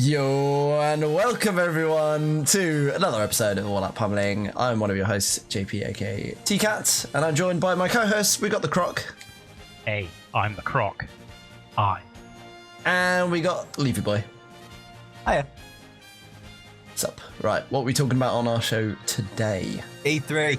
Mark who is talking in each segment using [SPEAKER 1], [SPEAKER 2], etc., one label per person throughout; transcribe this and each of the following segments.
[SPEAKER 1] Yo, and welcome everyone to another episode of All Out Pummelling. I'm one of your hosts, JP, aka T-Cat, and I'm joined by my co-hosts. We got the Kroc.
[SPEAKER 2] Hey, I'm the Kroc. Hi.
[SPEAKER 1] And we got Leafyboi.
[SPEAKER 3] Hiya.
[SPEAKER 1] What's up? Right, what are we talking about on our show today?
[SPEAKER 3] E3.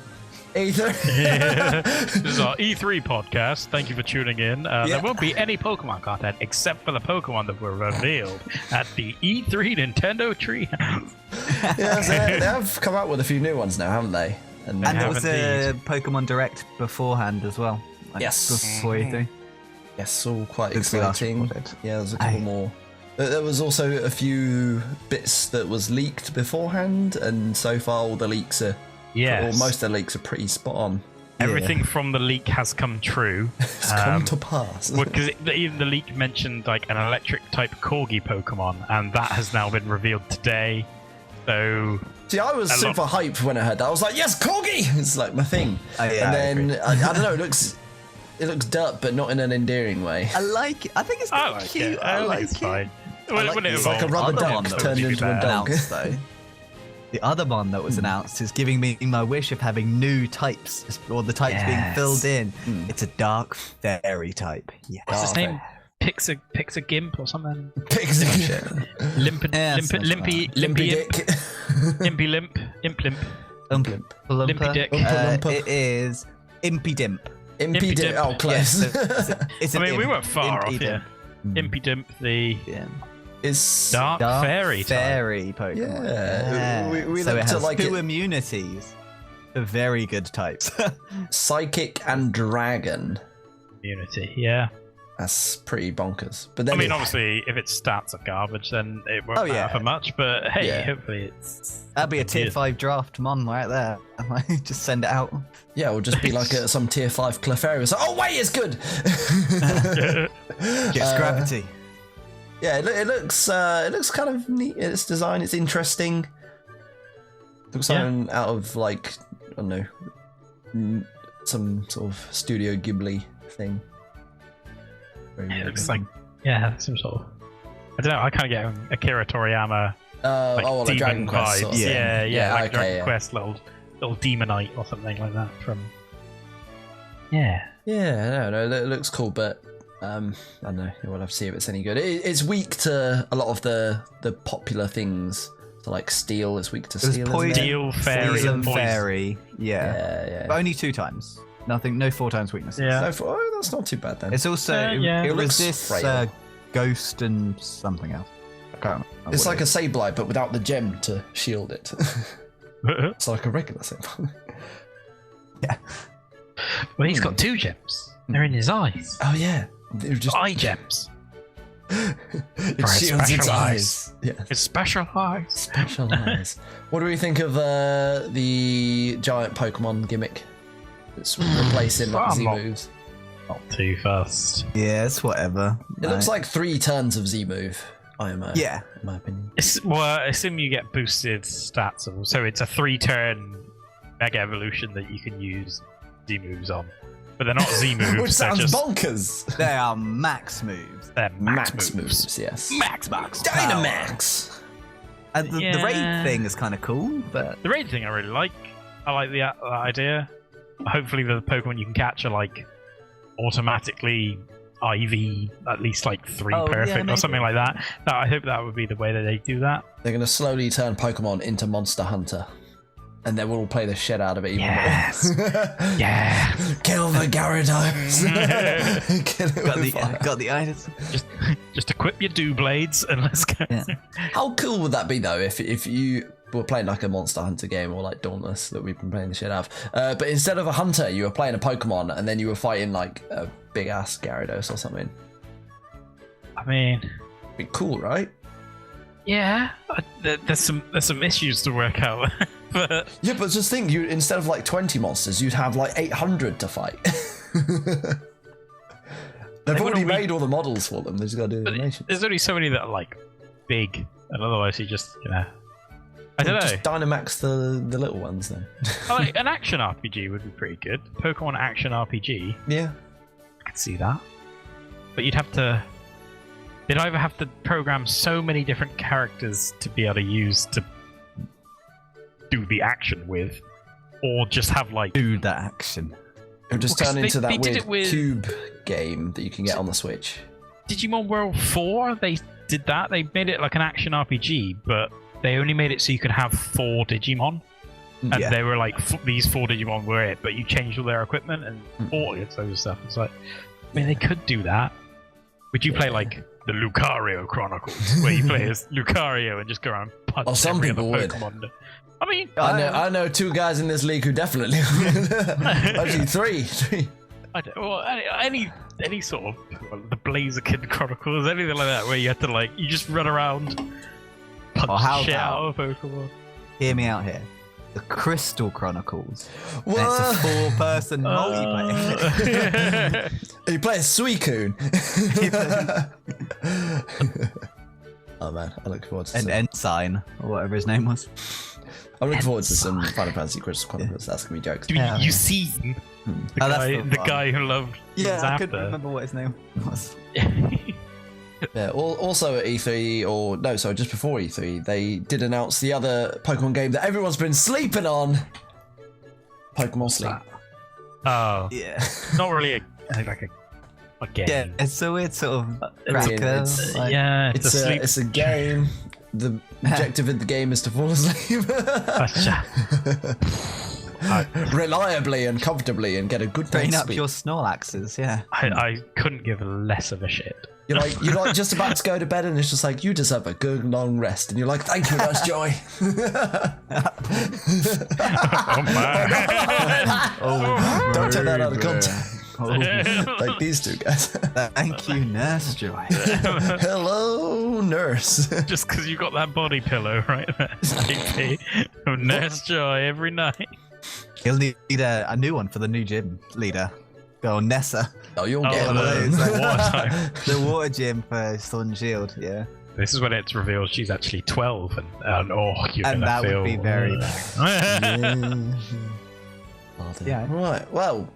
[SPEAKER 1] E3.
[SPEAKER 2] This is our E3 podcast. Thank you for tuning in. There won't be any Pokemon content except for the Pokemon that were revealed at the E3 Nintendo Treehouse.
[SPEAKER 1] Yeah, so they have come out with a few new ones now, haven't they?
[SPEAKER 3] And there was a Pokemon Direct beforehand as well.
[SPEAKER 1] Yes.
[SPEAKER 3] Before E3.
[SPEAKER 1] Yes, all quite
[SPEAKER 3] Since we last
[SPEAKER 1] exciting.
[SPEAKER 3] recorded.
[SPEAKER 1] Yeah, there's a couple more. There was also a few bits that was leaked beforehand, and so far all the leaks are, or most of the leaks are pretty spot on.
[SPEAKER 2] Everything from the leak has come true.
[SPEAKER 1] It's come to pass.
[SPEAKER 2] Because even the leak mentioned like an electric type Corgi Pokemon, and that has now been revealed today. So
[SPEAKER 1] see, I was super hyped when I heard that. I was like, "Yes, Corgi!" It's like my thing.
[SPEAKER 3] Oh, yeah,
[SPEAKER 1] and then I don't know. It looks dirt, but not in an endearing way.
[SPEAKER 3] I like it. I think it's quite cute.
[SPEAKER 2] I like it's fine.
[SPEAKER 1] It's like a rubber duck turned into a dog.
[SPEAKER 3] Though. The other one that was announced is giving me my wish of having new types, or the types being filled in. It's a dark fairy type. Yes.
[SPEAKER 2] What's his name? Pixagimp or something?
[SPEAKER 1] Pixagimp.
[SPEAKER 2] Limpy Limp. Limpy Dick.
[SPEAKER 3] It is Impy Dimp.
[SPEAKER 1] Impy Dimp. Oh, close.
[SPEAKER 3] It's
[SPEAKER 2] I mean, we weren't far off here. Impy Dimp, the dark fairy
[SPEAKER 3] Pokemon.
[SPEAKER 1] Yeah. We
[SPEAKER 3] so
[SPEAKER 1] looked
[SPEAKER 3] it has
[SPEAKER 1] at like
[SPEAKER 3] two immunities for very good types.
[SPEAKER 1] Psychic and Dragon.
[SPEAKER 2] Immunity, yeah.
[SPEAKER 1] That's pretty bonkers. But then
[SPEAKER 2] I mean, obviously, if its stats are garbage, then it won't matter for much. But hey, hopefully it's...
[SPEAKER 3] That'd be a tier 5 draft mon right there. Just send it out.
[SPEAKER 1] Yeah, or just be like some tier 5 Clefairy. So, oh wait, it's good.
[SPEAKER 3] Gets gravity.
[SPEAKER 1] Yeah, it looks kind of neat. Its design, it's interesting. Looks something out of like, I don't know, some sort of Studio Ghibli thing.
[SPEAKER 2] It looks like some sort of, I don't know. I kind of get Akira Toriyama
[SPEAKER 1] like Dragon Quest
[SPEAKER 2] vibes. Yeah, like Dragon Quest, little demonite or something like that from. Yeah,
[SPEAKER 1] no, it looks cool, but I don't know. We'll have to see if it's any good. It's weak to a lot of the popular things. So like Steel, it's weak to Steel.
[SPEAKER 2] Steel, Fairy,
[SPEAKER 3] and Fairy. Yeah. But only 2 times. No 4 times weaknesses.
[SPEAKER 1] Yeah. That's not too bad then.
[SPEAKER 3] It's also it resists Ghost and something else. I can't remember.
[SPEAKER 1] It's like a Sableye, but without the gem to shield it. It's like a regular Sableye.
[SPEAKER 3] Yeah.
[SPEAKER 2] Well, he's got 2 gems. They're in his eyes.
[SPEAKER 1] Oh yeah, they're just
[SPEAKER 2] eye gems.
[SPEAKER 1] It shields its eyes. Yeah.
[SPEAKER 2] It's special eyes.
[SPEAKER 1] Special eyes. What do we think of the giant Pokemon gimmick? It's replacing like Z moves.
[SPEAKER 2] Not too fast.
[SPEAKER 3] Yeah, it's whatever.
[SPEAKER 1] It looks like 3 turns of Z move. IMO.
[SPEAKER 3] Yeah,
[SPEAKER 1] in my opinion.
[SPEAKER 2] I assume you get boosted stats, so it's a 3-turn Mega Evolution that you can use Z moves on. But they're not Z moves.
[SPEAKER 1] Which sounds bonkers.
[SPEAKER 3] They are max moves.
[SPEAKER 2] They're max moves.
[SPEAKER 1] Yes.
[SPEAKER 2] Max.
[SPEAKER 1] Dynamax.
[SPEAKER 3] And the raid thing is kind of cool, but
[SPEAKER 2] the raid thing I really like. I like the idea. Hopefully the Pokemon you can catch are like automatically IV at least like 3 perfect or something like that. I hope that would be the way that they do that.
[SPEAKER 1] They're going to slowly turn Pokemon into Monster Hunter. And then we'll play the shit out of it even more.
[SPEAKER 2] Yeah.
[SPEAKER 1] Kill the Gyarados.
[SPEAKER 3] got the items.
[SPEAKER 2] Just equip your Doublades and let's go.
[SPEAKER 1] Yeah. How cool would that be though if you were playing like a Monster Hunter game or like Dauntless that we've been playing the shit out of, but instead of a hunter you were playing a Pokemon and then you were fighting like a big ass Gyarados or something.
[SPEAKER 2] I mean,
[SPEAKER 1] it'd be cool, right?
[SPEAKER 2] Yeah, there's some issues to work out. But
[SPEAKER 1] yeah, but just think, you instead of like 20 monsters, you'd have like 800 to fight. They've already made all the models for them. They just got to do the animations.
[SPEAKER 2] There's only so many that are like big, and otherwise you just I don't know.
[SPEAKER 1] Just Dynamax the little ones then.
[SPEAKER 2] Like an action RPG would be pretty good. Pokemon action RPG.
[SPEAKER 1] Yeah,
[SPEAKER 2] I could see that. But you'd have to Did I ever have to program so many different characters to be able to use to do the action with, or just have like
[SPEAKER 3] do that action?
[SPEAKER 1] It would just turn into that
[SPEAKER 2] did
[SPEAKER 1] weird
[SPEAKER 2] it with
[SPEAKER 1] cube game that you can get on the Switch.
[SPEAKER 2] Digimon World 4? They did that. They made it like an action RPG, but they only made it so you could have 4 Digimon. And they were like, these 4 Digimon were it, but you changed all their equipment and all this other stuff. It's like, I mean, they could do that. Would you play like the Lucario Chronicles, where you play as Lucario and just go around and punch
[SPEAKER 1] some people would.
[SPEAKER 2] Pokemon? I mean,
[SPEAKER 1] I know 2 guys in this league who definitely would. Actually, 3.
[SPEAKER 2] I don't, well, any sort of the Blaziken Chronicles, anything like that, where you have to like you just run around, punch shit out of Pokemon.
[SPEAKER 3] Hear me out here. The Crystal Chronicles.
[SPEAKER 1] What?
[SPEAKER 3] And it's a 4-person multiplayer.
[SPEAKER 1] You play as Suicune. Oh man, I look forward to
[SPEAKER 3] An Ensign, or whatever his name was.
[SPEAKER 1] I'm looking forward to some Final Fantasy Crystal Chronicles. That's gonna be jokes.
[SPEAKER 2] You see the guy who loved
[SPEAKER 3] I couldn't remember what his name was.
[SPEAKER 1] Yeah, also at E3, or no, sorry, just before E3, they did announce the other Pokemon game that everyone's been sleeping on. Pokemon Sleep.
[SPEAKER 2] Oh.
[SPEAKER 3] Yeah.
[SPEAKER 2] Not really a game.
[SPEAKER 3] Yeah, it's a weird sort of
[SPEAKER 1] it's a game. The objective of the game is to fall asleep. Reliably and comfortably and get a good
[SPEAKER 3] train
[SPEAKER 1] night's
[SPEAKER 3] up
[SPEAKER 1] sleep.
[SPEAKER 3] your Snorlaxes, yeah.
[SPEAKER 2] I couldn't give less of a shit.
[SPEAKER 1] You're like just about to go to bed and it's just like, you deserve a good long rest. And you're like, thank you, Nurse Joy.
[SPEAKER 2] Oh man.
[SPEAKER 1] Don't take that out of context. Like these 2 guys.
[SPEAKER 3] Thank you, Nurse Joy.
[SPEAKER 1] Hello, nurse.
[SPEAKER 2] Just because you got that body pillow right there. Sleepy. Nurse Joy every night.
[SPEAKER 3] He'll need a new one for the new gym leader. Go on, Nessa.
[SPEAKER 1] Oh, you'll get one of those.
[SPEAKER 3] The water gym for Sword and Shield, yeah.
[SPEAKER 2] This is when it's revealed she's actually 12, and
[SPEAKER 3] that would be very bad.
[SPEAKER 1] Yeah. Right. Well,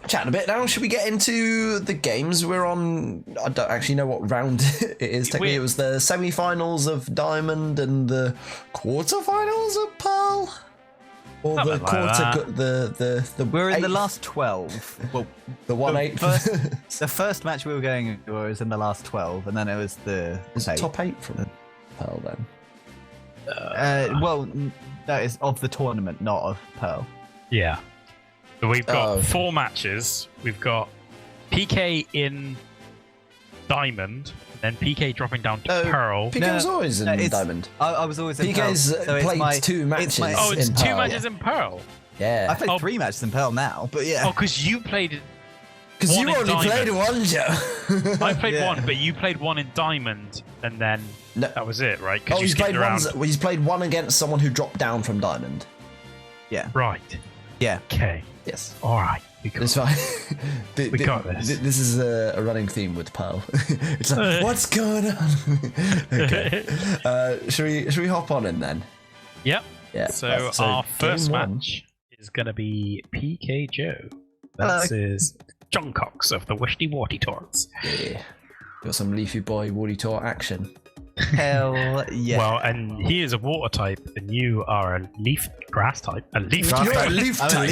[SPEAKER 1] chatting a bit now. Should we get into the games we're on? I don't actually know what round it is. Technically, it was the semi-finals of Diamond and the quarter-finals of Pearl. Or the quarter, the
[SPEAKER 3] we're in
[SPEAKER 1] eighth.
[SPEAKER 3] the last 12. Well,
[SPEAKER 1] the 1/8.
[SPEAKER 3] The first match we were going was in the last 12, and then it was the
[SPEAKER 1] top 8 from Pearl then.
[SPEAKER 3] Well, that is of the tournament, not of Pearl.
[SPEAKER 2] Yeah. So we've got 4 matches. We've got PK in Diamond, then PK dropping down to Pearl.
[SPEAKER 1] PK was always in Diamond.
[SPEAKER 3] I was always in
[SPEAKER 1] PK's
[SPEAKER 3] Pearl.
[SPEAKER 1] played 2 matches.
[SPEAKER 2] It's
[SPEAKER 1] in
[SPEAKER 2] 2
[SPEAKER 1] Pearl.
[SPEAKER 2] matches in Pearl.
[SPEAKER 1] Yeah.
[SPEAKER 3] I played 3 matches in Pearl now, but yeah.
[SPEAKER 2] Oh, because you played.
[SPEAKER 1] Because you only played 1, Joe.
[SPEAKER 2] I played 1, but you played 1 in Diamond, and then that was it, right?
[SPEAKER 1] Oh, he's played 1 against someone who dropped down from Diamond.
[SPEAKER 3] Yeah.
[SPEAKER 2] Right.
[SPEAKER 3] Yeah.
[SPEAKER 2] Okay.
[SPEAKER 1] Yes.
[SPEAKER 2] All right.
[SPEAKER 1] It's fine.
[SPEAKER 2] We got this.
[SPEAKER 1] This is a running theme with Pearl. It's like, what's going on? Okay. Should we hop on in then?
[SPEAKER 2] Yep.
[SPEAKER 1] Yeah.
[SPEAKER 2] So our first match is going to be PK Joe versus John Cox of the Wishty Warty Torts.
[SPEAKER 1] Yeah. Got some Leafyboi Warty Tort action.
[SPEAKER 3] Hell yeah.
[SPEAKER 2] Well, and he is a water type, and you are a grass type. A leaf
[SPEAKER 1] type.
[SPEAKER 2] You're
[SPEAKER 1] a leaf type.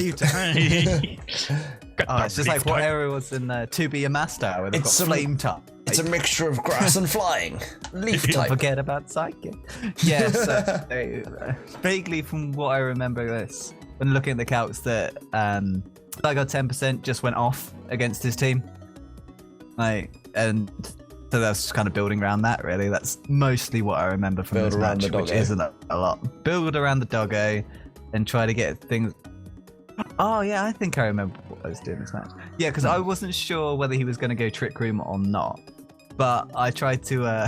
[SPEAKER 3] It's just like what area was in To Be a Master, where they've got flame type.
[SPEAKER 1] It's a mixture of grass and flying. Leaf type.
[SPEAKER 3] Don't forget about Psychic. Yeah, so vaguely from what I remember this, when looking at the counts, that I got 10% just went off against his team. And so that's kind of building around that, really. That's mostly what I remember from this match, which isn't a lot. Build around the doggo and try to get things... Oh, yeah, I think I remember what I was doing this match. Yeah, because I wasn't sure whether he was going to go Trick Room or not. But I tried to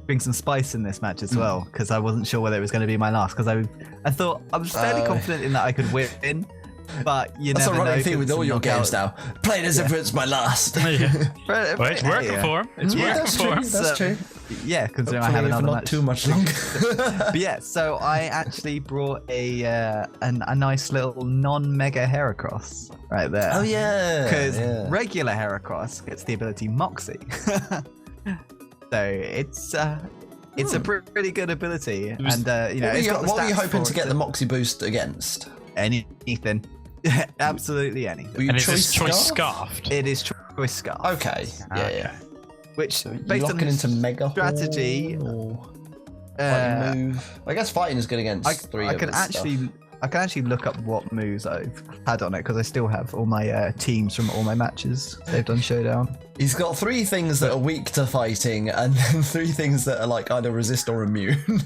[SPEAKER 3] bring some spice in this match as well, because I wasn't sure whether it was going to be my last. Because I thought I was fairly confident in that I could win. But you
[SPEAKER 1] That's
[SPEAKER 3] never know.
[SPEAKER 1] That's a running thing with all your games now. Play it as if it's my last.
[SPEAKER 2] Well, it's working for him. It's working for him.
[SPEAKER 1] That's true.
[SPEAKER 3] Yeah, considering I have another
[SPEAKER 1] not
[SPEAKER 3] match.
[SPEAKER 1] too much longer.
[SPEAKER 3] But yeah, so I actually brought a nice little non-mega Heracross right there.
[SPEAKER 1] Oh yeah,
[SPEAKER 3] because regular Heracross gets the ability Moxie. So it's a pretty good ability, and you know,
[SPEAKER 1] what were you hoping to get the Moxie boost against?
[SPEAKER 3] Anything. Absolutely anything.
[SPEAKER 2] And is this choice scarfed?
[SPEAKER 3] It is choice scarf.
[SPEAKER 1] Okay. Yeah.
[SPEAKER 3] Which
[SPEAKER 1] So
[SPEAKER 3] based on
[SPEAKER 1] into Mega
[SPEAKER 3] strategy,
[SPEAKER 1] or fighting move. I guess fighting is good against three.
[SPEAKER 3] I can actually look up what moves I've had on it because I still have all my teams from all my matches saved on Showdown.
[SPEAKER 1] He's got 3 things that are weak to fighting, and then 3 things that are like either resist or immune.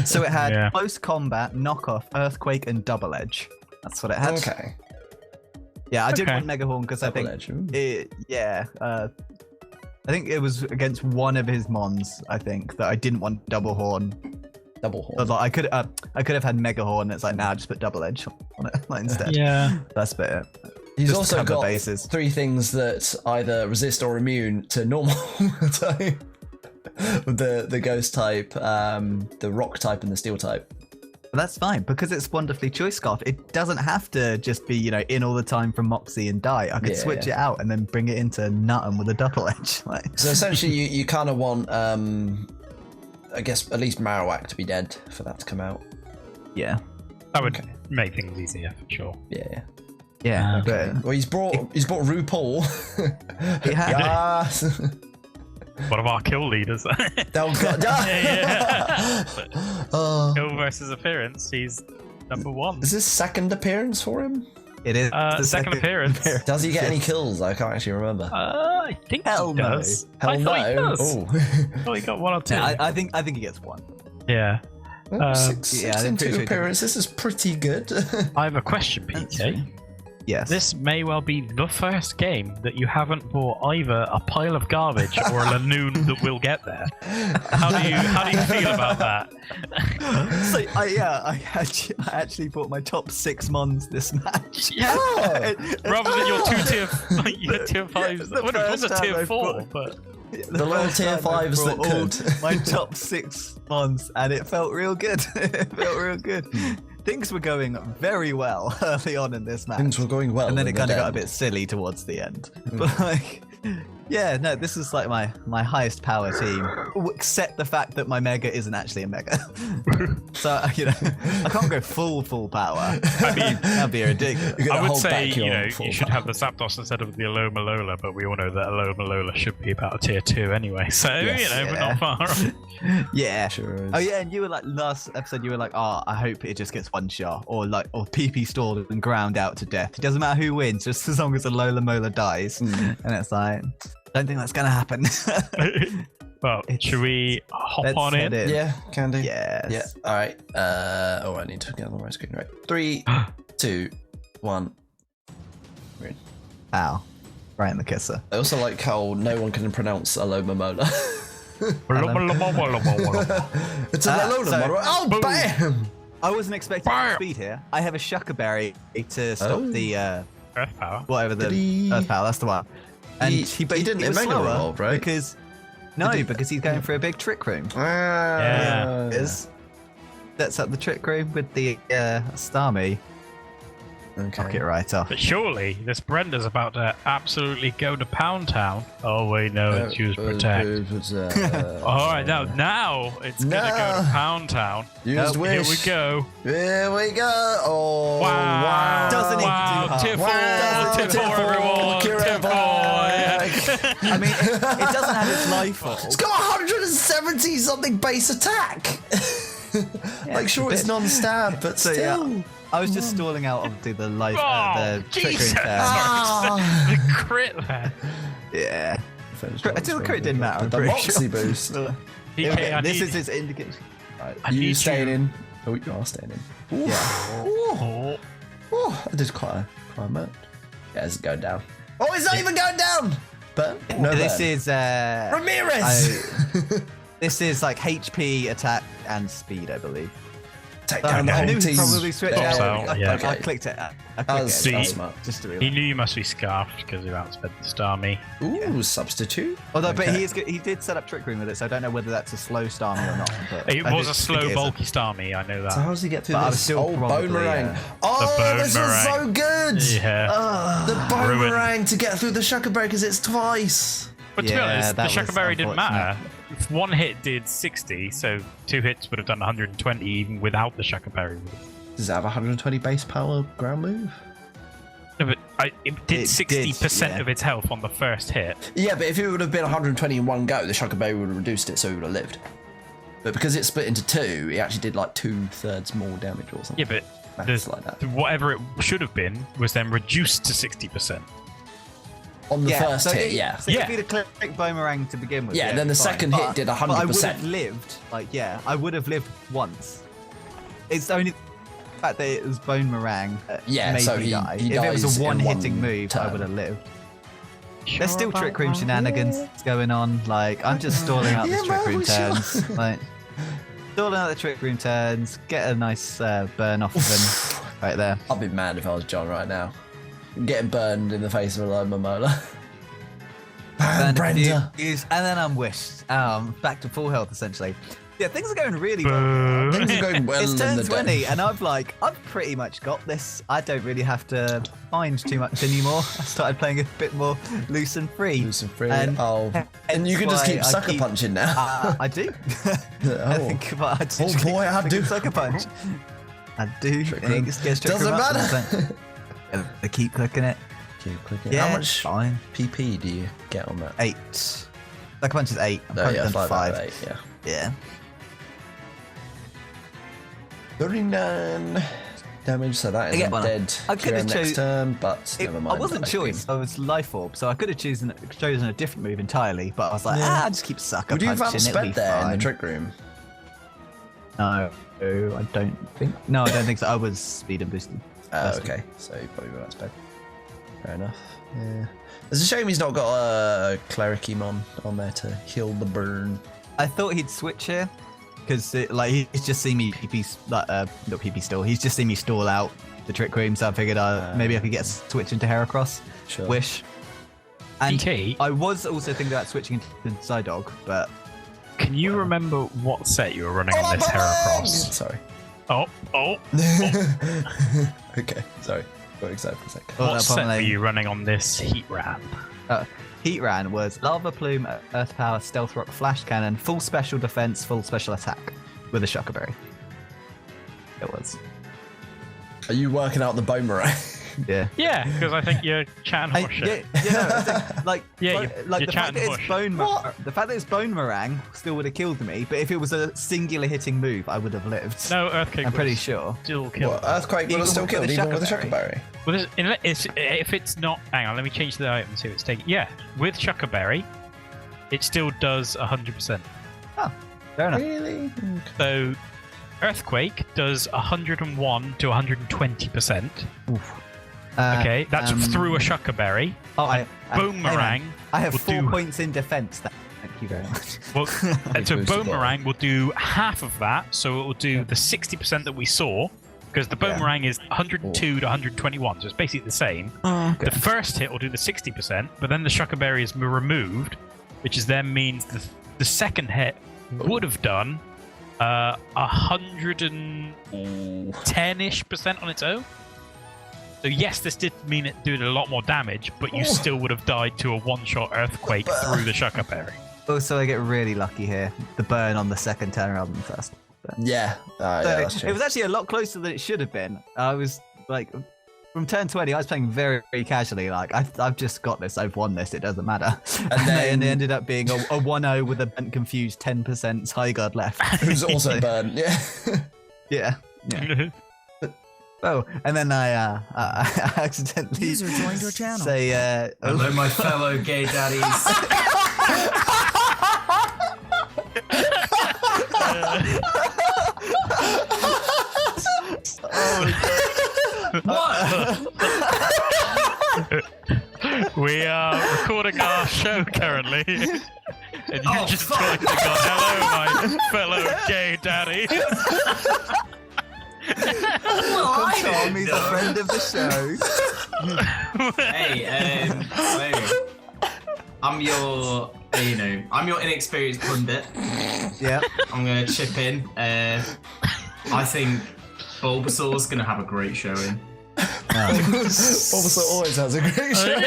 [SPEAKER 3] So it had close combat, knockoff, earthquake, and double edge. That's what it had.
[SPEAKER 1] Okay.
[SPEAKER 3] Yeah, I did want Mega Horn because I think I think it was against one of his mons. I think that I didn't want double horn.
[SPEAKER 1] Double horn.
[SPEAKER 3] I could have had Mega Horn. It's like just put double edge on it instead.
[SPEAKER 2] Yeah,
[SPEAKER 3] that's better.
[SPEAKER 1] He's
[SPEAKER 3] just
[SPEAKER 1] also got
[SPEAKER 3] bases.
[SPEAKER 1] 3 things that either resist or immune to normal type. The ghost type, the rock type, and the steel type.
[SPEAKER 3] But that's fine because it's wonderfully choice scarf. It doesn't have to just be in all the time from Moxie and die. I could switch it out and then bring it into Nut'em with a double edge.
[SPEAKER 1] So essentially, you kind of want, I guess, at least Marowak to be dead for that to come out.
[SPEAKER 3] Yeah,
[SPEAKER 2] that would make things easier for sure.
[SPEAKER 3] Yeah.
[SPEAKER 1] Okay. Well, he's brought RuPaul.
[SPEAKER 3] He has.
[SPEAKER 2] One of our kill leaders.
[SPEAKER 1] Kill
[SPEAKER 2] Kill versus appearance, he's #1.
[SPEAKER 1] Is this second appearance for him?
[SPEAKER 3] It is
[SPEAKER 2] the second appearance.
[SPEAKER 1] Does he get any kills? I can't actually remember.
[SPEAKER 2] I think he does.
[SPEAKER 1] Hell no.
[SPEAKER 2] He does.
[SPEAKER 1] Oh,
[SPEAKER 2] he got 1 or 2.
[SPEAKER 3] Yeah, I think he gets 1.
[SPEAKER 2] Yeah.
[SPEAKER 1] 6 in 2 appearances. This is pretty good.
[SPEAKER 2] I have a question, PK.
[SPEAKER 3] Yes.
[SPEAKER 2] This may well be the first game that you haven't bought either a pile of garbage or a Lanoon that will get there. How do you feel about that?
[SPEAKER 3] So I actually bought my top 6 mons this match.
[SPEAKER 2] Yeah. Rather than your tier 5s. Well, it was a tier 4, but
[SPEAKER 1] the little tier 5s that could.
[SPEAKER 3] My top 6 mons, and it felt real good. It felt real good. Things were going very well early on in this match.
[SPEAKER 1] Things were going well.
[SPEAKER 3] And then it kind of got a bit silly towards the end. But no, this is like my highest power team, except the fact that my Mega isn't actually a Mega. So, I can't go full power. I mean, that'd be ridiculous.
[SPEAKER 2] I would say, you should have the Zapdos instead of the Aloma Lola, but we all know that Aloma Lola should be about a tier 2 anyway. So, we're not far off.
[SPEAKER 3] Yeah,
[SPEAKER 1] sure is.
[SPEAKER 3] Oh yeah, and you were like last episode. You were like, "Oh, I hope it just gets 1 shot, or PP stalled and ground out to death. It doesn't matter who wins, just as long as the Lola Mola dies." And it's like, don't think that's gonna happen.
[SPEAKER 2] Well, should we hop on in?
[SPEAKER 1] Yeah, can do.
[SPEAKER 3] Yes.
[SPEAKER 1] Yeah. All right. I need to get on the right screen. Right. 3, 2, 1. Weird.
[SPEAKER 3] Ow! Right in the kisser.
[SPEAKER 1] I also like how no one can pronounce Aloma Mola. It's a Alola Mola. Oh, boom. Bam!
[SPEAKER 3] I wasn't expecting speed here. I have a Shucker Berry to stop the
[SPEAKER 2] Earth Power.
[SPEAKER 3] Whatever the Earth Power. That's the one. And he
[SPEAKER 1] didn't
[SPEAKER 3] was
[SPEAKER 1] Mega Evolve, right?
[SPEAKER 3] Because he's going for a big trick room.
[SPEAKER 2] Yeah.
[SPEAKER 3] Sets up the trick room with the Starmie.
[SPEAKER 1] Okay.
[SPEAKER 3] Knock it right off.
[SPEAKER 2] But surely this Brenda's about to absolutely go to Pound Town. Oh wait, no, it's use Protect. Alright, now it's gonna go to Pound Town.
[SPEAKER 1] Use Wish.
[SPEAKER 2] Here we go.
[SPEAKER 1] Here we go. Oh
[SPEAKER 2] wow.
[SPEAKER 3] Doesn't even do hard.
[SPEAKER 2] Tier 4 everyone. Tier 4.
[SPEAKER 3] I mean, it doesn't have its life on.
[SPEAKER 1] It's got 170 something base attack. Like sure it's non-stab, but still.
[SPEAKER 3] Yeah. I was just stalling out obviously the life, the trick room
[SPEAKER 2] the crit there.
[SPEAKER 3] Yeah. Until the crit didn't matter.
[SPEAKER 1] The Moxie boost.
[SPEAKER 3] This is his indication.
[SPEAKER 1] Right, you staying in? Oh, you are staying in. Ooh.
[SPEAKER 3] Yeah.
[SPEAKER 1] Oh, I did quite a much. Yeah, it's going down. Oh, it's not even going down. But no,
[SPEAKER 3] this is
[SPEAKER 1] Ramirez.
[SPEAKER 3] This is like HP, attack, and speed, I believe.
[SPEAKER 1] take down the
[SPEAKER 3] I
[SPEAKER 1] whole
[SPEAKER 3] knew he'd
[SPEAKER 1] team.
[SPEAKER 3] probably switch
[SPEAKER 2] Box
[SPEAKER 3] out.
[SPEAKER 2] out, yeah.
[SPEAKER 3] I clicked it.
[SPEAKER 1] Smart.
[SPEAKER 3] Just to be
[SPEAKER 2] He
[SPEAKER 3] like.
[SPEAKER 2] knew you must be scarfed because you outsped the Starmie.
[SPEAKER 1] Ooh, substitute.
[SPEAKER 3] Although, but
[SPEAKER 1] Okay.
[SPEAKER 3] he did set up Trick Room with it, so I don't know whether that's a slow Starmie or not. But
[SPEAKER 2] It
[SPEAKER 3] I
[SPEAKER 2] was
[SPEAKER 3] do
[SPEAKER 2] a
[SPEAKER 3] think
[SPEAKER 2] slow,
[SPEAKER 3] it is.
[SPEAKER 2] bulky Starmie, I know that.
[SPEAKER 1] So how does he get through
[SPEAKER 3] But I was
[SPEAKER 1] this?
[SPEAKER 3] still
[SPEAKER 1] Oh,
[SPEAKER 3] probably,
[SPEAKER 1] bone meringue.
[SPEAKER 3] yeah.
[SPEAKER 1] Oh,
[SPEAKER 2] bone
[SPEAKER 1] this was so
[SPEAKER 2] meringue.
[SPEAKER 1] good.
[SPEAKER 2] Yeah.
[SPEAKER 1] The bone
[SPEAKER 2] Ruined.
[SPEAKER 1] meringue to get through the Shuckleberry because it's twice.
[SPEAKER 2] But to be
[SPEAKER 3] Yeah,
[SPEAKER 2] honest, the
[SPEAKER 3] that was
[SPEAKER 2] Shuckleberry didn't matter.
[SPEAKER 3] unfortunate.
[SPEAKER 2] If one hit did 60, so 2 hits would have done 120 even without the Shuckleberry.
[SPEAKER 1] Does it have 120 base power ground move?
[SPEAKER 2] No, but it did
[SPEAKER 3] It
[SPEAKER 2] 60%
[SPEAKER 3] did,
[SPEAKER 2] of its health on the first hit.
[SPEAKER 1] Yeah, but if it would have been 120 in one go, the Shuckleberry would have reduced it, so it would have lived. But because it split into 2, it actually did like 2/3 more damage or something.
[SPEAKER 2] Yeah, but
[SPEAKER 1] Maths like that.
[SPEAKER 2] whatever it should have been was then reduced to 60%.
[SPEAKER 1] On the first
[SPEAKER 3] so
[SPEAKER 1] hit,
[SPEAKER 3] it-
[SPEAKER 1] yeah.
[SPEAKER 3] So
[SPEAKER 2] Yeah.
[SPEAKER 3] if he'd have clicked Boomerang to begin with.
[SPEAKER 1] Yeah, then the
[SPEAKER 3] fine.
[SPEAKER 1] second hit did
[SPEAKER 3] But I would
[SPEAKER 1] 100%.
[SPEAKER 3] have lived. Like, yeah, I would have lived once. It's only the fact that it was Boomerang that
[SPEAKER 1] Yeah,
[SPEAKER 3] made
[SPEAKER 1] so
[SPEAKER 3] me
[SPEAKER 1] he
[SPEAKER 3] die. If it
[SPEAKER 1] dies
[SPEAKER 3] was a
[SPEAKER 1] in
[SPEAKER 3] one-hitting
[SPEAKER 1] one
[SPEAKER 3] move, I
[SPEAKER 1] turn.
[SPEAKER 3] would have lived. There's still Trick Room shenanigans going on. Like, I'm just stalling out the
[SPEAKER 1] Yeah,
[SPEAKER 3] Trick
[SPEAKER 1] man,
[SPEAKER 3] Room
[SPEAKER 1] we should.
[SPEAKER 3] turns. Like, stalling out the Trick Room turns. Get a nice burn off of him right there.
[SPEAKER 1] I'd be mad if I was John right now. Getting burned in the face with a Momola.
[SPEAKER 3] Burn
[SPEAKER 1] Brenda.
[SPEAKER 3] and then I'm wished. Back to full health essentially. Yeah, things are going really well.
[SPEAKER 2] Boo.
[SPEAKER 1] Things are going well
[SPEAKER 3] It's
[SPEAKER 1] in
[SPEAKER 3] turn
[SPEAKER 1] the
[SPEAKER 3] 20,
[SPEAKER 1] day.
[SPEAKER 3] and I've pretty much got this. I don't really have to find too much anymore. I started playing a bit more loose and free.
[SPEAKER 1] Loose and free.
[SPEAKER 3] And
[SPEAKER 1] And you can just
[SPEAKER 3] why
[SPEAKER 1] keep
[SPEAKER 3] I
[SPEAKER 1] sucker
[SPEAKER 3] keep-
[SPEAKER 1] punching now.
[SPEAKER 3] I do.
[SPEAKER 1] Oh.
[SPEAKER 3] I think I
[SPEAKER 1] Oh boy, I do.
[SPEAKER 3] Sucker punch. I do.
[SPEAKER 1] Trick
[SPEAKER 3] And it
[SPEAKER 1] Room.
[SPEAKER 3] just gets Trick
[SPEAKER 1] Doesn't
[SPEAKER 3] Room up,
[SPEAKER 1] matter.
[SPEAKER 3] doesn't it? I keep clicking it.
[SPEAKER 1] Keep clicking.
[SPEAKER 3] Yeah,
[SPEAKER 1] How
[SPEAKER 3] it's
[SPEAKER 1] much
[SPEAKER 3] fine.
[SPEAKER 1] PP do you get on that?
[SPEAKER 3] 8. Sucker punch is 8. I'm
[SPEAKER 1] Oh,
[SPEAKER 3] currently
[SPEAKER 1] yeah,
[SPEAKER 3] done 5.
[SPEAKER 1] 8, yeah.
[SPEAKER 3] Yeah.
[SPEAKER 1] 39 damage, so that is
[SPEAKER 3] get
[SPEAKER 1] a
[SPEAKER 3] one.
[SPEAKER 1] dead
[SPEAKER 3] I could have
[SPEAKER 1] next
[SPEAKER 3] chose-
[SPEAKER 1] turn, but never mind.
[SPEAKER 3] I wasn't choice. I was life orb, so I could have chosen a different move entirely. But I was like,
[SPEAKER 1] Yeah.
[SPEAKER 3] I'll just keep sucker
[SPEAKER 1] Would you have
[SPEAKER 3] punching. It'll be
[SPEAKER 1] outsped there in
[SPEAKER 3] fine.
[SPEAKER 1] the trick room?
[SPEAKER 3] No, I don't think. No, I don't think so. I was speed and boosted.
[SPEAKER 1] Oh, okay. So you probably would outsped. Fair enough. Yeah. It's a shame he's not got a Clericimon on there to heal the burn.
[SPEAKER 3] I thought he'd switch here because he's just seen me PP, not PP stall. He's just seen me stall out the trick room, so I figured maybe I could get a switch into Heracross.
[SPEAKER 1] Sure.
[SPEAKER 3] Wish. And
[SPEAKER 2] DK,
[SPEAKER 3] I was also thinking about switching into Psydog, but
[SPEAKER 2] can you remember what set you were running on this Heracross?
[SPEAKER 1] Sorry.
[SPEAKER 2] Oh.
[SPEAKER 1] Okay, sorry. Got excited for a second.
[SPEAKER 3] Oh,
[SPEAKER 2] What
[SPEAKER 3] that
[SPEAKER 2] set were
[SPEAKER 3] Pummelling.
[SPEAKER 2] you running on this Heat Ram?
[SPEAKER 3] Heatran was Lava Plume, Earth Power, Stealth Rock, Flash Cannon, full special defense, full special attack with a Shuckleberry. It was.
[SPEAKER 1] Are you working out the boomerang?
[SPEAKER 3] Yeah.
[SPEAKER 2] Yeah, because I think you're chatting horseshit.
[SPEAKER 3] The fact that it's
[SPEAKER 1] What?
[SPEAKER 3] the fact that it's bone meringue still would have killed me, but if it was a singular hitting move, I would have lived.
[SPEAKER 2] No, Earthquake.
[SPEAKER 3] I'm pretty
[SPEAKER 2] was
[SPEAKER 3] sure.
[SPEAKER 2] Still killed.
[SPEAKER 1] What, Earthquake would
[SPEAKER 3] Even
[SPEAKER 1] have still
[SPEAKER 3] with
[SPEAKER 1] killed
[SPEAKER 3] the
[SPEAKER 1] even with the
[SPEAKER 3] Shuckleberry.
[SPEAKER 1] Shuckleberry.
[SPEAKER 2] Well, if it's not, hang on, let me change the item and see what it's taking. Yeah, with Shuckleberry, it still does 100%.
[SPEAKER 3] Fair enough.
[SPEAKER 1] Really?
[SPEAKER 2] So, Earthquake does 101 to 120%. Okay, that's through a Shuckleberry.
[SPEAKER 3] Oh,
[SPEAKER 2] Boomerang.
[SPEAKER 3] I have
[SPEAKER 2] will
[SPEAKER 3] 4
[SPEAKER 2] do-
[SPEAKER 3] points in defense. Thank you very much.
[SPEAKER 2] Well, and so
[SPEAKER 1] Boost the
[SPEAKER 2] Boomerang will do half of that, so it will do the 60% that we saw, because the Boomerang is 102 to 121, so it's basically the same. The first hit will do the 60%, but then the Shuckleberry is removed, which is then means the second hit would have done 110-ish% on its own. So yes, this did mean it did a lot more damage, but you still would have died to a one-shot Earthquake through the Shuckleberry.
[SPEAKER 3] Also, I get really lucky here. The burn on the second turn rather than the first.
[SPEAKER 1] Yeah. Yeah, that's
[SPEAKER 3] So
[SPEAKER 1] true.
[SPEAKER 3] it was actually a lot closer than it should have been. I was like, from turn 20, I was playing very, very casually. Like, I've just got this. I've won this. It doesn't matter. And then it ended up being a 1-0 with a bent confused 10% high guard left.
[SPEAKER 1] Who's also burned, yeah.
[SPEAKER 3] Yeah. Oh, and then I accidentally
[SPEAKER 4] User joined your channel.
[SPEAKER 3] say,
[SPEAKER 5] Hello, my fellow gay daddies.
[SPEAKER 2] We are recording our show currently, and you
[SPEAKER 5] Oh,
[SPEAKER 2] just
[SPEAKER 5] fuck.
[SPEAKER 2] joined and gone, hello, my fellow gay daddy.
[SPEAKER 3] Tom, he's a friend of the show.
[SPEAKER 5] Hey, so I'm your inexperienced pundit.
[SPEAKER 3] Yeah.
[SPEAKER 5] I'm gonna chip in. I think Bulbasaur's gonna have a great showing.
[SPEAKER 1] Bulbasaur always has a great show.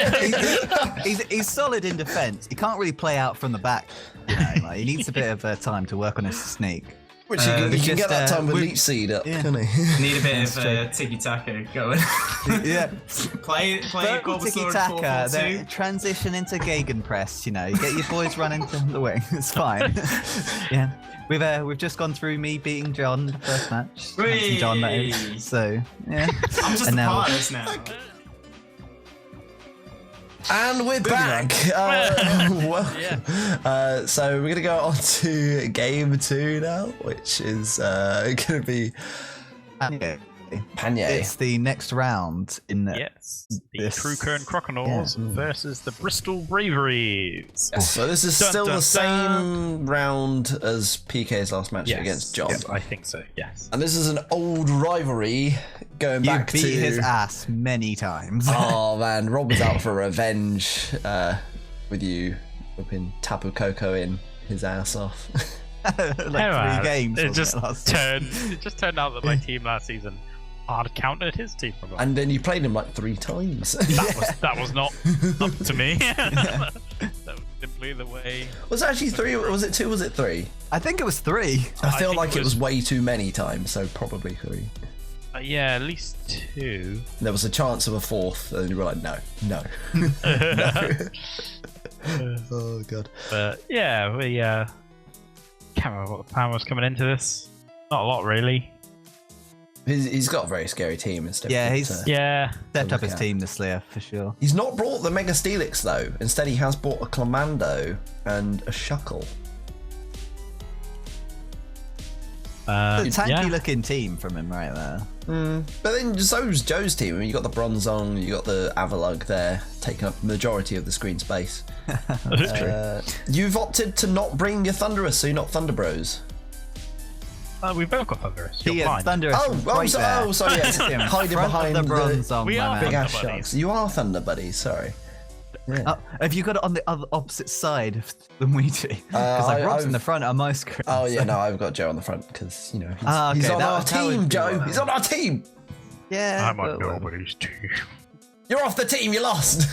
[SPEAKER 3] He's solid in defense. He can't really play out from the back. You know, like, he needs a bit of time to work on his sneak.
[SPEAKER 1] Which you can get that time with Leech Seed up, can he?
[SPEAKER 5] Need a bit of tiki-taka going.
[SPEAKER 3] Yeah.
[SPEAKER 5] Play Bulbasaur
[SPEAKER 3] tiki-taka, then transition into Gegenpress, you know. You get your boys running to the wing. It's fine. Yeah. We've just gone through me beating John the first match. Handsome John, that is. So, yeah.
[SPEAKER 5] I'm just a part of this now.
[SPEAKER 1] And we're back. So we're going to go on to game 2 now, which is going to be
[SPEAKER 3] Panye.
[SPEAKER 1] Panye.
[SPEAKER 3] It's the next round in the
[SPEAKER 2] Kroc and Croconaws versus the Bristol Braveries.
[SPEAKER 1] Yes, so this is still the same round as PK's last match against John.
[SPEAKER 2] Yes, I think so, yes.
[SPEAKER 1] And this is an old rivalry going back to...
[SPEAKER 3] You beat his ass many times.
[SPEAKER 1] Oh man, Rob was out for revenge with you whipping Tapu Koko in his ass off.
[SPEAKER 3] Like 3 games.
[SPEAKER 2] It just turned out that my team last season hard countered his team.
[SPEAKER 1] And then you played him like 3 times.
[SPEAKER 2] That was not up to me. That was simply the way.
[SPEAKER 1] Was it actually 3? Was it 2? Was it 3?
[SPEAKER 3] I think it was 3.
[SPEAKER 1] I feel like it was way too many times, so probably 3.
[SPEAKER 2] Yeah, at least 2.
[SPEAKER 1] There was a chance of a 4th, and you were like, no. No. Oh god.
[SPEAKER 2] But yeah, we can't remember what the plan was coming into this. Not a lot, really.
[SPEAKER 1] He's got a very scary team and stuff.
[SPEAKER 3] Yeah, he's set up his
[SPEAKER 1] at.
[SPEAKER 3] team this year for sure.
[SPEAKER 1] He's not brought the Mega Steelix though. Instead, he has brought a Clamando and a Shuckle.
[SPEAKER 3] It's a tanky looking team from him right there.
[SPEAKER 1] But then so's Joe's team. I mean, you got the Bronzong, you got the Avalug there, taking up the majority of the screen space.
[SPEAKER 2] That is true.
[SPEAKER 1] You've opted to not bring your Thunderous, so you're not Thunder Bros.
[SPEAKER 2] We've both got Thunderous. You're fine.
[SPEAKER 3] Thunderous
[SPEAKER 1] sorry, yes. Hiding behind
[SPEAKER 3] the Bronzong,
[SPEAKER 2] we are
[SPEAKER 1] big ass
[SPEAKER 2] Thunder
[SPEAKER 1] sharks. You are Thunder Buddies, sorry. Yeah.
[SPEAKER 3] Have you got it on the opposite side than we do? Because Rob's in the front on my screen.
[SPEAKER 1] Oh yeah, no, I've got Joe on the front because he's
[SPEAKER 3] okay,
[SPEAKER 1] on our team, Joe. He's on our team.
[SPEAKER 3] Yeah,
[SPEAKER 2] I'm on nobody's team.
[SPEAKER 1] You're off the team. You lost.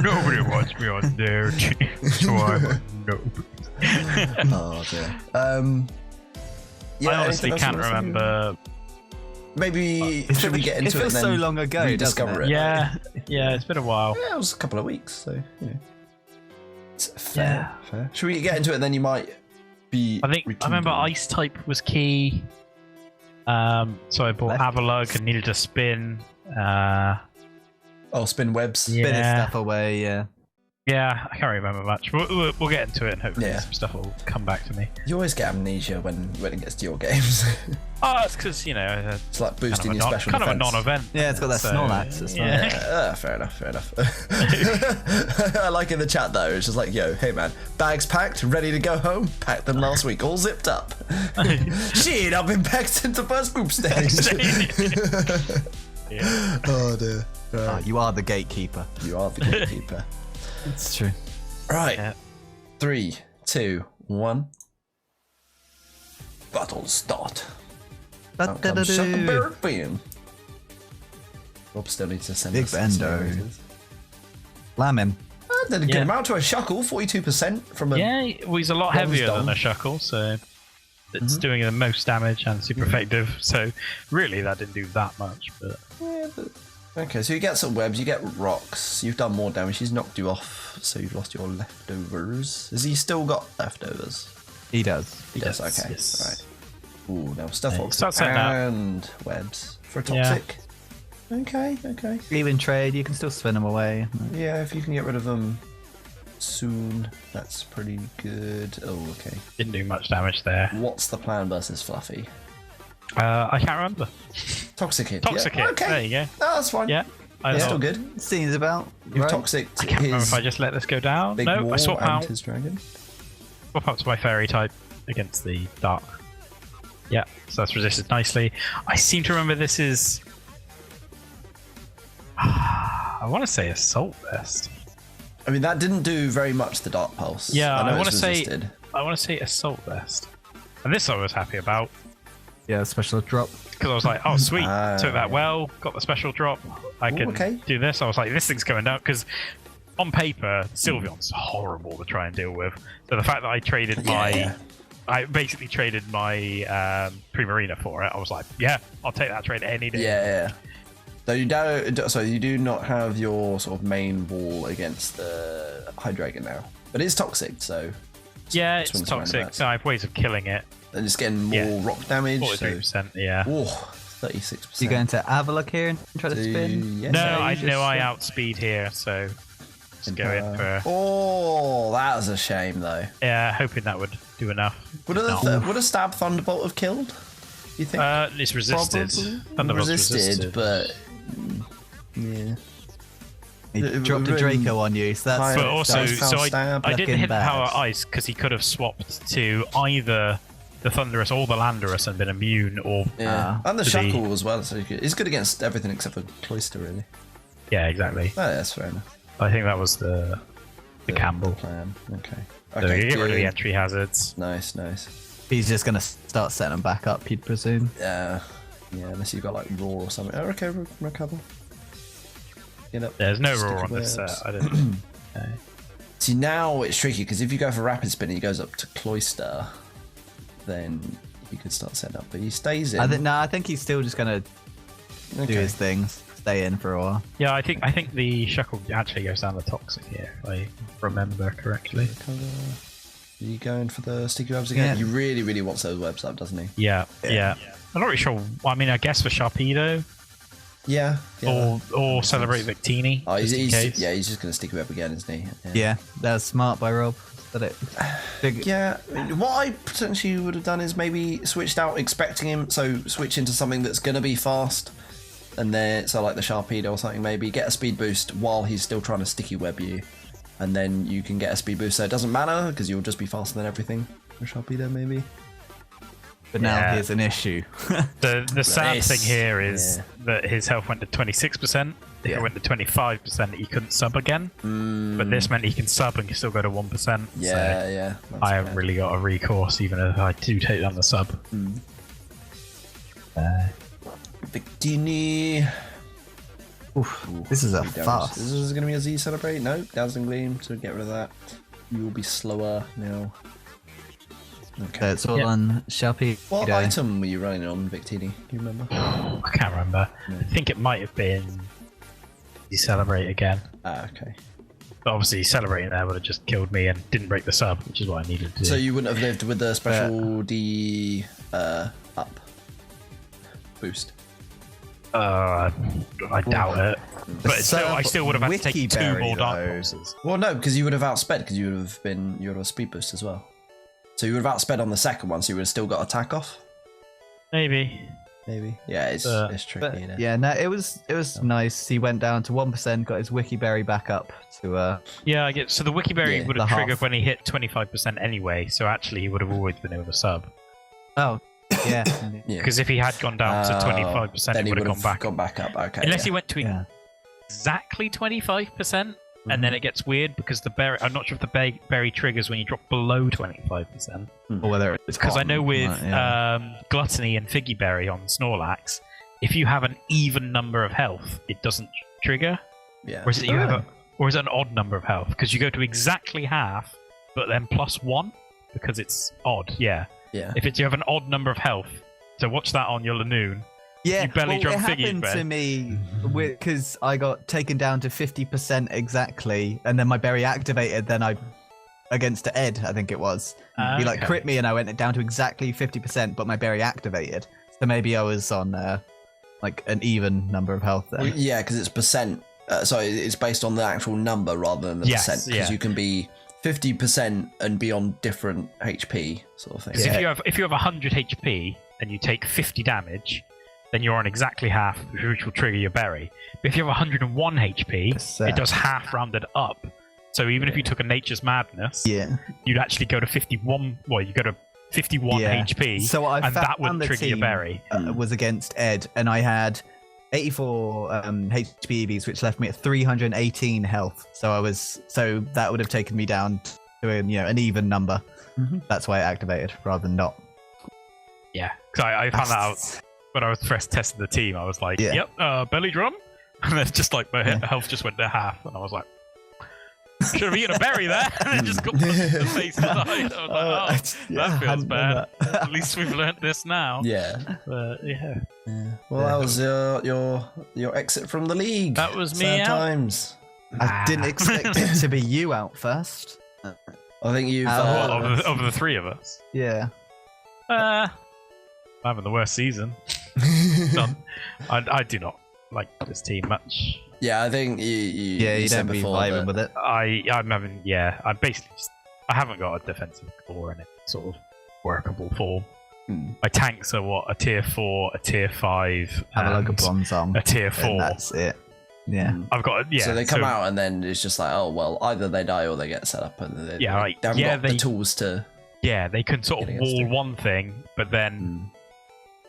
[SPEAKER 2] Nobody wants me on their team, so I'm on nobody.
[SPEAKER 1] Oh dear. Yeah,
[SPEAKER 2] I honestly can't remember.
[SPEAKER 1] Maybe should we get into it?
[SPEAKER 3] It feels so long ago.
[SPEAKER 1] Rediscover it.
[SPEAKER 2] Yeah, it's been a while.
[SPEAKER 1] Yeah, it was a couple of weeks, so you know. It's fair. Should we get into it? And then you might be.
[SPEAKER 2] I remember Ice type was key. So I bought Avalug and needed a spin.
[SPEAKER 1] Spin webs.
[SPEAKER 3] Spin his stuff away.
[SPEAKER 2] Yeah, I can't remember much. We'll get into it and hopefully some stuff will come back to me.
[SPEAKER 1] You always get amnesia when it gets to your games.
[SPEAKER 2] Oh, it's because,
[SPEAKER 1] it's like boosting your special
[SPEAKER 2] defense.
[SPEAKER 1] Kind
[SPEAKER 2] of a non-event.
[SPEAKER 3] Yeah, it's got that Snorlax as well.
[SPEAKER 1] Yeah, fair enough. I like in the chat though, it's just like, yo, hey man, bags packed, ready to go home? Packed them last week, all zipped up. Shit, I've been packed since the first group stage.
[SPEAKER 2] Yeah.
[SPEAKER 1] Oh dear. Right.
[SPEAKER 3] You are the gatekeeper.
[SPEAKER 1] You are the gatekeeper.
[SPEAKER 3] It's true.
[SPEAKER 1] Right. Yeah. 3, 2, 1. Battle start. Rob still needs to send
[SPEAKER 3] Big
[SPEAKER 1] us
[SPEAKER 3] Bendo. Lam him.
[SPEAKER 1] Then a good amount to a Shuckle, 42% from a...
[SPEAKER 2] Yeah, well, he's a lot heavier than a Shuckle, so it's doing the most damage and super effective. So really, that didn't do that much. But
[SPEAKER 1] yeah, but... Okay, so you get some webs, you get rocks. You've done more damage. He's knocked you off, so you've lost your leftovers. Has he still got leftovers?
[SPEAKER 3] He does.
[SPEAKER 1] He does. Okay.
[SPEAKER 2] Yes.
[SPEAKER 1] Right. Ooh, now stuff and webs for a toxic. Yeah. Okay.
[SPEAKER 3] Even trade, you can still spin them away.
[SPEAKER 1] Yeah, if you can get rid of them soon, that's pretty good. Oh, okay.
[SPEAKER 2] Didn't do much damage there.
[SPEAKER 1] What's the plan versus Fluffy?
[SPEAKER 2] I can't remember.
[SPEAKER 1] Toxicate.
[SPEAKER 2] Yeah. Okay. There you go.
[SPEAKER 1] Oh, that's fine.
[SPEAKER 2] Yeah.
[SPEAKER 1] Still good.
[SPEAKER 3] Seems about.
[SPEAKER 1] You've toxic.
[SPEAKER 2] I can't remember if I just let this go down. No, I swap out.
[SPEAKER 1] His dragon.
[SPEAKER 2] Swap out to my fairy type against the dark. Yeah, so that's resisted nicely. I seem to remember this is... I want to say Assault Vest.
[SPEAKER 1] I mean, that didn't do very much, the Dark Pulse.
[SPEAKER 2] Yeah,
[SPEAKER 1] I
[SPEAKER 2] want to
[SPEAKER 1] resisted.
[SPEAKER 2] I want to say Assault Vest. And this I was happy about.
[SPEAKER 3] Yeah, special drop.
[SPEAKER 2] Because I was like, oh, sweet. Took that well. Got the special drop. I can do this. I was like, this thing's going down. Because on paper, Sylveon's horrible to try and deal with. So the fact that I traded my... I basically traded my Primarina for it. I was like, yeah, I'll take that trade any day.
[SPEAKER 1] Yeah. So you do not have your sort of main wall against the Hydreigon now. But it's toxic, so...
[SPEAKER 2] Yeah, it's toxic, so I have ways of killing it.
[SPEAKER 1] And it's getting more rock damage.
[SPEAKER 2] 43%, yeah.
[SPEAKER 1] Oh, 36%.
[SPEAKER 3] You going to Avalok here and try to spin?
[SPEAKER 2] Yes, I outspeed here, so just go in for...
[SPEAKER 1] Oh, that was a shame, though.
[SPEAKER 2] Yeah, hoping that would do enough.
[SPEAKER 1] Would a Stab Thunderbolt have killed, you think?
[SPEAKER 2] It's resisted.
[SPEAKER 1] Thunderbolt's resisted, but... Yeah.
[SPEAKER 3] He dropped a Draco on you, so that's...
[SPEAKER 2] But also, so I didn't hit Power Ice because he could have swapped to either the Thunderous or the Landorus and been immune, or...
[SPEAKER 1] and the Shackle as well, so he's good against everything except for Cloyster, really.
[SPEAKER 2] Yeah, exactly.
[SPEAKER 1] Oh, yeah, that's fair enough.
[SPEAKER 2] I think that was the Campbell
[SPEAKER 1] plan. Okay.
[SPEAKER 2] So you get rid of the entry hazards.
[SPEAKER 1] Nice.
[SPEAKER 3] He's just going to start setting them back up, you'd presume.
[SPEAKER 1] Yeah, unless you've got like Roar or something. Oh, okay, recover.
[SPEAKER 2] There's no Roar on this set. I don't.
[SPEAKER 1] See, now it's tricky because if you go for Rapid Spin and he goes up to Cloyster, then he could start setting up. But he stays in.
[SPEAKER 3] I think he's still just going to do his things, stay in for a while.
[SPEAKER 2] Yeah, I think the Shuckle actually goes down the Toxic here, if I remember correctly.
[SPEAKER 1] Are you going for the Sticky Webs again? He really, really wants those webs up, doesn't he?
[SPEAKER 2] Yeah. I'm not really sure. I mean, I guess for Sharpedo.
[SPEAKER 1] Yeah.
[SPEAKER 2] Or Celebrate Victini.
[SPEAKER 1] Oh, he's just going to Sticky Web again, isn't he?
[SPEAKER 3] Yeah, that was smart by Rob.
[SPEAKER 1] Yeah, what I potentially would have done is maybe switched out expecting him, so switch into something that's going to be fast, and then, so like the Sharpedo or something, maybe get a speed boost while he's still trying to Sticky Web you, and then you can get a speed boost so it doesn't matter, because you'll just be faster than everything for Sharpedo, maybe.
[SPEAKER 3] But now here's an issue.
[SPEAKER 2] The sad thing here is that his health went to 26%. If it went to 25%, he couldn't sub again. But this meant he can sub and still go to 1%.
[SPEAKER 1] Yeah.
[SPEAKER 2] I haven't really got a recourse, even if I do take down the sub.
[SPEAKER 1] Victini.
[SPEAKER 3] This is a fast.
[SPEAKER 1] This is going to be a Z Celebrate. No, Dazzling Gleam to get rid of that. You will be slower now. Okay.
[SPEAKER 3] So it's all on Sharpie.
[SPEAKER 1] What item were you running on, Victini? Do you remember?
[SPEAKER 2] I can't remember. I think it might have been Decelerate again.
[SPEAKER 1] Okay.
[SPEAKER 2] But obviously, Celebrating there would have just killed me and didn't break the sub, which is what I needed to do.
[SPEAKER 1] So you wouldn't have lived with the special D up boost?
[SPEAKER 2] I doubt it. But I still would have had to take 2 more Dark Pulses.
[SPEAKER 1] Well, no, because you would have outsped, because you would have a speed boost as well. So you would have outsped on the second one, so you would have still got attack off.
[SPEAKER 2] Maybe.
[SPEAKER 1] Yeah, it's tricky.
[SPEAKER 3] Yeah, no, it was nice. He went down to 1%, got his Wiki Berry back up to.
[SPEAKER 2] Yeah, I get. So the Wiki Berry would have triggered when he hit 25% anyway. So actually, he would have always been able to sub.
[SPEAKER 3] Oh, yeah.
[SPEAKER 2] Because if he had gone down to 25%,
[SPEAKER 1] then
[SPEAKER 2] he would have
[SPEAKER 1] gone back up. Okay.
[SPEAKER 2] Unless he went to exactly 25%. And then it gets weird because the berry. I'm not sure if the berry triggers when you drop below 25%.
[SPEAKER 3] Or whether it's
[SPEAKER 2] because I know with Gluttony and Figgy Berry on Snorlax, if you have an even number of health, it doesn't trigger.
[SPEAKER 1] Yeah.
[SPEAKER 2] Or is it or is it an odd number of health? Because you go to exactly half, but then +1 because it's odd. Yeah. If you have an odd number of health, so watch that on your Lanoon.
[SPEAKER 3] Yeah,
[SPEAKER 2] it happened
[SPEAKER 3] to me because I got taken down to 50% exactly, and then my berry activated. Then against Ed, I think it was. He crit me, and I went down to exactly 50%, but my berry activated. So maybe I was on an even number of health there.
[SPEAKER 1] Well, yeah, because it's percent. So it's based on the actual number rather than the percent. Because you can be 50% and be on different HP sort of thing.
[SPEAKER 2] If you have 100 HP and you take 50 damage. Then you're on exactly half, which will trigger your berry. But if you have 101 HP, it does half rounded up. So even if you took a Nature's Madness, you'd actually go to 51. Well, you go to 51 HP,
[SPEAKER 3] so I
[SPEAKER 2] and that would
[SPEAKER 3] the
[SPEAKER 2] trigger your
[SPEAKER 3] team,
[SPEAKER 2] berry.
[SPEAKER 3] Was against Ed, and I had 84 HP EVs, which left me at 318 health. So that would have taken me down to an even number. That's why it activated rather than not.
[SPEAKER 2] Yeah, because I found that out when I was first testing the team. I was like, "Yep, belly drum," and then just like my health just went to half, and I was like, "Should have eaten a berry there," and then just got put in the face and died. I was like, "Oh, that feels bad." At least we've learnt this now.
[SPEAKER 1] Yeah.
[SPEAKER 2] But yeah.
[SPEAKER 1] Well, that was your exit from the league.
[SPEAKER 2] That was me
[SPEAKER 1] Sad
[SPEAKER 2] out.
[SPEAKER 1] times.
[SPEAKER 3] I didn't expect it to be you out first.
[SPEAKER 1] I think you've.
[SPEAKER 2] Of the three of us.
[SPEAKER 3] Yeah.
[SPEAKER 2] I'm having the worst season. I do not like this team much.
[SPEAKER 1] Yeah, I think you
[SPEAKER 3] don't be vibing with it.
[SPEAKER 2] I'm having I basically I haven't got a defensive core in it sort of workable form. My tanks are a tier 4, a tier 5,
[SPEAKER 3] have a look at bronze on
[SPEAKER 2] a tier 4.
[SPEAKER 3] That's it. Yeah,
[SPEAKER 2] I've got
[SPEAKER 1] So they come out and then it's just like, oh well, either they die or they get set up, and they haven't got the tools to.
[SPEAKER 2] Yeah, they can sort of wall one thing, but then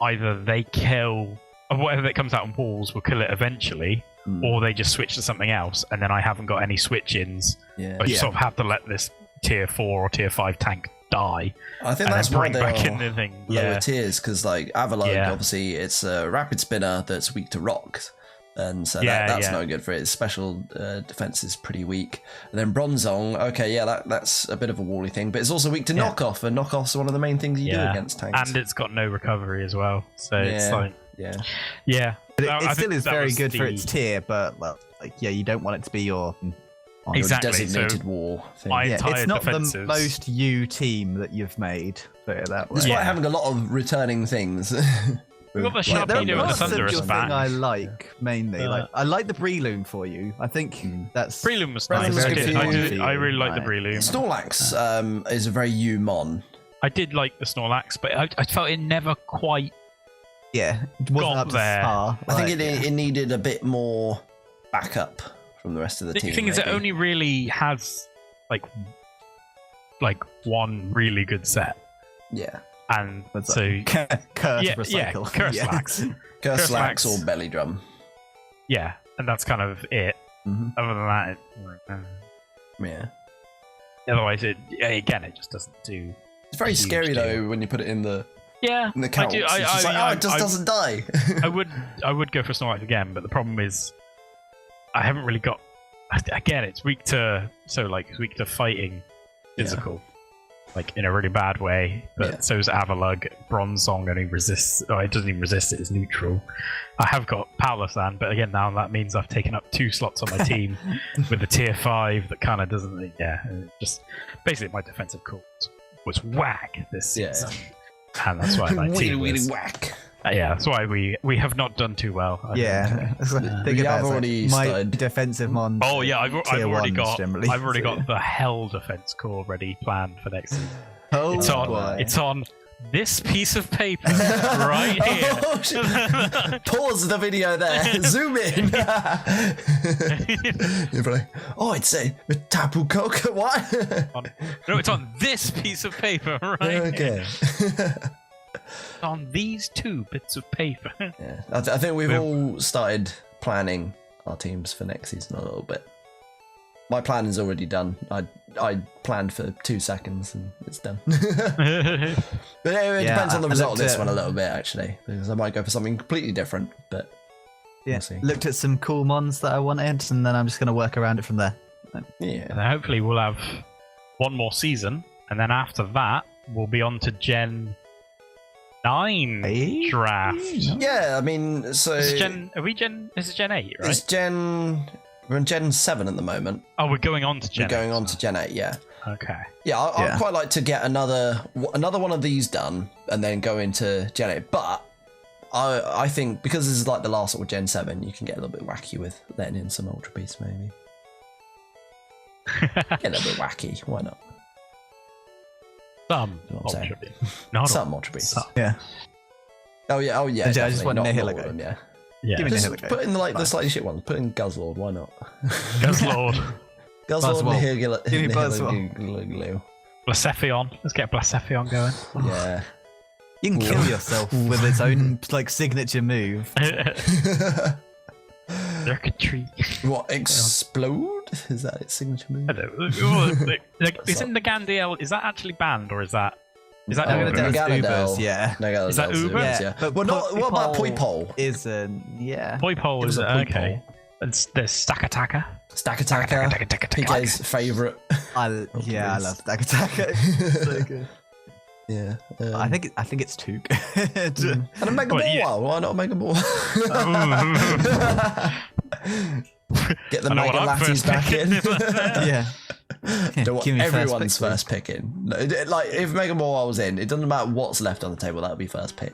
[SPEAKER 2] either they kill or whatever that comes out on walls will kill it eventually, or they just switch to something else, and then I haven't got any switch-ins.
[SPEAKER 1] Yeah.
[SPEAKER 2] I just sort of have to let this tier 4 or tier 5 tank die.
[SPEAKER 1] I think
[SPEAKER 2] and
[SPEAKER 1] that's
[SPEAKER 2] then
[SPEAKER 1] why
[SPEAKER 2] bring
[SPEAKER 1] they
[SPEAKER 2] back
[SPEAKER 1] are
[SPEAKER 2] in the thing.
[SPEAKER 1] lower tiers, because like Avalon, obviously it's a rapid spinner that's weak to rocks. And so that's not good for it. Its special defense is pretty weak. And then Bronzong, that's a bit of a wally thing, but it's also weak to knockoff, and knockoff's one of the main things you do against tanks.
[SPEAKER 2] And it's got no recovery as well, so it's like
[SPEAKER 3] it still is very good for its tier, but you don't want it to be your
[SPEAKER 1] designated war thing.
[SPEAKER 3] It's not the most you team that you've made. Put it that way.
[SPEAKER 1] Despite having a lot of returning things.
[SPEAKER 2] We've got the Sharpedo and the Thunderous back.
[SPEAKER 3] Thing I like mainly, I like the Breloom for you. I think that's
[SPEAKER 2] Breloom was nice. I really like the Breloom.
[SPEAKER 1] Snorlax is a very you mon.
[SPEAKER 2] I did like the Snorlax, but I felt it never quite
[SPEAKER 3] wasn't up there.
[SPEAKER 1] I think it needed a bit more backup from the rest of the team.
[SPEAKER 2] The thing is, it only really has like one really good set.
[SPEAKER 1] Yeah.
[SPEAKER 2] And so
[SPEAKER 3] Recycle.
[SPEAKER 1] Curslax or Belly Drum.
[SPEAKER 2] Yeah, and that's kind of it. Other than that, otherwise, it just doesn't do.
[SPEAKER 1] It's very scary though when you put it in the in the couch. It just doesn't die.
[SPEAKER 2] I would go for Snorlax again, but the problem is I haven't really got. Again, it's weak to fighting physical. Like in a really bad way, but so is Avalug. Bronzong only resists. Oh, it doesn't even resist it. It's neutral. I have got Palosan, but again, now that means I've taken up 2 slots on my team with a tier 5 that kind of doesn't. Just basically my defensive core was whack this season, and that's why my team was
[SPEAKER 1] whack.
[SPEAKER 2] That's why we have not done too well.
[SPEAKER 3] Think about my defensive mon.
[SPEAKER 2] Oh yeah, I've already got the hell defense core ready planned for next season. It's on this piece of paper right here.
[SPEAKER 1] Pause the video there. Zoom in. You're like, it's a Tapu Koko. What?
[SPEAKER 2] No, it's on this piece of paper right here. On these 2 bits of paper.
[SPEAKER 1] I think we've all started planning our teams for next season a little bit. My plan is already done. I planned for 2 seconds and it's done. But it depends on the result of this one a little bit actually, because I might go for something completely different. But we'll see.
[SPEAKER 3] Looked at some cool mons that I wanted, and then I'm just going to work around it from there.
[SPEAKER 2] And then hopefully we'll have one more season, and then after that we'll be on to Gen 9 draft.
[SPEAKER 1] Yeah, I mean, so
[SPEAKER 2] this is Gen 8, right?
[SPEAKER 1] We're in Gen 7 at the moment.
[SPEAKER 2] Oh, we're going on to Gen 8.
[SPEAKER 1] We're going on to Gen 8, yeah.
[SPEAKER 2] Okay.
[SPEAKER 1] Yeah, I'd quite like to get another one of these done and then go into Gen 8. But I think because this is like the last sort of Gen 7, you can get a little bit wacky with letting in some Ultra Beasts, maybe. Get a little bit wacky, why not?
[SPEAKER 2] Some Ultra Beasts. Not
[SPEAKER 1] some Ultra Beasts.
[SPEAKER 3] Yeah.
[SPEAKER 1] Oh yeah.
[SPEAKER 3] I just want Nihilego.
[SPEAKER 1] Yeah. Just put in the slightly shit ones. Put in Guzzlord. Why not?
[SPEAKER 2] Guzzlord.
[SPEAKER 1] Guzzlord. Nihilego.
[SPEAKER 2] Blacephion. Let's get Blacephion going.
[SPEAKER 1] Yeah.
[SPEAKER 3] You can kill yourself with its own like signature move.
[SPEAKER 2] Circuitry.
[SPEAKER 1] What, explode? Is that its signature move?
[SPEAKER 2] I don't know. Isn't Nagandiel, is that actually banned or is that
[SPEAKER 3] Ubers, yeah.
[SPEAKER 2] Is that Uber?
[SPEAKER 3] Yeah. But
[SPEAKER 1] what about Poipole?
[SPEAKER 3] Isn't, yeah.
[SPEAKER 2] Poipole is okay. And there's Stack-Attacker.
[SPEAKER 1] Stack-Attacker. PK's favourite.
[SPEAKER 3] I love Stack-Attacker. It's so good.
[SPEAKER 1] Yeah.
[SPEAKER 3] I think it's too good.
[SPEAKER 1] And a Mega Ball.
[SPEAKER 2] Yeah.
[SPEAKER 1] Why not a Mega Ball? Get the Mega Latties back in.
[SPEAKER 3] Yeah.
[SPEAKER 1] Don't want everyone's first pick in. Like, if Mega Ball was in, it doesn't matter what's left on the table, that would be first pick.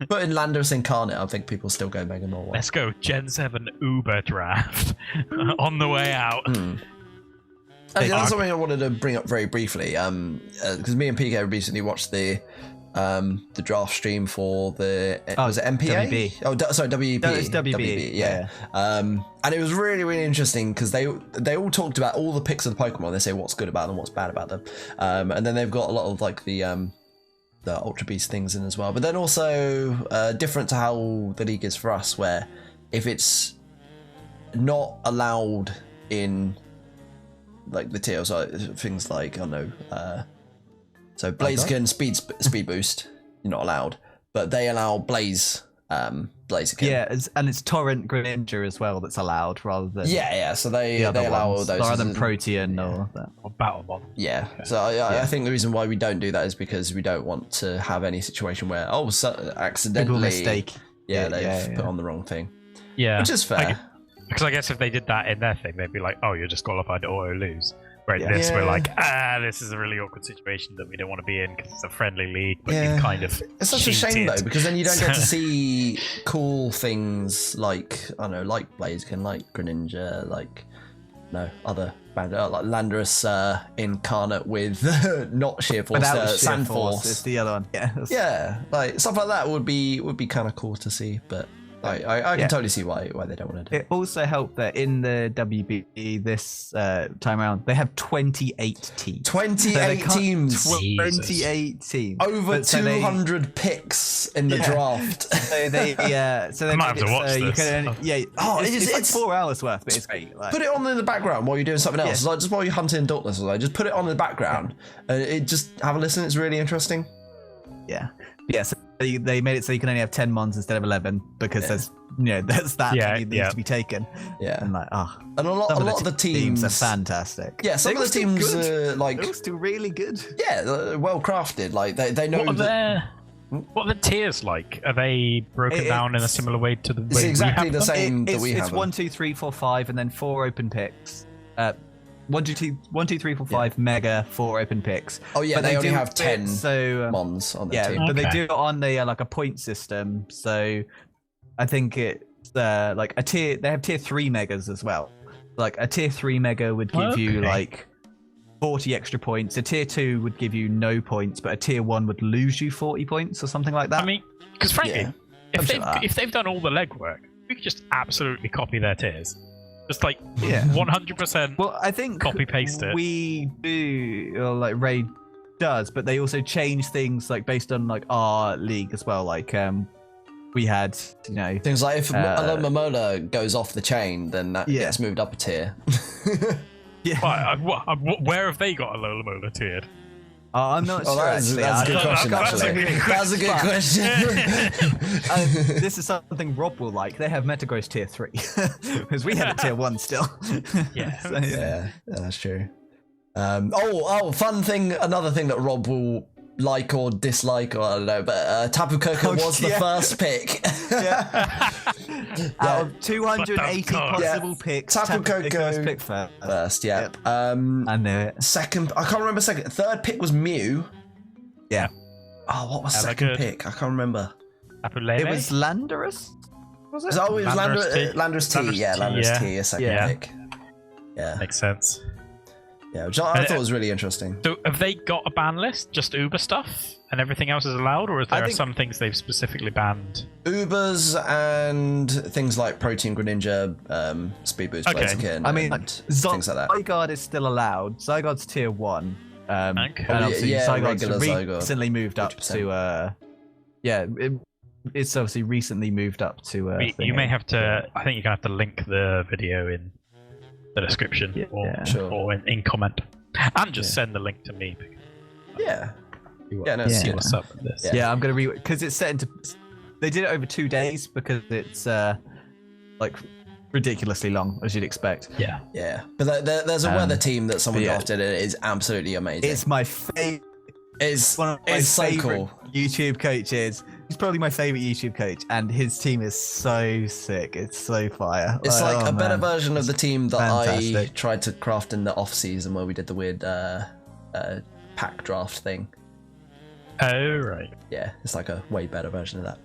[SPEAKER 1] But in Landorus Incarnate, I think people still go Mega Ball.
[SPEAKER 2] Let's go Gen 7 Uber draft on the way out.
[SPEAKER 1] Actually, that's something I wanted to bring up very briefly, because me and PK recently watched the draft stream for the was it MPA?
[SPEAKER 3] WB.
[SPEAKER 1] Oh, sorry, WB.
[SPEAKER 3] No, it's WB.
[SPEAKER 1] Yeah. And it was really, really interesting because they all talked about all the picks of the Pokemon. They say what's good about them, what's bad about them, and then they've got a lot of like the Ultra Beast things in as well. But then also different to how the league is for us, where if it's not allowed in like the tiers, things like I don't know. So Blaziken speed boost, you're not allowed, but they allow Blaziken.
[SPEAKER 3] Yeah, and it's Torrent Greninja as well that's allowed rather than
[SPEAKER 1] So they allow all those
[SPEAKER 3] rather than Protean or that.
[SPEAKER 2] Or Battlemon.
[SPEAKER 1] Yeah. Okay. So I think the reason why we don't do that is because we don't want to have any situation where accidentally
[SPEAKER 3] mistake.
[SPEAKER 1] They've put on the wrong thing.
[SPEAKER 2] Yeah,
[SPEAKER 1] which is fair.
[SPEAKER 2] Because I guess if they did that in their thing, they'd be like, "Oh, you're just qualified to auto lose." Right, this we're like, this is a really awkward situation that we don't want to be in because it's a friendly league, but you kind of
[SPEAKER 1] it's such a shame though, because then you don't get to see cool things like I don't know, like Blaziken, like Greninja, like other like Landorus Incarnate with not Sheer Force, Sand Force
[SPEAKER 3] is the other one.
[SPEAKER 1] Yeah, like stuff like that would be kind of cool to see, but. I can totally see why they don't want to do it. It
[SPEAKER 3] also helped that in the WB this time around, they have 28 teams.
[SPEAKER 1] 28 teams.
[SPEAKER 3] 28 teams.
[SPEAKER 1] Over 200 picks in the draft.
[SPEAKER 3] So they
[SPEAKER 2] might have to watch this.
[SPEAKER 3] It's like 4 hours worth, but it's great. Like,
[SPEAKER 1] put it on in the background while you're doing something else. Like just while you're hunting Dauntless, or like just put it on in the background and it just have a listen. It's really interesting.
[SPEAKER 3] Yeah. So they made it so you can only have 10 mons instead of 11 because there's that needs to be taken.
[SPEAKER 1] Yeah.
[SPEAKER 3] And like
[SPEAKER 1] and a lot of the teams
[SPEAKER 3] are fantastic.
[SPEAKER 1] Yeah, some of the teams are like
[SPEAKER 3] they're still really good.
[SPEAKER 1] Yeah, well crafted. Like they know
[SPEAKER 2] what are the tiers like? Are they broken down in a similar way to the way
[SPEAKER 1] it's exactly the same that we have?
[SPEAKER 3] It's 1, 2, 3, 4, 5, and then 4 open picks. 1, 2, 3, 4, 5 mega, 4 open picks.
[SPEAKER 1] Oh yeah,
[SPEAKER 3] but
[SPEAKER 1] they only have 10 mons on their team.
[SPEAKER 3] Yeah, but they do it on the like a point system. So I think it's like a tier. They have tier 3 megas as well. Like a tier 3 mega would give you like 40 extra points. A tier 2 would give you no points, but a tier 1 would lose you 40 points or something like that.
[SPEAKER 2] I mean, because frankly, if they've done all the legwork, we could just absolutely copy their tiers. Just like 100%.
[SPEAKER 3] Well, I think
[SPEAKER 2] copy paste it.
[SPEAKER 3] We do, like Ray does, but they also change things like based on like our league as well. Like we had
[SPEAKER 1] things like if Alomomola goes off the chain, then that gets moved up a tier.
[SPEAKER 2] Where have they got a Alomomola tiered?
[SPEAKER 3] I'm not sure.
[SPEAKER 1] That's a good question. That's a good question.
[SPEAKER 3] This is something Rob will like. They have Metagross tier 3 because we have a tier 1 still.
[SPEAKER 1] Yeah, that's true. Fun thing. Another thing that Rob will like or dislike, or I don't know, but Tapu Koko was the first pick.
[SPEAKER 3] Out of 280 possible picks,
[SPEAKER 1] Tapu Koko
[SPEAKER 3] pick first.
[SPEAKER 1] Yep.
[SPEAKER 3] I knew it.
[SPEAKER 1] Second, I can't remember second. Third pick was Mew.
[SPEAKER 3] Yeah.
[SPEAKER 1] Oh, what was second pick? I can't remember.
[SPEAKER 3] It was Landorus. Was it?
[SPEAKER 1] It was Landorus T. Yeah, Landorus T. A second pick. Yeah,
[SPEAKER 2] makes sense.
[SPEAKER 1] Yeah, which I thought was really interesting.
[SPEAKER 2] So have they got a ban list, just Uber stuff, and everything else is allowed, or is there some things they've specifically banned?
[SPEAKER 1] Ubers and things like Protein Greninja, Speed Boost, Blaziken,
[SPEAKER 3] I mean,
[SPEAKER 1] things like that.
[SPEAKER 3] Zygarde is still allowed. Zygarde's tier 1. And obviously
[SPEAKER 1] Zygote,
[SPEAKER 3] recently moved up
[SPEAKER 1] 100%.
[SPEAKER 3] to it's obviously recently moved up to
[SPEAKER 2] you may have to. I think you're gonna have to link the video in the description or in comment, and just send the link to me. See what's up with this.
[SPEAKER 3] Yeah, I'm gonna because it's set into. They did it over 2 days because it's like ridiculously long, as you'd expect.
[SPEAKER 1] Yeah. But there's a weather team that someone drafted. It is absolutely amazing.
[SPEAKER 3] It's my favorite.
[SPEAKER 1] It's
[SPEAKER 3] one of my
[SPEAKER 1] so
[SPEAKER 3] favorite
[SPEAKER 1] cool.
[SPEAKER 3] YouTube coaches. He's probably my favorite YouTube coach, and his team is so sick. It's so fire.
[SPEAKER 1] It's like a better version of the team that
[SPEAKER 3] fantastic.
[SPEAKER 1] I tried to craft in the off season where we did the weird pack draft thing.
[SPEAKER 2] Oh right.
[SPEAKER 1] Yeah, it's like a way better version of that.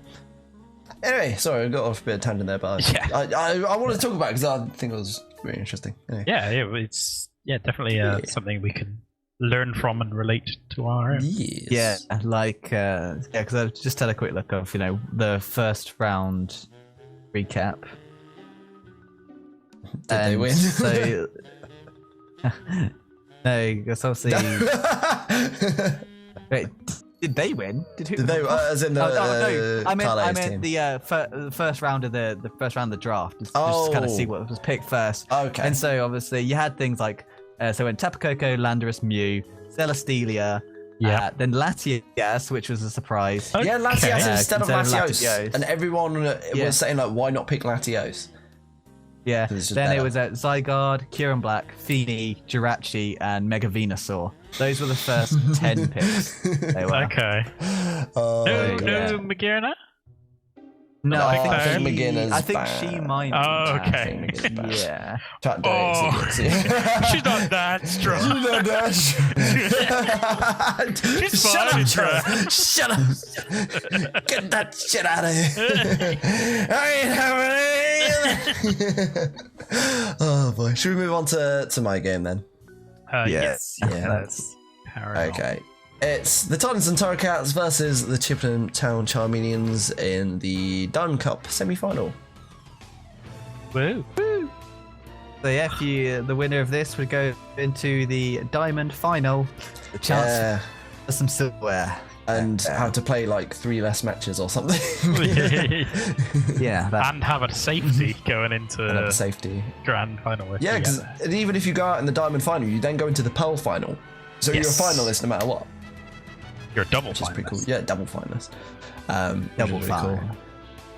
[SPEAKER 1] Anyway, sorry, I got off a bit of tangent there, but I want to talk about it because I think it was really interesting. Anyway.
[SPEAKER 2] Yeah, it's definitely something we can learn from and relate to our own.
[SPEAKER 1] Yes.
[SPEAKER 3] Yeah, like because I've just had a quick look of the first round recap.
[SPEAKER 1] Did they win?
[SPEAKER 3] So no, because obviously. Wait, did they win? Did
[SPEAKER 1] they? As in the
[SPEAKER 3] no, I meant
[SPEAKER 1] team.
[SPEAKER 3] the first round of the draft. Just kind of see what was picked first.
[SPEAKER 1] Okay.
[SPEAKER 3] And so obviously you had things like so when Tapu Koko, Landorus, Mew, Celesteela, then Latias, which was a surprise.
[SPEAKER 1] Okay. Yeah, Latias instead of Latios, and everyone was saying like, why not pick Latios?
[SPEAKER 3] Yeah. Then it was Zygarde, Kieran Black, Feeny, Jirachi, and Mega Venusaur. Those were the first 10 picks. They were.
[SPEAKER 2] Okay. No Magearna?
[SPEAKER 3] No,
[SPEAKER 1] I think McGinnis.
[SPEAKER 3] I think she might.
[SPEAKER 2] Oh, okay.
[SPEAKER 3] Yeah.
[SPEAKER 1] She's
[SPEAKER 2] not that strong.
[SPEAKER 1] She's not that strong.
[SPEAKER 2] She's
[SPEAKER 1] Shut
[SPEAKER 2] fine,
[SPEAKER 1] up, Trevor. Shut up. Get that shit out of here. Oh boy. Should we move on to my game then?
[SPEAKER 2] Yes.
[SPEAKER 1] Yeah.
[SPEAKER 3] That's
[SPEAKER 1] okay. It's the Titans and Torracats versus the Chippenham Town Charmeleons in the Diamond Cup semi-final.
[SPEAKER 2] Woo.
[SPEAKER 3] So yeah, the winner of this would go into the Diamond final. The chance for some silverware.
[SPEAKER 1] And have to play like 3 less matches or something.
[SPEAKER 3] Yeah.
[SPEAKER 2] And have a safety going into
[SPEAKER 1] safety
[SPEAKER 2] grand final.
[SPEAKER 1] Yeah, because even if you go out in the Diamond final, you then go into the Pearl final. So you're a finalist no matter what.
[SPEAKER 2] You're a double
[SPEAKER 1] Which is pretty cool.
[SPEAKER 2] finalist.
[SPEAKER 1] Yeah, double finalist.
[SPEAKER 3] Double
[SPEAKER 1] really cool.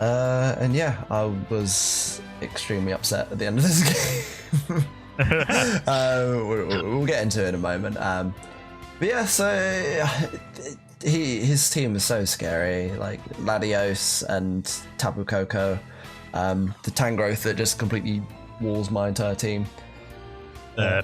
[SPEAKER 1] And yeah, I was extremely upset at the end of this game. We'll get into it in a moment. But yeah, so his team is so scary. Like Latios and Tapu Koko, the Tangrowth that just completely walls my entire team.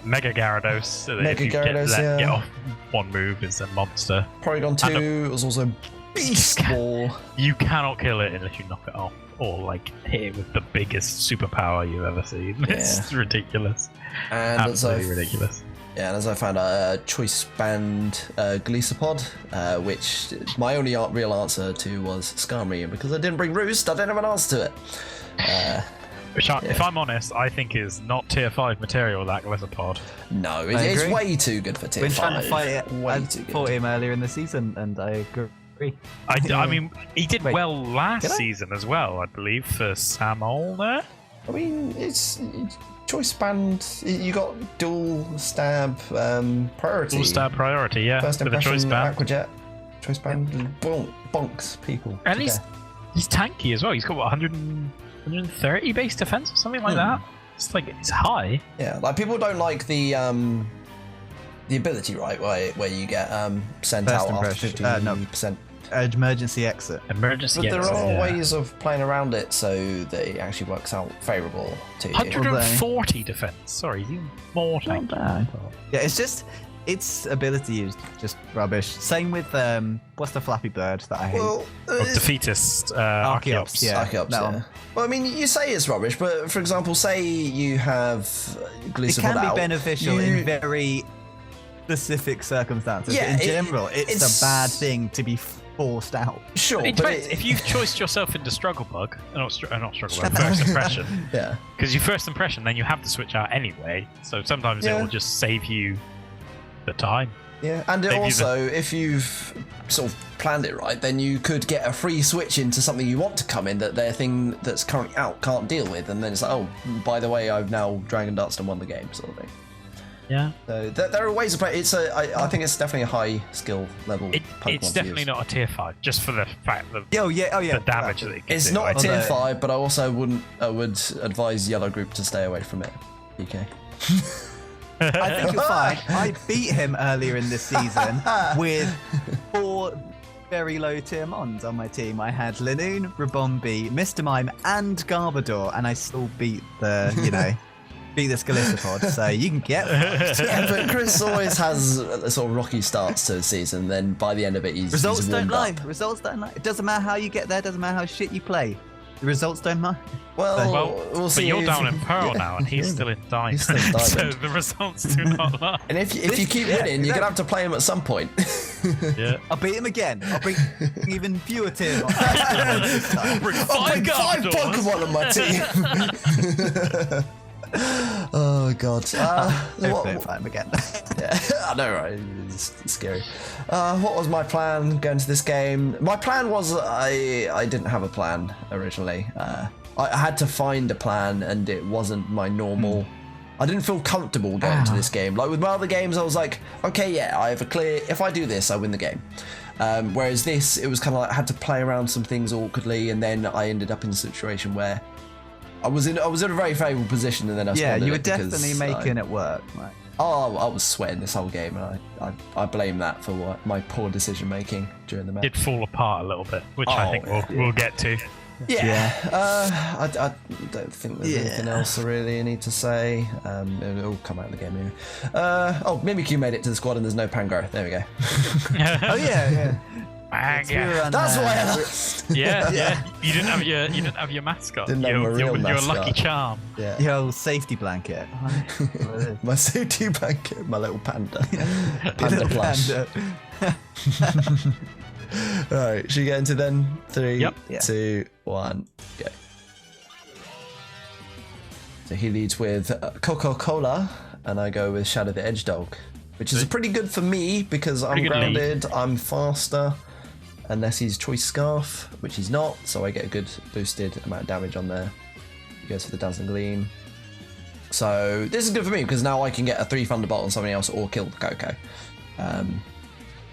[SPEAKER 2] Mega Gyarados. So
[SPEAKER 1] Mega Gyarados,
[SPEAKER 2] get off one move is a monster.
[SPEAKER 1] Porygon 2 was also beast ball.
[SPEAKER 2] You cannot kill it unless you knock it off or like hit it with the biggest superpower you've ever seen. It's ridiculous.
[SPEAKER 1] And
[SPEAKER 2] absolutely ridiculous.
[SPEAKER 1] Yeah, and as I found out, Choice Band Glisopod, which my only real answer to was Skarmory, because I didn't bring Roost, I didn't have an answer to it.
[SPEAKER 2] Which, if I'm honest, I think is not tier 5 material, that Glisopod.
[SPEAKER 1] No, it's way too good for tier 5.
[SPEAKER 3] Been trying to fight it. I fought him earlier in the season, and I agree.
[SPEAKER 2] I mean, he did well last season as well, I believe, for Samol there.
[SPEAKER 1] I mean, it's Choice Band, you got dual stab priority.
[SPEAKER 2] Dual stab priority, yeah.
[SPEAKER 1] First impression,
[SPEAKER 2] Choice Band.
[SPEAKER 1] Aquajet, Choice Band, bonks people.
[SPEAKER 2] And he's tanky as well. He's got, what, 130 base defense or something like that? It's like, it's high.
[SPEAKER 1] Yeah, like people don't like the ability, right, where you get sent
[SPEAKER 3] First
[SPEAKER 1] out after 50%.
[SPEAKER 3] Emergency exit.
[SPEAKER 2] Emergency
[SPEAKER 1] But
[SPEAKER 2] exit.
[SPEAKER 1] there are ways of playing around it so that it actually works out favourable to you.
[SPEAKER 2] 140 defense. Sorry, he's even more tanky.
[SPEAKER 3] Yeah, it's just its ability is just rubbish. Same with what's the Flappy Bird that I hate?
[SPEAKER 1] Well,
[SPEAKER 2] Defeatist Archeops.
[SPEAKER 3] Yeah,
[SPEAKER 1] Archeops,
[SPEAKER 3] that
[SPEAKER 1] yeah.
[SPEAKER 3] one.
[SPEAKER 1] Well, I mean, you say it's rubbish, but for example, say you have Glisopod
[SPEAKER 3] it can be
[SPEAKER 1] out,
[SPEAKER 3] beneficial in very specific circumstances.
[SPEAKER 1] Yeah,
[SPEAKER 3] in general, it's a bad thing to be forced out.
[SPEAKER 1] Sure,
[SPEAKER 2] It
[SPEAKER 1] but
[SPEAKER 2] depends. If you've choiced yourself into Struggle Bug, not Struggle Bug, First Impression.
[SPEAKER 1] Yeah.
[SPEAKER 2] Because your First Impression, then you have to switch out anyway. So sometimes it will just save you the time.
[SPEAKER 1] Yeah, and it also, if you've sort of planned it right, then you could get a free switch into something you want to come in that their thing that's currently out can't deal with, and then it's like, oh, by the way, I've now Dragon Danced and won the game, sort of thing.
[SPEAKER 2] Yeah.
[SPEAKER 1] So there are ways to play. I think it's definitely a high skill level.
[SPEAKER 2] It's definitely not a tier 5, just for the fact that
[SPEAKER 3] the
[SPEAKER 2] damage that it can
[SPEAKER 1] It's
[SPEAKER 2] do.
[SPEAKER 1] not a tier 5, but I also would advise Yellow Group to stay away from it. PK.
[SPEAKER 3] I think you're fine. I beat him earlier in this season with 4 very low tier mons on my team. I had Linoon, Rabombi, Mr. Mime, and Garbodor, and I still beat the, beat the Scalicipod. So you can get
[SPEAKER 1] Yeah, but Chris always has a sort of rocky starts to the season. Then by the end of it, he's
[SPEAKER 3] results don't lie.
[SPEAKER 1] up.
[SPEAKER 3] Results don't lie. It doesn't matter how you get there. Doesn't matter how shit you play. The results don't lie.
[SPEAKER 1] Well, we'll see.
[SPEAKER 2] But you're down in Pearl now, and he's still in Diamond.
[SPEAKER 1] He's still in Diamond.
[SPEAKER 2] So the results do not lie.
[SPEAKER 1] And if you keep winning, you're gonna have to play him at some point.
[SPEAKER 2] Yeah.
[SPEAKER 3] I'll beat him again. I'll bring even fewer tier mons.
[SPEAKER 1] I'll bring 5 Pokemon on my team. Oh god.
[SPEAKER 3] Hopefully I'll fight him again.
[SPEAKER 1] Yeah, I know, right? It's scary. What was my plan going to this game? My plan was I didn't have a plan originally. I had to find a plan, and it wasn't my normal. I didn't feel comfortable going to this game. Like with my other games, I was like, okay, yeah, I have a clear. If I do this, I win the game. Whereas this, it was kind of like I had to play around some things awkwardly, and then I ended up in a situation where I was in a very favourable position, and then I
[SPEAKER 3] you were definitely making it work. Right?
[SPEAKER 1] Oh, I was sweating this whole game, and I blame that for my poor decision making during the match.
[SPEAKER 2] It did fall apart a little bit, which I think we'll get to.
[SPEAKER 1] Yeah. I don't think there's anything else I really need to say. It'll come out in the game anyway. Mimikyu made it to the squad, and there's no Pango. There we go.
[SPEAKER 3] Oh yeah.
[SPEAKER 1] That's why I lost.
[SPEAKER 2] Yeah. You didn't have your mascot.
[SPEAKER 1] Didn't have my real
[SPEAKER 2] your
[SPEAKER 1] mascot.
[SPEAKER 2] lucky charm.
[SPEAKER 1] Yeah.
[SPEAKER 3] Your old safety blanket.
[SPEAKER 1] My safety blanket, my little panda.
[SPEAKER 3] Little
[SPEAKER 1] plush.
[SPEAKER 3] panda.
[SPEAKER 1] Alright, should we get into then? 3,
[SPEAKER 2] Yep.
[SPEAKER 1] 2, 1, go. So he leads with Coca-Cola, and I go with Shadow the Edgedog, which is pretty good for me because I'm grounded, I'm faster, unless he's Choice Scarf, which he's not, so I get a good boosted amount of damage on there. He goes for the Dazzling Gleam. So this is good for me because now I can get a 3 Thunderbolt on somebody else or kill the Coco.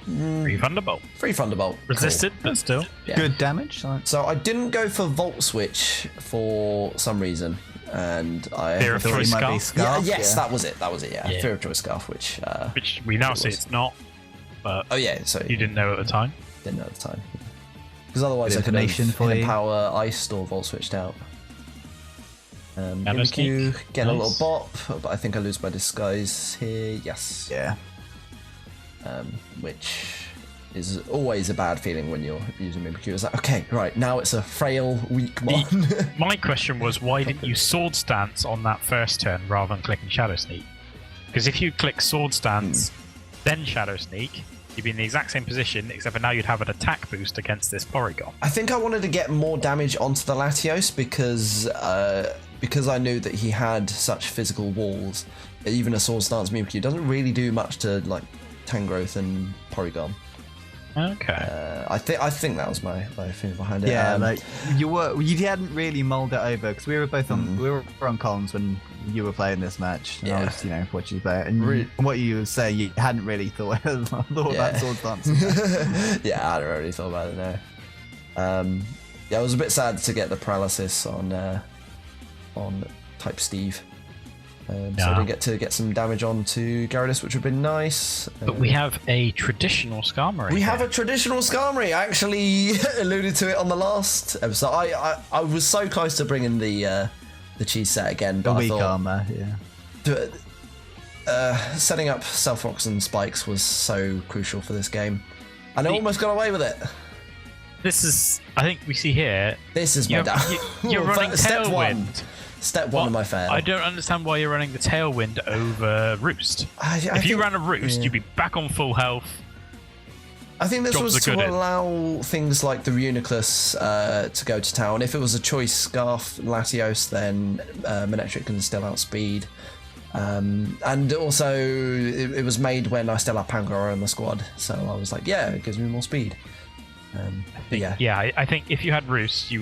[SPEAKER 2] Free Thunderbolt.
[SPEAKER 1] Free Thunderbolt.
[SPEAKER 2] Resisted, but still.
[SPEAKER 1] Yeah.
[SPEAKER 3] Good damage.
[SPEAKER 1] So I didn't go for Volt Switch for some reason, and I
[SPEAKER 2] Fear of Choice Scarf.
[SPEAKER 1] That was it. Yeah. Fear of Choice Scarf, which
[SPEAKER 2] we now see it's not. But
[SPEAKER 1] so
[SPEAKER 2] you didn't know at the time.
[SPEAKER 1] Didn't know at the time. Because otherwise I could have Power Iced or Volt Switched out. Mimikyu getting a little bop, but I think I lose my disguise here. Yes.
[SPEAKER 3] Yeah.
[SPEAKER 1] Which is always a bad feeling when you're using Mimikyu. It's like, okay, right, now it's a frail, weak one.
[SPEAKER 2] My question was, why didn't you Sword Stance on that first turn rather than clicking Shadow Sneak? Because if you click Sword Stance, then Shadow Sneak, you'd be in the exact same position, except for now you'd have an attack boost against this Porygon.
[SPEAKER 1] I think I wanted to get more damage onto the Latios because I knew that he had such physical walls. Even a Sword Stance Mimikyu doesn't really do much to like Tangrowth and Porygon.
[SPEAKER 2] Okay.
[SPEAKER 1] I think that was my feeling behind it.
[SPEAKER 3] Yeah, you hadn't really mulled it over because we were both on comms when you were playing this match. And I was watching you play it, and what you were saying, you hadn't really thought about Sword Dance.
[SPEAKER 1] Yeah, I hadn't really thought about it now. I was a bit sad to get the paralysis on Type Steve. So I didn't get to get some damage on to Gyarados, which would have been nice.
[SPEAKER 2] But we have a traditional Skarmory.
[SPEAKER 1] We have a traditional Skarmory. I actually alluded to it on the last episode. I was so close to bringing the cheese set again, but I thought setting up Stealth Rocks and Spikes was so crucial for this game, and I almost got away with it.
[SPEAKER 2] This is, I think we see here.
[SPEAKER 1] This is my
[SPEAKER 2] you're running Tailwind.
[SPEAKER 1] Step one of my fail.
[SPEAKER 2] I don't understand why you're running the Tailwind over Roost. If you ran a Roost, you'd be back on full health.
[SPEAKER 1] I think this was to allow things like the Reuniclus to go to town. If it was a Choice Scarf Latios, then Manectric can still outspeed. And also, it was made when I still had Pangoro in the squad, so I was like, yeah, it gives me more speed.
[SPEAKER 2] I think if you had Roost, you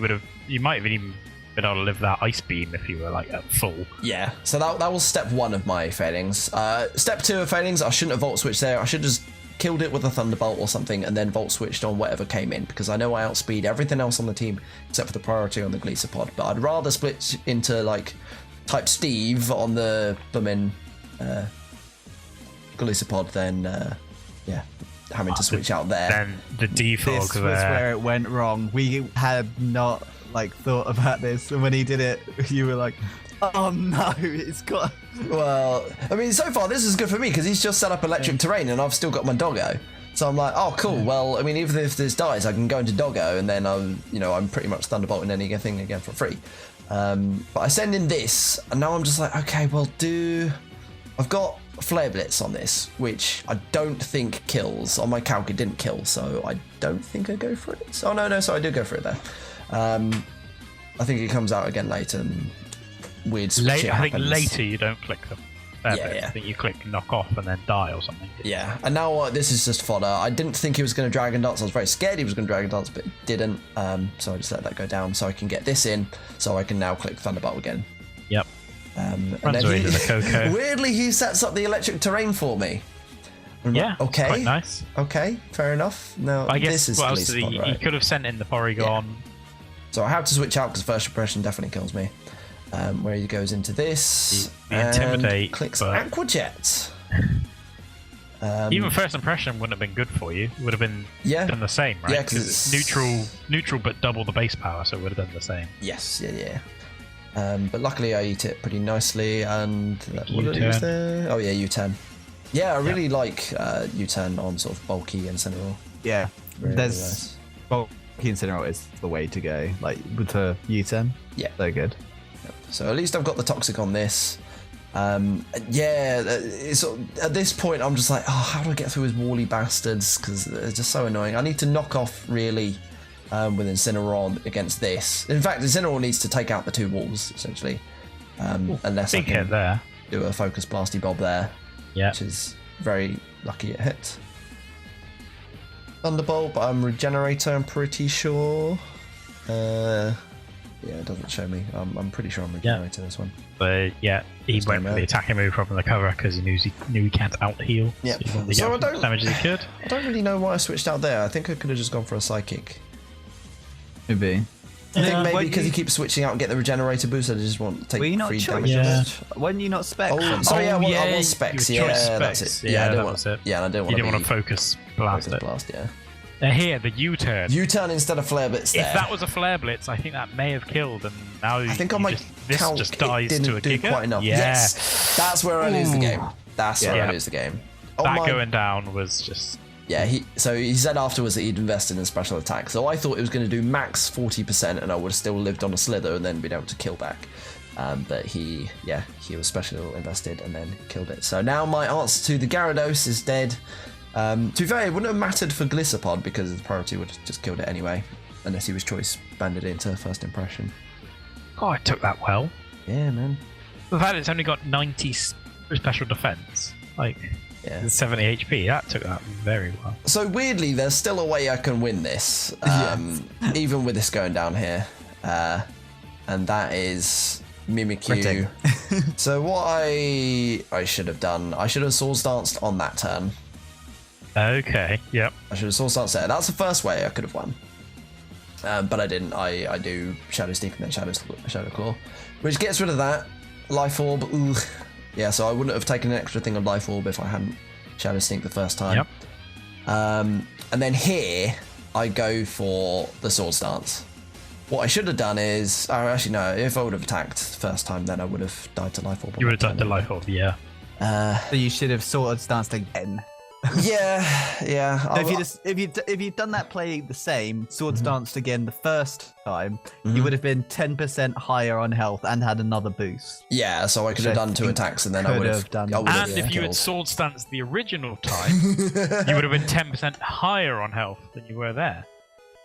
[SPEAKER 2] might have even been able to live that Ice Beam if you were like at full.
[SPEAKER 1] Yeah, so that was step 1 of my failings. Step 2 of failings, I shouldn't have Volt Switched there. I should have just killed it with a Thunderbolt or something and then Volt Switched on whatever came in, because I know I outspeed everything else on the team except for the priority on the Glisapod. But I'd rather split into like type Steve on the Bumin Glisapod than having to switch out there.
[SPEAKER 2] Then the defog
[SPEAKER 3] This was where it went wrong. We had not like thought about this, and when he did it, you were like, "Oh no, it's got."
[SPEAKER 1] Well, I mean, so far this is good for me because he's just set up electric terrain, and I've still got my Doggo. So I'm like, oh, cool. Well, I mean, even if this dies, I can go into Doggo, and then I'm pretty much Thunderbolting anything again for free. But I send in this, and now I'm just like, okay, well, I've got Flare Blitz on this, which I don't think kills. On my calc, it didn't kill, so I don't think I go for it. Oh, no, so I do go for it there. I think it comes out again later, and weird shit happens.
[SPEAKER 2] I think later you don't click them. I think you click knock off and then die or something.
[SPEAKER 1] Yeah, and now this is just fodder. I didn't think he was going to Dragon Dance. I was very scared he was going to Dragon Dance, but it didn't. So I just let that go down so I can get this in, so I can now click Thunderbolt again.
[SPEAKER 2] Yep.
[SPEAKER 1] And then weirdly, he sets up the electric terrain for me.
[SPEAKER 2] Yeah,
[SPEAKER 1] okay.
[SPEAKER 2] Quite nice.
[SPEAKER 1] Okay, fair enough. Now,
[SPEAKER 2] I guess
[SPEAKER 1] this is
[SPEAKER 2] what else
[SPEAKER 1] did he,
[SPEAKER 2] right? He could have sent in the Porygon.
[SPEAKER 1] Yeah. So I have to switch out because first impression definitely kills me. Where he goes into this
[SPEAKER 2] Intimidate,
[SPEAKER 1] and clicks Aqua Jet.
[SPEAKER 2] Even first impression wouldn't have been good for you. It would have been done the same, right?
[SPEAKER 1] Yeah, because it's
[SPEAKER 2] neutral, but double the base power, so it would have done the same.
[SPEAKER 1] Yes, yeah. But luckily I eat it pretty nicely, and what did I use there? Oh yeah, U-turn. Yeah, I really like U-turn on sort of bulky Incineroar.
[SPEAKER 3] Yeah,
[SPEAKER 1] really
[SPEAKER 3] nice. Bulky Incineroar is the way to go. Like with her U-turn. Yeah, so good.
[SPEAKER 1] So at least I've got the Toxic on this. It's, at this point I'm just like, oh, how do I get through his Wally bastards? Because they're just so annoying. I need to knock off really with Incineroar against this. In fact, Incineroar needs to take out the 2 walls essentially, unless I can do a Focus Blasty Bob there, which is very lucky it hit. Thunderbolt, but I'm Regenerator, I'm pretty sure. Yeah, it doesn't show me. I'm pretty sure I'm Regenerator this one.
[SPEAKER 2] But yeah, he went for the attacking move from the cover because he knew he can't out heal.
[SPEAKER 1] Yeah,
[SPEAKER 2] so I don't damage as he could.
[SPEAKER 1] I don't really know why I switched out there. I think I could have just gone for a Psychic.
[SPEAKER 3] Maybe.
[SPEAKER 1] I think maybe because he keeps switching out and get the Regenerator boost, I just want to take free damage.
[SPEAKER 3] When you not Specs?
[SPEAKER 1] I was Specs. Yeah, that's it.
[SPEAKER 2] Yeah, that was it.
[SPEAKER 1] Yeah, and I
[SPEAKER 2] didn't want to Focus Blast it.
[SPEAKER 1] Yeah.
[SPEAKER 2] Here, the U-turn.
[SPEAKER 1] U-turn instead of Flare Blitz there.
[SPEAKER 2] If that was a Flare Blitz, I think that may have killed, and now
[SPEAKER 1] I think on my
[SPEAKER 2] this just dies to a kicker.
[SPEAKER 1] Quite enough.
[SPEAKER 2] Yeah.
[SPEAKER 1] Yes, that's where I lose the game. That's where I lose the game.
[SPEAKER 2] Going down was just...
[SPEAKER 1] Yeah, he said afterwards that he'd invested in special attack, so I thought it was going to do max 40% and I would have still lived on a Slither and then been able to kill back. But he was special invested and then killed it. So now my answer to the Gyarados is dead. To be fair, it wouldn't have mattered for Glisapod because the priority would have just killed it anyway, unless he was choice banded into first impression.
[SPEAKER 2] Oh, I took that well.
[SPEAKER 1] Yeah, man.
[SPEAKER 2] The fact it's only got 90 special defense, like 70 HP, that took that very well. So
[SPEAKER 1] weirdly, there's still a way I can win this, even with this going down here, and that is Mimikyu. So what I should have done, I should have Swords Danced on that turn.
[SPEAKER 2] Okay, yep.
[SPEAKER 1] I should have Swords Danced there. That's the first way I could have won. But I didn't. I do Shadow Sneak and then Shadow Claw, which gets rid of that. Life Orb, ooh. Yeah, so I wouldn't have taken an extra thing on Life Orb if I hadn't Shadow Sneak the first time.
[SPEAKER 2] Yep.
[SPEAKER 1] And then here, I go for the Swords Dance. What I should have done is, actually no, if I would have attacked the first time, then I would have died to Life Orb.
[SPEAKER 2] You would have died to Life Orb, yeah.
[SPEAKER 3] So you should have Swords Danced again.
[SPEAKER 1] Yeah.
[SPEAKER 3] So if you'd done that play the same, Swords Danced again the first time, you would have been 10% higher on health and had another boost.
[SPEAKER 1] Yeah, so I could have done 2 attacks and then I would have done.
[SPEAKER 2] And if you had Swords Danced the original time, you would have been 10% higher on health than you were there.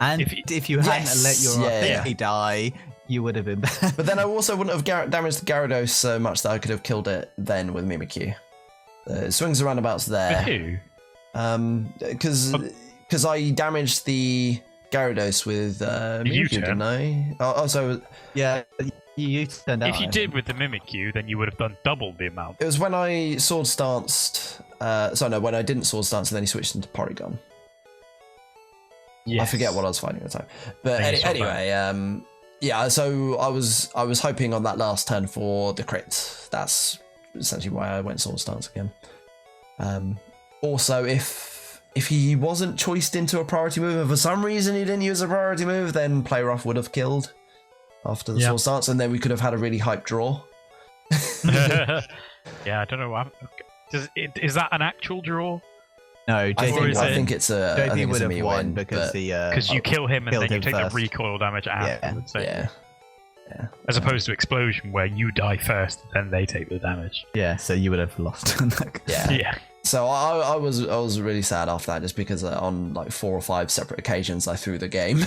[SPEAKER 3] And if you hadn't let your Arthini die, you would have been better.
[SPEAKER 1] But then I also wouldn't have damaged the Gyarados so much that I could have killed it then with Mimikyu. Swings and roundabouts there.
[SPEAKER 2] With
[SPEAKER 1] who? Because I damaged the Gyarados with Mimikyu, didn't I? Also,
[SPEAKER 3] yeah, you turned out.
[SPEAKER 2] If you did with the Mimikyu, then you would have done double the amount.
[SPEAKER 1] It was when I sword stanced. When I didn't sword stance and then he switched into Porygon.
[SPEAKER 2] Yes.
[SPEAKER 1] I forget what I was fighting at the time. But anyway, yeah. So I was hoping on that last turn for the crit. That's essentially why I went sword stance again. Also, if he wasn't choiced into a priority move and for some reason he didn't use a priority move, then Play Rough would have killed after the sword stance, and then we could have had a really hype draw.
[SPEAKER 2] Yeah, I don't know. Is that an actual draw?
[SPEAKER 3] No,
[SPEAKER 1] I think it's a.
[SPEAKER 3] JP would have won
[SPEAKER 1] win,
[SPEAKER 3] because
[SPEAKER 2] because you kill him and then you take
[SPEAKER 3] first.
[SPEAKER 2] the recoil damage afterwards.
[SPEAKER 1] Yeah.
[SPEAKER 2] As opposed to explosion, where you die first, then they take the damage.
[SPEAKER 3] Yeah, so you would have lost.
[SPEAKER 2] Yeah.
[SPEAKER 1] So I was really sad after that, just because on like 4 or 5 separate occasions I threw the game.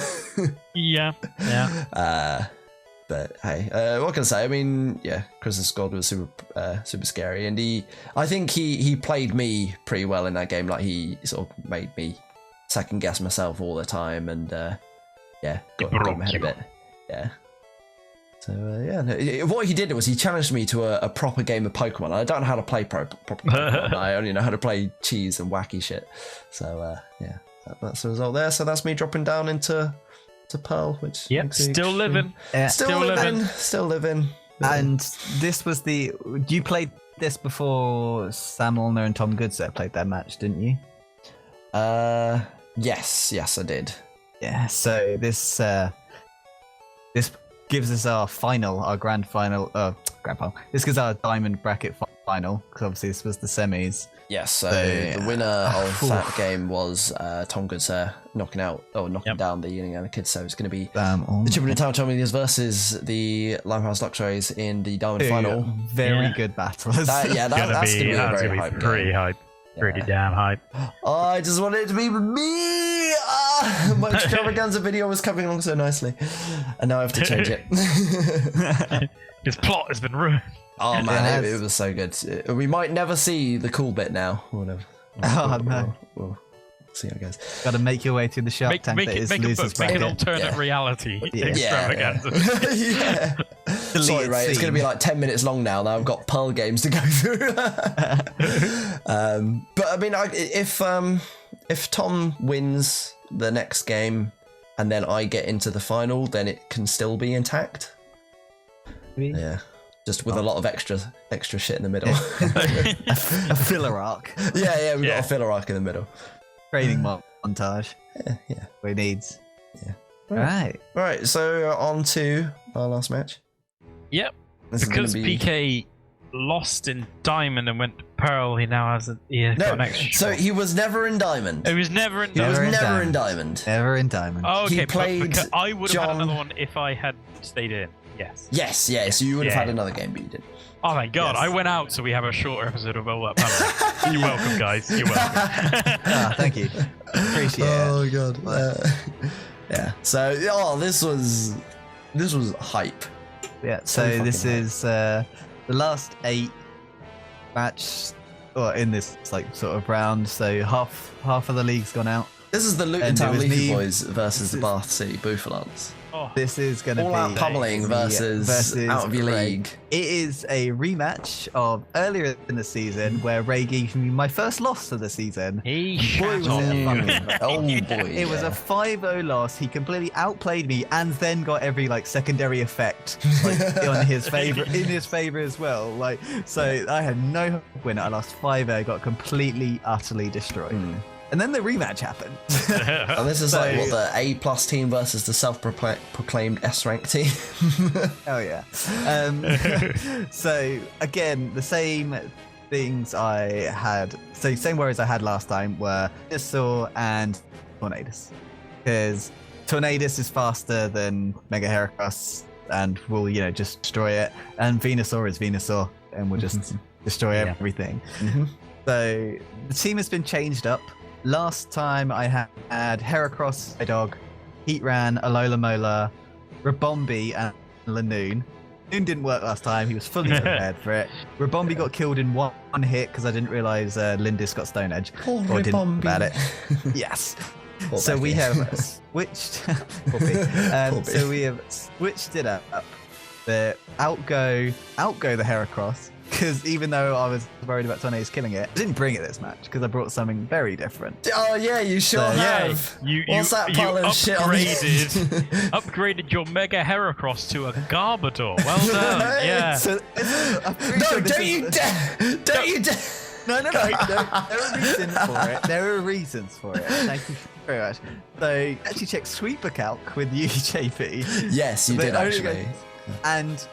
[SPEAKER 2] Yeah.
[SPEAKER 1] But hey, what can I say? I mean, yeah, Chris's squad was super scary, and I think he played me pretty well in that game. Like, he sort of made me second guess myself all the time, and got me ahead a bit. Yeah. So what he did was he challenged me to a proper game of Pokemon. I don't know how to play proper Pokemon. I only know how to play cheese and wacky shit. So that's the result there. So that's me dropping down into Pearl, which
[SPEAKER 2] still living.
[SPEAKER 1] Still living.
[SPEAKER 3] And this was you played this before Sam Ulner and Tom Goodset played their match, didn't you?
[SPEAKER 1] Yes, I did.
[SPEAKER 3] Yeah. So this gives us our grand final. This gives our diamond bracket final, because obviously this was the semis.
[SPEAKER 1] Yes, so the winner of that game was Tom Goodser knocking down the Yinling kid. So it's going to be the Chipping Town Champions versus the Limehouse Luxrays in the diamond final.
[SPEAKER 3] Very good battle.
[SPEAKER 1] That's going to be very hype.
[SPEAKER 2] Pretty hype. Pretty damn hype.
[SPEAKER 1] I just wanted it to be me. My extravaganza video was coming along so nicely, and now I have to change it.
[SPEAKER 2] His plot has been ruined.
[SPEAKER 1] Oh man, it was so good. We might never see the cool bit now. Or whatever.
[SPEAKER 3] No.
[SPEAKER 1] We'll see how it goes.
[SPEAKER 3] Got to make your way to the Shark Tank.
[SPEAKER 2] Make an alternate reality extravaganza.
[SPEAKER 1] Yeah. Sorry, Ray. It's going to be like 10 minutes long now. Now I've got Pearl games to go through. But I mean, if Tom wins the next game and then I get into the final, then it can still be intact. Yeah. Just with a lot of extra shit in the middle.
[SPEAKER 3] A filler arc.
[SPEAKER 1] Yeah, we've got a filler arc in the middle.
[SPEAKER 3] Training montage.
[SPEAKER 1] Yeah.
[SPEAKER 3] We needs.
[SPEAKER 1] Yeah. Right, so on to our last match.
[SPEAKER 2] Yep. Because PK lost in Diamond and went to Pearl, he now has got an extra.
[SPEAKER 1] So he was never in Diamond.
[SPEAKER 2] He was never in
[SPEAKER 1] Diamond.
[SPEAKER 3] Never in Diamond.
[SPEAKER 2] Oh, okay.
[SPEAKER 1] He played
[SPEAKER 2] I would have had another one if I had stayed in. Yes.
[SPEAKER 1] So you would have had another game, but you didn't.
[SPEAKER 2] Oh, thank God.
[SPEAKER 1] Yes.
[SPEAKER 2] I went out, so we have a shorter episode of Pummelling. You're welcome, guys. You're welcome.
[SPEAKER 3] Thank you. Appreciate it.
[SPEAKER 1] Oh, God. Yeah. So, this was hype.
[SPEAKER 3] Yeah, so this is the last 8 match in this sort of round. So half of the league's gone out.
[SPEAKER 1] This is the Luton Town Leafyboi versus the Bath City Bouffalants.
[SPEAKER 2] Oh.
[SPEAKER 3] This is going to be
[SPEAKER 1] all out Pummelling versus out of your league.
[SPEAKER 3] It is a rematch of earlier in the season where Ray gave me my first loss of the season.
[SPEAKER 2] It
[SPEAKER 1] was
[SPEAKER 3] a 5-0 loss. He completely outplayed me and then got every secondary effect in his favor as well. So I had no win. I lost 5-0, got completely utterly destroyed. And then the rematch happened.
[SPEAKER 1] And this is what the A+ team versus the self-proclaimed S-rank team.
[SPEAKER 3] Oh yeah. So again, the same things I had. So same worries I had last time were Venusaur and Tornadus, because Tornadus is faster than Mega Heracross and will just destroy it, and Venusaur is Venusaur and will just destroy everything. So the team has been changed up. Last time I had Heracross, Dog, Heatran, Alola Mola, Rabombi, Lanoon. Lanoon didn't work last time. He was fully prepared for it. Rabombi got killed in one hit because I didn't realise Lindis got Stone Edge.
[SPEAKER 1] Poor
[SPEAKER 3] or didn't
[SPEAKER 1] Rabombi.
[SPEAKER 3] about it. Yes.
[SPEAKER 1] Poor
[SPEAKER 3] So we
[SPEAKER 1] Becky.
[SPEAKER 3] have switched. So we have switched it up. The outgo the Heracross, because even though I was worried about Tornadus killing it, I didn't bring it this match because I brought something very different.
[SPEAKER 1] Oh yeah, you sure have. What's that pile of shit on
[SPEAKER 2] upgraded your Mega Heracross to a Garbodor. Well done. Yeah.
[SPEAKER 3] So,
[SPEAKER 1] No, don't you dare! Don't you dare!
[SPEAKER 3] No. There are reasons for it. There are reasons for it. Thank you very much. So actually check Sweeper Calc with you, JP.
[SPEAKER 1] Yes, you did actually.
[SPEAKER 3] And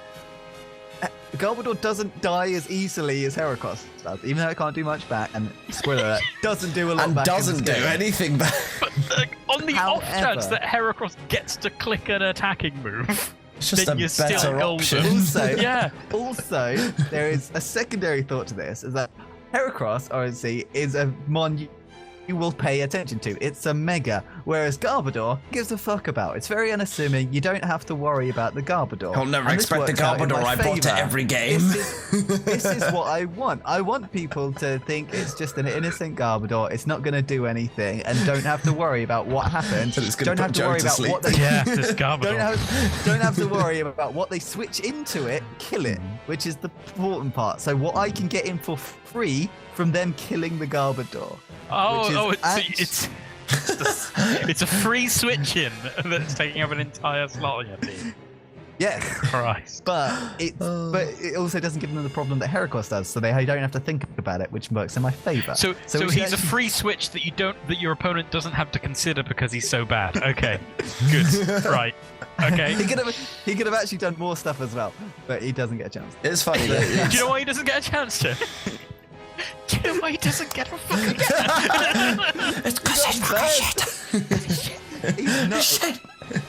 [SPEAKER 3] Garbodor doesn't die as easily as Heracross does, even though it can't do much back. And spoiler alert, doesn't do a lot
[SPEAKER 1] And
[SPEAKER 3] back.
[SPEAKER 1] doesn't do anything back.
[SPEAKER 2] But on the off chance that Heracross gets to click an attacking move,
[SPEAKER 1] It's just
[SPEAKER 2] then
[SPEAKER 1] a
[SPEAKER 2] you're still
[SPEAKER 1] better
[SPEAKER 2] golden.
[SPEAKER 1] option.
[SPEAKER 3] Also, there is a secondary thought to this: is that Heracross, RNC, is a mon you will pay attention to. It's a Mega, whereas Garbodor gives a fuck about. It's very unassuming. You don't have to worry about the Garbodor.
[SPEAKER 1] I'll never
[SPEAKER 3] And this
[SPEAKER 1] expect the
[SPEAKER 3] works out in
[SPEAKER 1] Garbodor
[SPEAKER 3] my
[SPEAKER 1] I brought to
[SPEAKER 3] favour.
[SPEAKER 1] every game.
[SPEAKER 3] This is what I want. I want people to think it's just an innocent Garbodor. It's not going to do anything, and don't have to worry about what happens.
[SPEAKER 1] It's gonna
[SPEAKER 3] Don't
[SPEAKER 1] put
[SPEAKER 3] have to
[SPEAKER 1] Joe
[SPEAKER 3] worry
[SPEAKER 1] to
[SPEAKER 3] about
[SPEAKER 1] sleep.
[SPEAKER 3] what they
[SPEAKER 2] Yeah, this Garbodor.
[SPEAKER 3] don't have to worry about what they switch into it, kill it, which is the important part. So what I can get in for free from them killing the Garbodor.
[SPEAKER 2] It's a free switch in that's taking up an entire slot on your team.
[SPEAKER 3] Yeah,
[SPEAKER 2] Christ.
[SPEAKER 3] but it also doesn't give them the problem that Heracross does, so they don't have to think about it, which works in my favour.
[SPEAKER 2] So
[SPEAKER 3] we
[SPEAKER 2] he's
[SPEAKER 3] should
[SPEAKER 2] a free switch that your opponent doesn't have to consider because he's so bad. Okay, good, right. Okay.
[SPEAKER 3] He could have actually done more stuff as well, but he doesn't get a chance.
[SPEAKER 1] It's funny.
[SPEAKER 2] Do you know why he doesn't get a chance to? Do you know why he doesn't get a fucking chance?
[SPEAKER 1] It's because he's fucking shit.
[SPEAKER 3] He's not.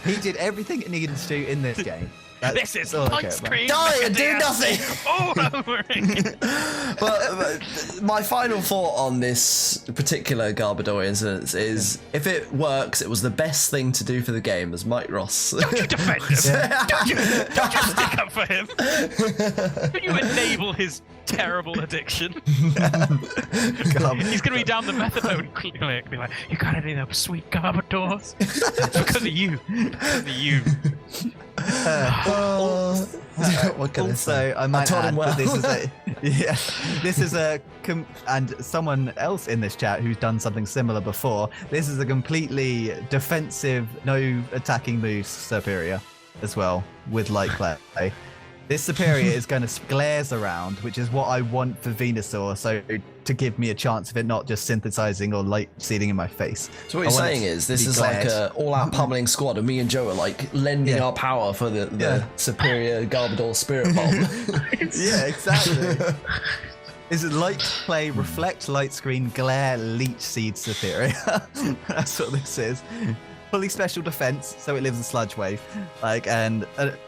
[SPEAKER 3] He did everything it needed to do in this game.
[SPEAKER 2] This is
[SPEAKER 3] all I
[SPEAKER 2] punch
[SPEAKER 3] care about.
[SPEAKER 2] screen.
[SPEAKER 1] Die and do nothing.
[SPEAKER 2] All over it.
[SPEAKER 1] but my final thought on this particular Garbodor instance is if it works, it was the best thing to do for the game, as Mike Ross.
[SPEAKER 2] Don't you defend him. Don't you stick up for him. Don't you enable his terrible addiction. He's going to be down the methadone clinic, be like, you got any of those sweet Garbodors? It's because of you. Because of you.
[SPEAKER 1] What can I
[SPEAKER 3] Also,
[SPEAKER 1] say?
[SPEAKER 3] I might
[SPEAKER 1] told
[SPEAKER 3] add
[SPEAKER 1] him well.
[SPEAKER 3] that this is and someone else in this chat who's done something similar before. This is a completely defensive, no attacking moves superior as well with light play. This superior is going to glares around, which is what I want for Venusaur, so to give me a chance of it not just synthesizing or light seeding in my face.
[SPEAKER 1] So what you're saying is this is like an all-out pummeling squad, and me and Joe are like lending our power for the superior Garbodor Spirit Bomb.
[SPEAKER 3] Yeah, exactly. This is light play, reflect, light screen, glare, leech seed superior. That's what this is. Fully special defense, so it lives in sludge wave, like and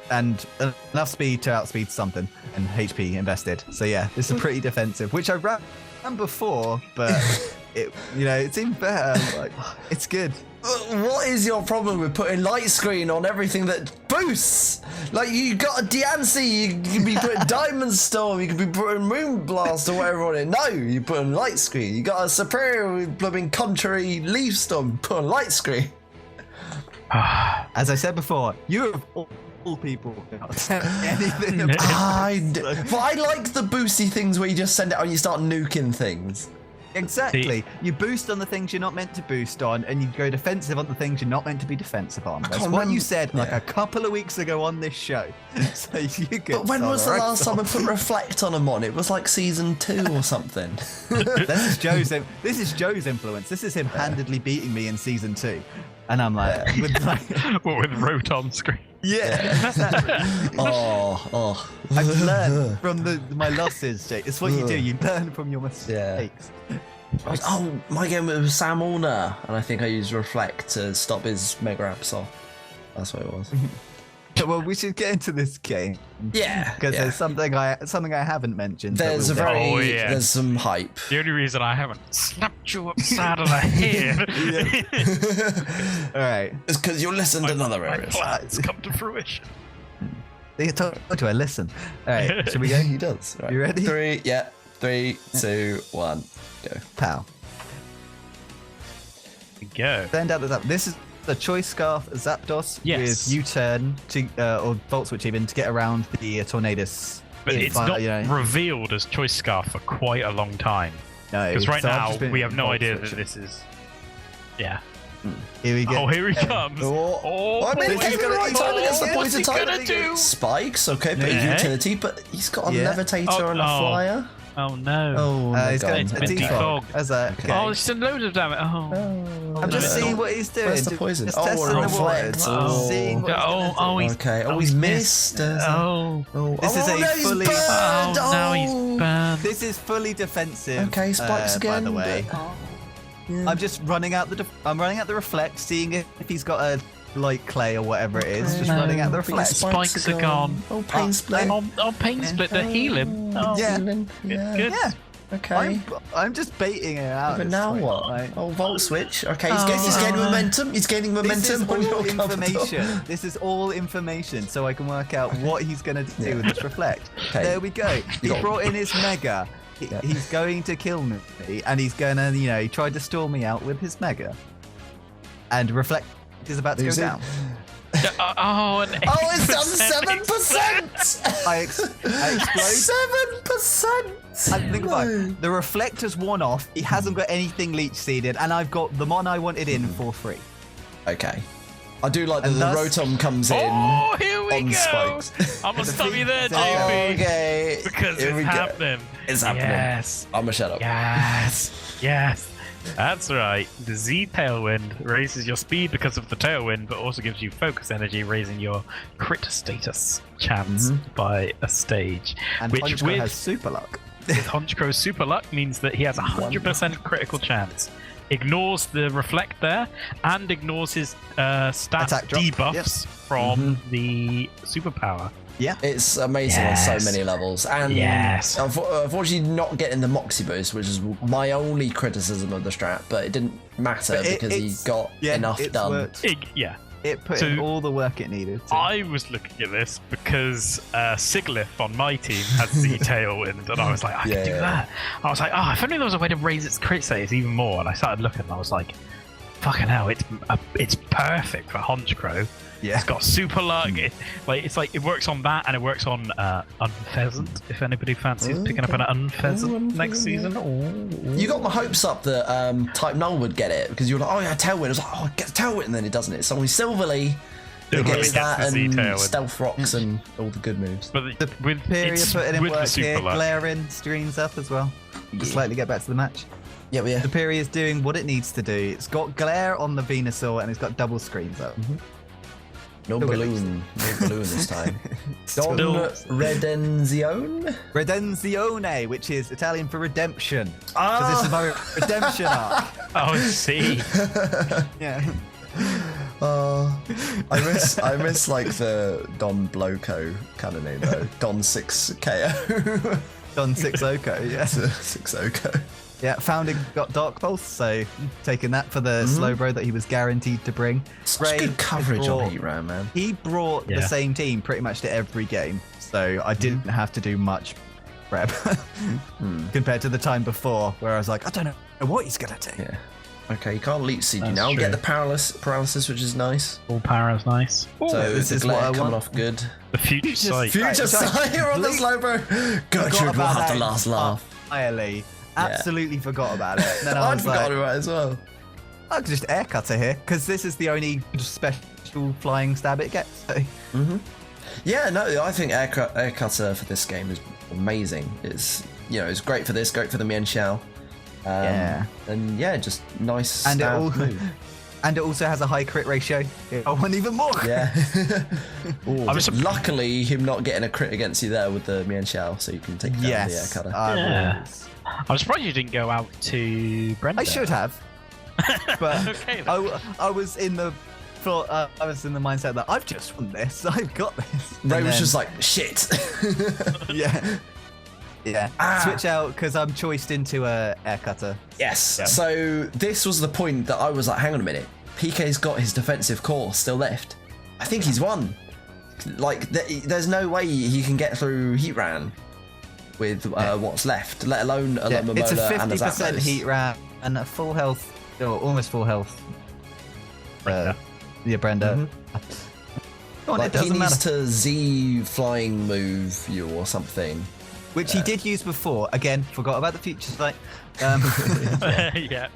[SPEAKER 3] enough speed to outspeed something, and HP invested. So yeah, this is pretty defensive, which I ran before, but it seemed better. Like it's good.
[SPEAKER 1] What is your problem with putting light screen on everything that boosts? Like you got a Diancie, you could be putting Diamond Storm, you could be putting Moon Blast or whatever on it. No, you put on light screen. You got a Superior with blooming contrary Leaf Storm, put on light screen.
[SPEAKER 3] As I said before, you of all people cannot say anything about
[SPEAKER 1] I like the boosty things where you just send it out and you start nuking things.
[SPEAKER 3] Exactly. You boost on the things you're not meant to boost on, and you go defensive on the things you're not meant to be defensive on. That's what you said like a couple of weeks ago on this show. So you get.
[SPEAKER 1] But when was the last time I put Reflect on them on? It was like season 2 or something.
[SPEAKER 3] This is Joe's influence. This is him handedly beating me in season 2. And I'm like, with
[SPEAKER 2] Rotom screen?
[SPEAKER 3] Yeah. I've learned from my losses, Jake. It's what you do. You learn from your mistakes.
[SPEAKER 1] My game was Sam Allner, and I think I used Reflect to stop his Mega Absol. That's what it was.
[SPEAKER 3] Well, we should get into this game.
[SPEAKER 1] Yeah,
[SPEAKER 3] because there's something I haven't mentioned.
[SPEAKER 1] There's there's some hype.
[SPEAKER 2] The only reason I haven't slapped you upside of the head.
[SPEAKER 3] All right,
[SPEAKER 1] it's because you listened to another areas.
[SPEAKER 2] My plans come to fruition.
[SPEAKER 3] I told you I listen. All right, should we go?
[SPEAKER 1] He does. Right.
[SPEAKER 3] You ready?
[SPEAKER 1] 3, 2, 1, go.
[SPEAKER 3] Pow.
[SPEAKER 2] Go.
[SPEAKER 3] Send out the zap. This is the Choice Scarf Zapdos
[SPEAKER 2] Yes.
[SPEAKER 3] with U-turn to or Volt Switch even to get around the Tornadus.
[SPEAKER 2] But it's not revealed as Choice Scarf for quite a long time.
[SPEAKER 3] No,
[SPEAKER 2] Because right
[SPEAKER 3] so I've
[SPEAKER 2] now
[SPEAKER 3] just been
[SPEAKER 2] we have no
[SPEAKER 3] Volt
[SPEAKER 2] idea that
[SPEAKER 3] Switching.
[SPEAKER 2] this is. Yeah.
[SPEAKER 3] Here we go.
[SPEAKER 2] Oh, here he comes.
[SPEAKER 1] Oh, I mean,
[SPEAKER 2] boy.
[SPEAKER 1] he's got the right time against the
[SPEAKER 2] What's
[SPEAKER 1] poison
[SPEAKER 2] he
[SPEAKER 1] type.
[SPEAKER 2] gonna do?
[SPEAKER 1] Spikes, okay, but
[SPEAKER 2] Yeah.
[SPEAKER 1] utility, but he's got a
[SPEAKER 3] Yeah.
[SPEAKER 1] levitator and a flyer.
[SPEAKER 2] Oh no.
[SPEAKER 1] Oh, my
[SPEAKER 3] He's
[SPEAKER 1] God.
[SPEAKER 3] got
[SPEAKER 2] It's
[SPEAKER 3] a
[SPEAKER 2] been
[SPEAKER 3] defog.
[SPEAKER 2] defogged.
[SPEAKER 3] How's that? Okay.
[SPEAKER 2] Oh, it's a load of damage. Oh.
[SPEAKER 3] I'm just
[SPEAKER 2] no.
[SPEAKER 3] seeing what he's doing.
[SPEAKER 1] Where's the poison?
[SPEAKER 3] Just
[SPEAKER 1] Oh,
[SPEAKER 3] testing the
[SPEAKER 1] reflect.
[SPEAKER 3] waters.
[SPEAKER 1] Oh.
[SPEAKER 3] Seeing what he's gonna do.
[SPEAKER 2] he's
[SPEAKER 1] Okay. Oh, he's missed.
[SPEAKER 2] Oh.
[SPEAKER 3] This is a
[SPEAKER 1] no, he's
[SPEAKER 3] fully-
[SPEAKER 1] burned.
[SPEAKER 2] Oh, now he's burned.
[SPEAKER 3] This is fully defensive.
[SPEAKER 1] Okay, spikes again.
[SPEAKER 3] By the way,
[SPEAKER 1] but- yeah.
[SPEAKER 3] I'm just running out the. I'm running out the reflect, seeing if he's got a light clay or whatever it is. Just running out the reflect.
[SPEAKER 2] Spikes are gone.
[SPEAKER 1] Oh, pain split.
[SPEAKER 2] Oh, pain split. They're healing. Oh.
[SPEAKER 3] Yeah.
[SPEAKER 1] Yeah.
[SPEAKER 2] Good.
[SPEAKER 3] Yeah.
[SPEAKER 1] Okay.
[SPEAKER 3] I'm just baiting it out.
[SPEAKER 1] But
[SPEAKER 3] at this
[SPEAKER 1] now
[SPEAKER 3] point,
[SPEAKER 1] what?
[SPEAKER 3] like-
[SPEAKER 1] Oh, Volt Switch. Okay, he's
[SPEAKER 2] Oh.
[SPEAKER 1] gaining momentum. He's gaining
[SPEAKER 3] This
[SPEAKER 1] momentum.
[SPEAKER 3] is
[SPEAKER 1] on your
[SPEAKER 3] all
[SPEAKER 1] cover.
[SPEAKER 3] information. This is all information, so I can work out what he's going to do with this reflect.
[SPEAKER 1] Okay.
[SPEAKER 3] There we go. He
[SPEAKER 1] got-
[SPEAKER 3] brought in his mega.
[SPEAKER 1] Yeah.
[SPEAKER 3] He's going to kill me, and he's gonna, he tried to stall me out with his mega. And reflect is about to go
[SPEAKER 1] Who's it?
[SPEAKER 3] down.
[SPEAKER 2] Oh, an
[SPEAKER 1] Oh, it's done
[SPEAKER 2] 7%.
[SPEAKER 1] 7%.
[SPEAKER 3] I explode.
[SPEAKER 1] 7%.
[SPEAKER 3] And think about it. The reflector's one off. He hasn't got anything leech seeded, and I've got the mon I wanted in for free.
[SPEAKER 1] Okay. I do like that
[SPEAKER 3] And
[SPEAKER 1] the
[SPEAKER 3] thus-
[SPEAKER 1] Rotom comes in.
[SPEAKER 2] Oh, here we
[SPEAKER 1] on
[SPEAKER 2] go.
[SPEAKER 1] spikes.
[SPEAKER 2] I'm gonna stop you there,
[SPEAKER 3] Oh,
[SPEAKER 2] JP.
[SPEAKER 1] Okay.
[SPEAKER 2] Because
[SPEAKER 1] Here we
[SPEAKER 2] it's
[SPEAKER 1] go.
[SPEAKER 2] happening.
[SPEAKER 1] It's happening.
[SPEAKER 2] Yes.
[SPEAKER 1] I'm gonna shut up.
[SPEAKER 2] Yes. That's right. The Z Tailwind raises your speed because of the Tailwind, but also gives you focus energy, raising your crit status chance by a stage.
[SPEAKER 3] And
[SPEAKER 2] which
[SPEAKER 3] Honchkrow has super luck.
[SPEAKER 2] with Honchkrow's super luck means that he has a 100% critical chance. Ignores the reflect there, and ignores his stat
[SPEAKER 3] Attack drop.
[SPEAKER 2] debuffs from the superpower.
[SPEAKER 3] Yeah.
[SPEAKER 1] It's amazing on
[SPEAKER 2] Yes.
[SPEAKER 1] so many levels. And
[SPEAKER 2] Yes.
[SPEAKER 1] unfortunately not getting the Moxie boost, which is my only criticism of the strat, but it didn't matter
[SPEAKER 3] But
[SPEAKER 1] because he got enough
[SPEAKER 3] it's
[SPEAKER 1] done.
[SPEAKER 3] worked.
[SPEAKER 2] Yeah.
[SPEAKER 3] It put
[SPEAKER 2] So-
[SPEAKER 3] in all the work it needed. to-
[SPEAKER 2] I was looking at this because Siglif on my team has Z Tailwind, and I was like, I can do that. I was like, oh, if only there was a way to raise its crit status even more. And I started looking, and I was like, fucking hell, it's perfect for Honchkrow.
[SPEAKER 3] Yeah.
[SPEAKER 2] It's got super luck. It works on that, and it works on Unpheasant. If anybody fancies picking up an Unpheasant next season.
[SPEAKER 1] You got my hopes up that Type Null would get it because you were like, oh yeah, Tailwind. I was like, oh, get the Tailwind, and then it doesn't. It's only Silverly who
[SPEAKER 2] Silverly
[SPEAKER 1] gets
[SPEAKER 2] gets
[SPEAKER 1] that
[SPEAKER 2] the Z
[SPEAKER 1] and
[SPEAKER 2] Tailwind.
[SPEAKER 1] Stealth Rocks and all the good moves.
[SPEAKER 2] But with
[SPEAKER 3] Superior
[SPEAKER 2] it's
[SPEAKER 3] putting in
[SPEAKER 2] with the
[SPEAKER 3] work
[SPEAKER 2] super
[SPEAKER 3] here,
[SPEAKER 2] luck.
[SPEAKER 3] glaring streams up as well. To slightly get back to the match.
[SPEAKER 1] Yeah, yeah.
[SPEAKER 3] Superior is doing what it needs to do. It's got glare on the Venusaur and it's got double screens up.
[SPEAKER 1] No
[SPEAKER 3] Still
[SPEAKER 1] balloon. No balloon this time.
[SPEAKER 3] Still-
[SPEAKER 1] Don Redenzione?
[SPEAKER 3] Redenzione, which is Italian for redemption.
[SPEAKER 1] Ah.
[SPEAKER 3] Because this is my redemption arc.
[SPEAKER 2] Oh, I see.
[SPEAKER 3] Yeah.
[SPEAKER 1] I miss like the Don Bloco kind of name though. Don 6 KO.
[SPEAKER 3] Don 6 Oko, yeah.
[SPEAKER 1] 6 Oko.
[SPEAKER 3] Yeah, Founding got Dark Pulse, so taking that for the slow bro that he was guaranteed to bring.
[SPEAKER 1] Such good coverage on Heat Ram, man.
[SPEAKER 3] He brought the
[SPEAKER 2] Yeah.
[SPEAKER 3] same team pretty much to every game, so I didn't have to do much prep compared to the time before, where I was like, I don't know what he's gonna do.
[SPEAKER 1] Yeah. Okay, you can't leech seed you
[SPEAKER 2] That's
[SPEAKER 1] now.
[SPEAKER 2] true.
[SPEAKER 1] Get the paralysis, which is nice.
[SPEAKER 2] All power is nice.
[SPEAKER 1] So
[SPEAKER 3] this
[SPEAKER 1] the
[SPEAKER 3] is what
[SPEAKER 1] glare
[SPEAKER 3] I
[SPEAKER 1] coming
[SPEAKER 3] want.
[SPEAKER 1] off good.
[SPEAKER 2] The future sight.
[SPEAKER 1] Future
[SPEAKER 3] sorry.
[SPEAKER 1] Sire on the slow bro. Gertrude will have the last laugh.
[SPEAKER 3] Entirely. Absolutely forgot about it. And then I
[SPEAKER 1] I'd
[SPEAKER 3] was like,
[SPEAKER 1] forgotten about it as well.
[SPEAKER 3] I could just air cutter here because this is the only special flying stab it gets. So.
[SPEAKER 1] Yeah, no, I think air cutter for this game is amazing. It's it's great for this, great for the Mian Xiao.
[SPEAKER 3] Yeah.
[SPEAKER 1] And yeah, just nice
[SPEAKER 3] And
[SPEAKER 1] stab move.
[SPEAKER 3] And it also has a high crit ratio. I want even more.
[SPEAKER 1] Yeah. Ooh,
[SPEAKER 2] I was
[SPEAKER 1] luckily, him not getting a crit against you there with the Mian Xiao, so you can take down the air
[SPEAKER 3] Yes.
[SPEAKER 1] cutter.
[SPEAKER 2] Yeah.
[SPEAKER 3] Was.
[SPEAKER 2] I'm surprised you didn't go out to Brenda.
[SPEAKER 3] I should have, but
[SPEAKER 2] Okay, then.
[SPEAKER 3] I was in the mindset that I've just won this. I've got this.
[SPEAKER 1] Ray
[SPEAKER 3] And
[SPEAKER 1] was
[SPEAKER 3] then-
[SPEAKER 1] just like, shit.
[SPEAKER 3] yeah, yeah.
[SPEAKER 1] Ah.
[SPEAKER 3] Switch out because I'm choiced into a air cutter.
[SPEAKER 1] Yes.
[SPEAKER 2] Yeah.
[SPEAKER 1] So this was the point that I was like, hang on a minute. PK's got his defensive core still left. I think he's won. there's no way he can get through Heatran with what's left, let alone a Momola
[SPEAKER 3] It's a
[SPEAKER 1] and a
[SPEAKER 3] 50%
[SPEAKER 1] Zapdos.
[SPEAKER 3] Heatran and a full health, or almost full health.
[SPEAKER 2] Brenda.
[SPEAKER 3] Brenda. Come on,
[SPEAKER 1] Like,
[SPEAKER 3] it doesn't
[SPEAKER 1] he needs
[SPEAKER 3] matter.
[SPEAKER 1] to Z flying move you or something.
[SPEAKER 3] Which he did use before. Again, forgot about the future sight.
[SPEAKER 2] Yeah.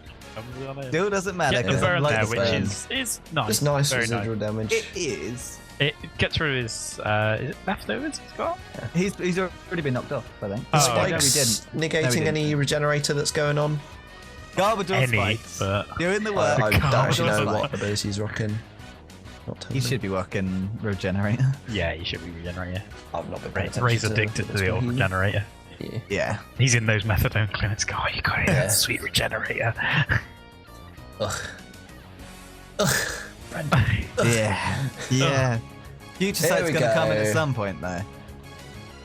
[SPEAKER 3] Still doesn't matter
[SPEAKER 2] Get the
[SPEAKER 3] because
[SPEAKER 2] burn there,
[SPEAKER 1] the
[SPEAKER 2] which
[SPEAKER 1] burn.
[SPEAKER 2] is nice.
[SPEAKER 1] Just nice
[SPEAKER 2] very
[SPEAKER 1] residual
[SPEAKER 2] nice.
[SPEAKER 1] damage.
[SPEAKER 3] it is.
[SPEAKER 2] It gets through his is it leftovers he's got?
[SPEAKER 3] He's already been knocked off, I think.
[SPEAKER 2] Oh,
[SPEAKER 1] Spikes
[SPEAKER 3] No, we
[SPEAKER 1] negating
[SPEAKER 3] didn't.
[SPEAKER 1] any regenerator that's going on.
[SPEAKER 3] Garbage
[SPEAKER 2] Any,
[SPEAKER 3] spikes.
[SPEAKER 2] but
[SPEAKER 3] Doing the
[SPEAKER 1] I
[SPEAKER 3] work.
[SPEAKER 1] don't actually know
[SPEAKER 3] Garbage
[SPEAKER 1] what ability he's rocking. Not totally.
[SPEAKER 3] He should be working regenerator.
[SPEAKER 2] yeah, he should be regenerator.
[SPEAKER 1] I've not been paying attention
[SPEAKER 2] Ray's
[SPEAKER 1] to
[SPEAKER 2] addicted to
[SPEAKER 1] what's
[SPEAKER 2] the old
[SPEAKER 1] going on.
[SPEAKER 2] regenerator.
[SPEAKER 1] Yeah.
[SPEAKER 3] Yeah.
[SPEAKER 2] He's in those methadone clinics. Oh, you got it.
[SPEAKER 1] Yeah.
[SPEAKER 2] Sweet regenerator.
[SPEAKER 1] Ugh. Ugh.
[SPEAKER 3] Yeah. Yeah. Future
[SPEAKER 1] Here
[SPEAKER 3] sight's
[SPEAKER 1] we
[SPEAKER 3] gonna come in
[SPEAKER 1] go.
[SPEAKER 3] at some point though.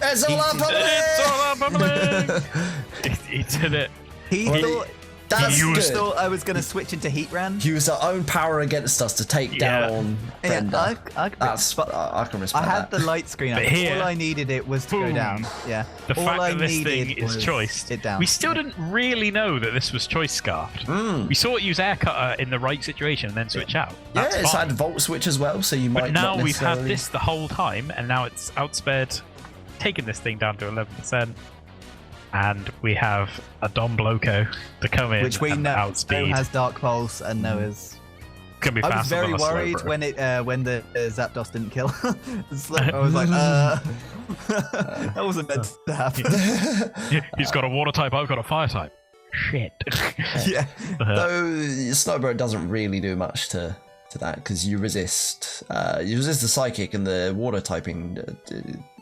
[SPEAKER 1] It's all up
[SPEAKER 2] It's all about Pummelling! He did it.
[SPEAKER 3] He
[SPEAKER 1] Well,
[SPEAKER 3] thought
[SPEAKER 1] That's
[SPEAKER 2] used
[SPEAKER 1] good.
[SPEAKER 3] thought I was gonna switch into Heatran.
[SPEAKER 1] Use our own power against us to take
[SPEAKER 2] Yeah.
[SPEAKER 1] down
[SPEAKER 3] Yeah,
[SPEAKER 1] Brenda.
[SPEAKER 3] but
[SPEAKER 1] I can
[SPEAKER 3] I
[SPEAKER 1] respect
[SPEAKER 3] had
[SPEAKER 1] that.
[SPEAKER 3] the light screen up.
[SPEAKER 2] But here-
[SPEAKER 3] All I needed it was to
[SPEAKER 2] Boom.
[SPEAKER 3] go down. Yeah.
[SPEAKER 2] The
[SPEAKER 3] All
[SPEAKER 2] fact
[SPEAKER 3] I
[SPEAKER 2] that this thing
[SPEAKER 3] needed
[SPEAKER 2] is
[SPEAKER 3] was
[SPEAKER 2] choiced.
[SPEAKER 3] it down.
[SPEAKER 2] We still didn't really know that this was choice scarfed.
[SPEAKER 1] Mm.
[SPEAKER 2] We saw it use air cutter in the right situation and then switch out.
[SPEAKER 1] Yeah,
[SPEAKER 2] That's
[SPEAKER 1] it's
[SPEAKER 2] fine.
[SPEAKER 1] had Volt Switch as well, so you might
[SPEAKER 2] But now
[SPEAKER 1] not
[SPEAKER 2] we've had
[SPEAKER 1] necessarily...
[SPEAKER 2] this the whole time, and now it's outspared, taken this thing down to 11%, and we have a Dom Bloco to come in
[SPEAKER 3] Which we
[SPEAKER 2] and
[SPEAKER 3] know
[SPEAKER 2] outspeed.
[SPEAKER 3] has Dark Pulse and Noah's.
[SPEAKER 2] Can be
[SPEAKER 3] I was
[SPEAKER 2] faster
[SPEAKER 3] very
[SPEAKER 2] than a
[SPEAKER 3] worried
[SPEAKER 2] Slowbro.
[SPEAKER 3] when the Zapdos didn't kill. I was like, that wasn't meant to happen.
[SPEAKER 2] He's got a water type, I've got a fire type. Shit.
[SPEAKER 3] Yeah.
[SPEAKER 1] Though Slowbro doesn't really do much to that, because you resist the Psychic and the Water typing.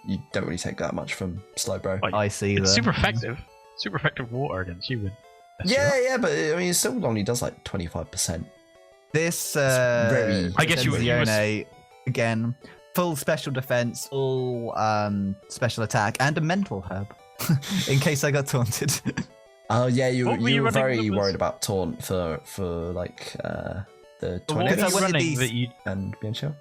[SPEAKER 1] You don't really take that much from Slowbro.
[SPEAKER 2] Like,
[SPEAKER 3] I see
[SPEAKER 2] it's
[SPEAKER 3] that.
[SPEAKER 2] super effective. Super effective water against you.
[SPEAKER 1] Yeah, but I mean, it still only does like 25%.
[SPEAKER 3] This
[SPEAKER 1] very-
[SPEAKER 2] I guess you were-
[SPEAKER 3] Zenzione, again, full special defense, all special attack, and a mental herb in case I got taunted.
[SPEAKER 1] Oh yeah,
[SPEAKER 2] What were you
[SPEAKER 1] you were
[SPEAKER 2] running
[SPEAKER 1] very
[SPEAKER 2] numbers?
[SPEAKER 1] worried about taunt for like the
[SPEAKER 2] What were
[SPEAKER 3] Because I
[SPEAKER 1] tornadoes
[SPEAKER 2] you
[SPEAKER 3] wanted
[SPEAKER 2] running
[SPEAKER 3] these-
[SPEAKER 2] that you...
[SPEAKER 1] and Bianchel.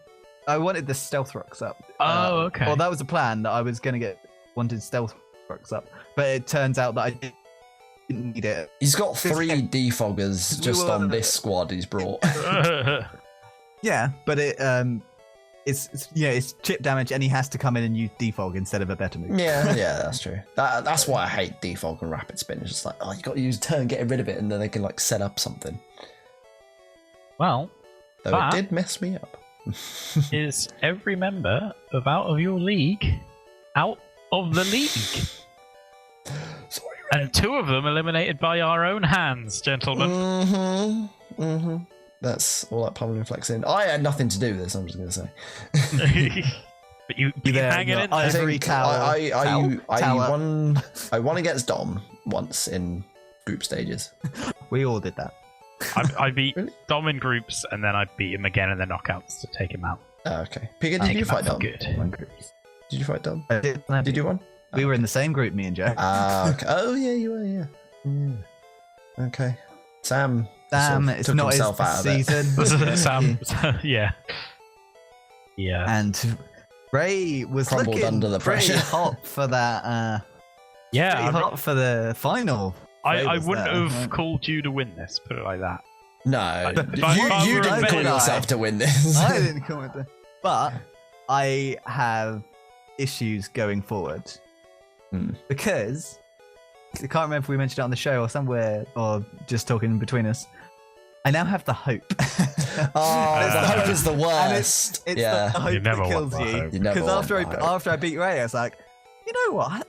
[SPEAKER 3] I wanted the stealth rocks up.
[SPEAKER 2] Oh, okay.
[SPEAKER 3] Well, that was the plan that I was going to wanted stealth rocks up, but it turns out that I didn't need it.
[SPEAKER 1] He's got 3 defoggers
[SPEAKER 3] We
[SPEAKER 1] just
[SPEAKER 3] were-
[SPEAKER 1] on this squad he's brought.
[SPEAKER 3] Yeah, but it's chip damage, and he has to come in and use defog instead of a better move.
[SPEAKER 1] Yeah, that's true. That's why I hate defog and rapid spin. It's just like, oh, you got to use turn, get rid of it, and then they can like set up something.
[SPEAKER 2] Well,
[SPEAKER 1] Though
[SPEAKER 2] But-
[SPEAKER 1] it did mess me up.
[SPEAKER 2] is every member of Out of Your League out of the league?
[SPEAKER 1] Sorry.
[SPEAKER 2] And 2 of them eliminated by our own hands, gentlemen.
[SPEAKER 1] That's all that pummeling flexing. I had nothing to do with this. I'm just gonna say.
[SPEAKER 2] But you
[SPEAKER 3] there,
[SPEAKER 2] hanging
[SPEAKER 3] your
[SPEAKER 2] in there.
[SPEAKER 3] ivory tower.
[SPEAKER 1] I won against Dom once in group stages.
[SPEAKER 3] We all did that.
[SPEAKER 2] I beat
[SPEAKER 1] Really?
[SPEAKER 2] Dom in groups, and then I beat him again in the knockouts to take him out.
[SPEAKER 1] Oh, okay. Pika,
[SPEAKER 2] Take
[SPEAKER 1] did you
[SPEAKER 2] him out
[SPEAKER 1] fight
[SPEAKER 2] for
[SPEAKER 1] Dom?
[SPEAKER 2] good.
[SPEAKER 1] Did you fight Dom?
[SPEAKER 3] I did.
[SPEAKER 1] Did you win?
[SPEAKER 3] We were in the same group, me and Joe.
[SPEAKER 1] Ah, okay. Oh yeah, you were. Yeah. Okay. Sam.
[SPEAKER 3] Sam,
[SPEAKER 1] sort of
[SPEAKER 3] it's
[SPEAKER 1] took
[SPEAKER 3] not his
[SPEAKER 1] himself out of it.
[SPEAKER 3] season.
[SPEAKER 2] Sam, yeah. Yeah.
[SPEAKER 3] And Ray was
[SPEAKER 1] Crumbled
[SPEAKER 3] looking
[SPEAKER 1] under the
[SPEAKER 3] pretty
[SPEAKER 1] pressure.
[SPEAKER 3] hot for that.
[SPEAKER 2] Yeah,
[SPEAKER 3] Pretty hot for the final.
[SPEAKER 2] I
[SPEAKER 3] was
[SPEAKER 2] wouldn't
[SPEAKER 3] there,
[SPEAKER 2] have
[SPEAKER 3] right?
[SPEAKER 2] called you to win this, put it like that.
[SPEAKER 1] No,
[SPEAKER 2] If I
[SPEAKER 1] you
[SPEAKER 2] were
[SPEAKER 1] didn't
[SPEAKER 2] a
[SPEAKER 1] call
[SPEAKER 3] man,
[SPEAKER 1] yourself to win this.
[SPEAKER 3] I didn't come with it, but I have issues going forward because I can't remember if we mentioned it on the show or somewhere or just talking between us. I now have the hope.
[SPEAKER 1] Oh, the hope is the
[SPEAKER 3] And
[SPEAKER 1] worst.
[SPEAKER 3] It's
[SPEAKER 1] yeah.
[SPEAKER 3] the hope
[SPEAKER 2] You never
[SPEAKER 3] that kills
[SPEAKER 2] want the
[SPEAKER 3] you.
[SPEAKER 2] hope.
[SPEAKER 1] You never
[SPEAKER 3] Because
[SPEAKER 1] want the hope.
[SPEAKER 3] after I beat Ray, I was like, you know what?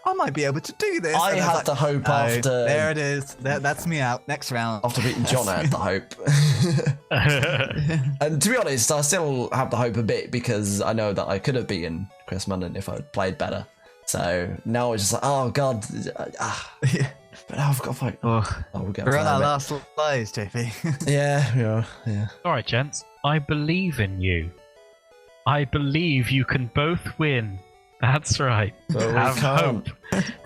[SPEAKER 3] I might be able to do this.
[SPEAKER 1] I
[SPEAKER 3] And was
[SPEAKER 1] had
[SPEAKER 3] like,
[SPEAKER 1] the hope
[SPEAKER 3] "No,
[SPEAKER 1] after
[SPEAKER 3] There it is. That's me out. Next round.
[SPEAKER 1] after beating John. I had the hope. And to be honest, I still have the hope a bit because I know that I could have beaten Chris Munden if I had played better. So now it's just like, oh god, but now I've got to fight.
[SPEAKER 3] Oh,
[SPEAKER 1] We'll get
[SPEAKER 3] we're on
[SPEAKER 1] to
[SPEAKER 3] our
[SPEAKER 1] that
[SPEAKER 3] last lives, JP.
[SPEAKER 1] bit. Yeah.
[SPEAKER 2] Alright, gents. I believe in you. I believe you can both win. That's right.
[SPEAKER 1] But we
[SPEAKER 2] Have
[SPEAKER 1] can't.
[SPEAKER 2] hope.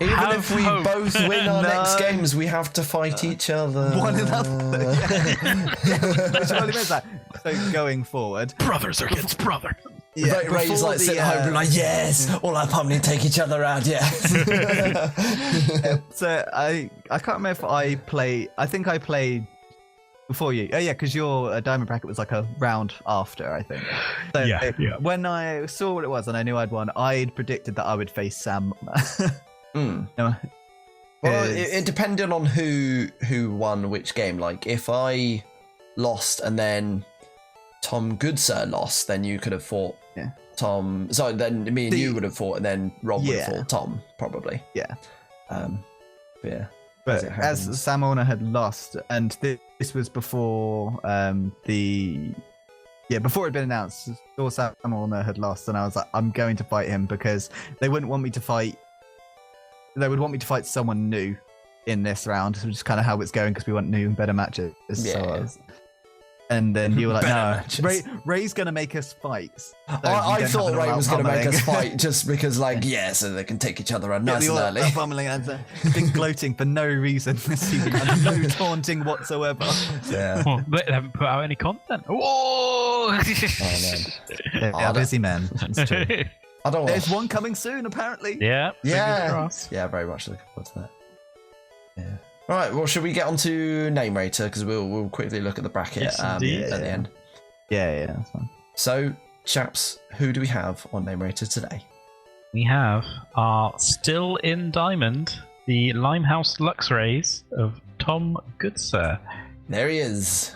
[SPEAKER 1] Even
[SPEAKER 2] Have
[SPEAKER 1] if we
[SPEAKER 2] hope.
[SPEAKER 1] both win our
[SPEAKER 3] No.
[SPEAKER 1] next games, we have to fight each other.
[SPEAKER 3] One another. Yeah. Which only means that. So going forward,
[SPEAKER 2] Brothers against brothers.
[SPEAKER 3] Yeah,
[SPEAKER 1] Ray's like sitting at home, like, yes, all our pummeling take each other out, yeah.
[SPEAKER 3] So I can't remember if I think I played before you. Oh yeah, because your diamond bracket was like a round after, I think. So when I saw what it was and I knew I'd won, I'd predicted that I would face Sam.
[SPEAKER 1] Well, it depended on who won which game. Like, if I lost and then Tom Goodsir lost, then you could have fought Tom. So then me and you would have fought, and then Rob would have fought Tom, probably. Yeah. But
[SPEAKER 3] as Sam Horner had lost, and this was before before it had been announced, saw Sam Horner had lost, and I was like, I'm going to fight him because they wouldn't want me to fight. They would want me to fight someone new in this round, which is kind of how it's going because we want new and better matches.
[SPEAKER 1] Yeah.
[SPEAKER 3] And then you were like, no, Ray's going to make us fight. So
[SPEAKER 1] I thought Ray was going to make us fight just because, like, so they can take each other out nice and early.
[SPEAKER 3] Pummelling and been gloating for no reason this season, and no taunting whatsoever.
[SPEAKER 2] Yeah. Well, they haven't put out any content. Whoa!
[SPEAKER 3] They're busy men. It's true.
[SPEAKER 1] I don't.
[SPEAKER 3] There's one coming soon, apparently.
[SPEAKER 2] Yeah.
[SPEAKER 1] Yeah, very much looking forward to that. Yeah. All right. Well, should we get on to Name Rater because we'll quickly look at the bracket at the end.
[SPEAKER 3] Yeah, that's fine.
[SPEAKER 1] So, chaps, who do we have on Name Rater today?
[SPEAKER 2] We have our still in diamond, the Limehouse Lux Rays of Tom Goodsir.
[SPEAKER 1] There he is.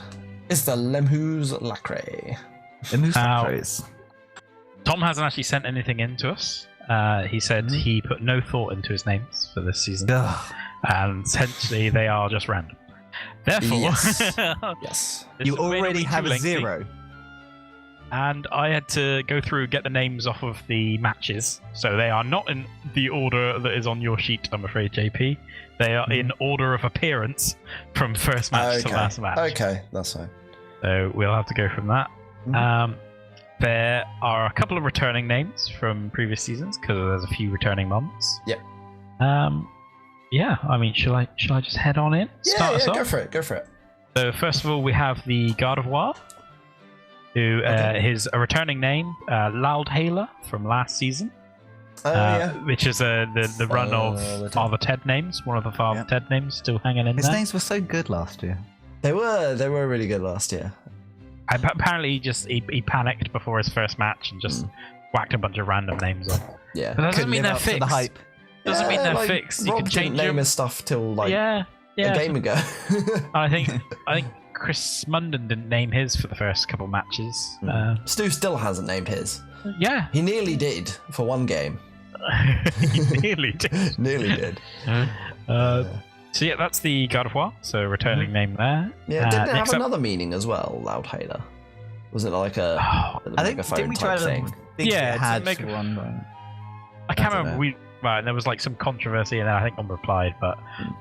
[SPEAKER 1] It's the Lemhus Lacre.
[SPEAKER 3] Lemhus Lacres.
[SPEAKER 2] Tom hasn't actually sent anything in to us. He said he put no thought into his names for this season. And essentially they are just random. Therefore,
[SPEAKER 1] yes.
[SPEAKER 3] You already have a 0.
[SPEAKER 2] And I had to go through, get the names off of the matches. So they are not in the order that is on your sheet, I'm afraid, JP. They are in order of appearance from first match to last match.
[SPEAKER 1] Okay, that's fine.
[SPEAKER 2] So we'll have to go from that. There are a couple of returning names from previous seasons because there's a few returning ones.
[SPEAKER 1] Yep.
[SPEAKER 2] I mean, shall I just head on in?
[SPEAKER 1] Yeah, go for it.
[SPEAKER 2] So first of all, we have the Guard of War, who is a returning name, Loudhailer from last season. Which is the run of Father Ted names. One of the Father Ted names still hanging in
[SPEAKER 3] His
[SPEAKER 2] there.
[SPEAKER 3] names were so good last year.
[SPEAKER 1] They were really good last year.
[SPEAKER 2] Apparently, he panicked before his first match and just whacked a bunch of random names on.
[SPEAKER 1] Yeah,
[SPEAKER 2] but that doesn't mean they're fixed.
[SPEAKER 3] The hype.
[SPEAKER 2] Doesn't mean they're fixed. You
[SPEAKER 1] Rob
[SPEAKER 2] can change
[SPEAKER 1] name his stuff till a game ago.
[SPEAKER 2] I think Chris Munden didn't name his for the first couple matches.
[SPEAKER 1] Stu still hasn't named his.
[SPEAKER 2] Yeah,
[SPEAKER 1] he nearly did for one game.
[SPEAKER 2] He nearly did.
[SPEAKER 1] Nearly did.
[SPEAKER 2] So yeah, that's the Guard of War. So returning name there.
[SPEAKER 1] Yeah, didn't it have another meaning as well? Loudhailer. Was it like a megaphone type thing?
[SPEAKER 3] Yeah, it had
[SPEAKER 2] one. I can't remember. And there was like some controversy, and then I think one replied, but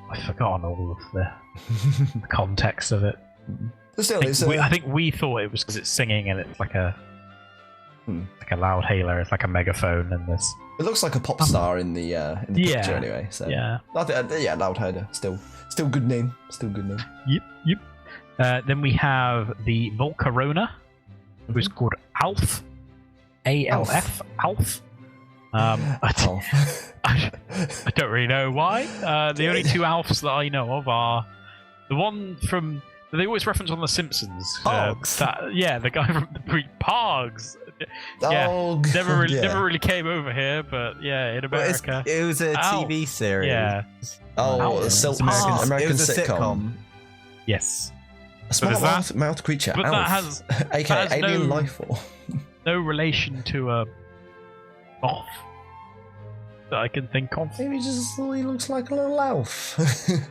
[SPEAKER 2] I've forgotten all of the context of it.
[SPEAKER 1] Still,
[SPEAKER 2] I think we thought it was because it's singing and it's like a Loudhailer. It's like a megaphone, and there's.
[SPEAKER 1] It looks like a pop star in the picture anyway. So Loudhailer. Still good name.
[SPEAKER 2] Yep. Then we have the Volcarona, who's called Alf. ALF. Alf. I don't really know why. The only two Alfs that I know of are the one from they always reference on The Simpsons.
[SPEAKER 1] Pogs.
[SPEAKER 2] The guy from the Pogs. Never really came over here, but in America.
[SPEAKER 3] It was a TV series.
[SPEAKER 1] Yeah. American sitcom.
[SPEAKER 2] Yes.
[SPEAKER 1] A small mouth creature.
[SPEAKER 2] But that has
[SPEAKER 1] aka alien life form.
[SPEAKER 2] No relation to a moth that I can think of.
[SPEAKER 1] Maybe just he looks like a little elf.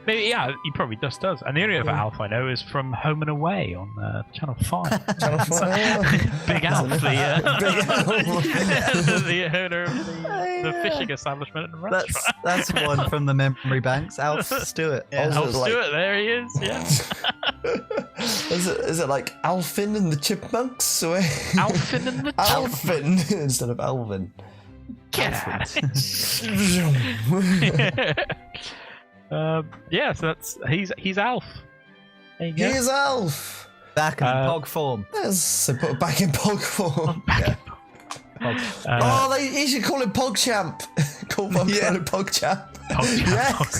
[SPEAKER 2] Maybe, he probably just does. And the only other Alf I know is from Home and Away on Channel 5.
[SPEAKER 1] Channel 5.
[SPEAKER 2] Big Alf, the owner of the fishing establishment and restaurant.
[SPEAKER 3] That's one from the memory banks. Alf Stewart.
[SPEAKER 2] Alf Stewart, there he is. Yeah.
[SPEAKER 1] Is it like Alfin and the Chipmunks?
[SPEAKER 2] Alfin and the
[SPEAKER 1] Alfin instead of Alvin.
[SPEAKER 2] Get out so he's Alf. There you go.
[SPEAKER 1] He is Alf.
[SPEAKER 3] Back in Pog form.
[SPEAKER 1] So put it back in Pog form. He should call him PogChamp. Call him PogChamp.
[SPEAKER 2] Yes.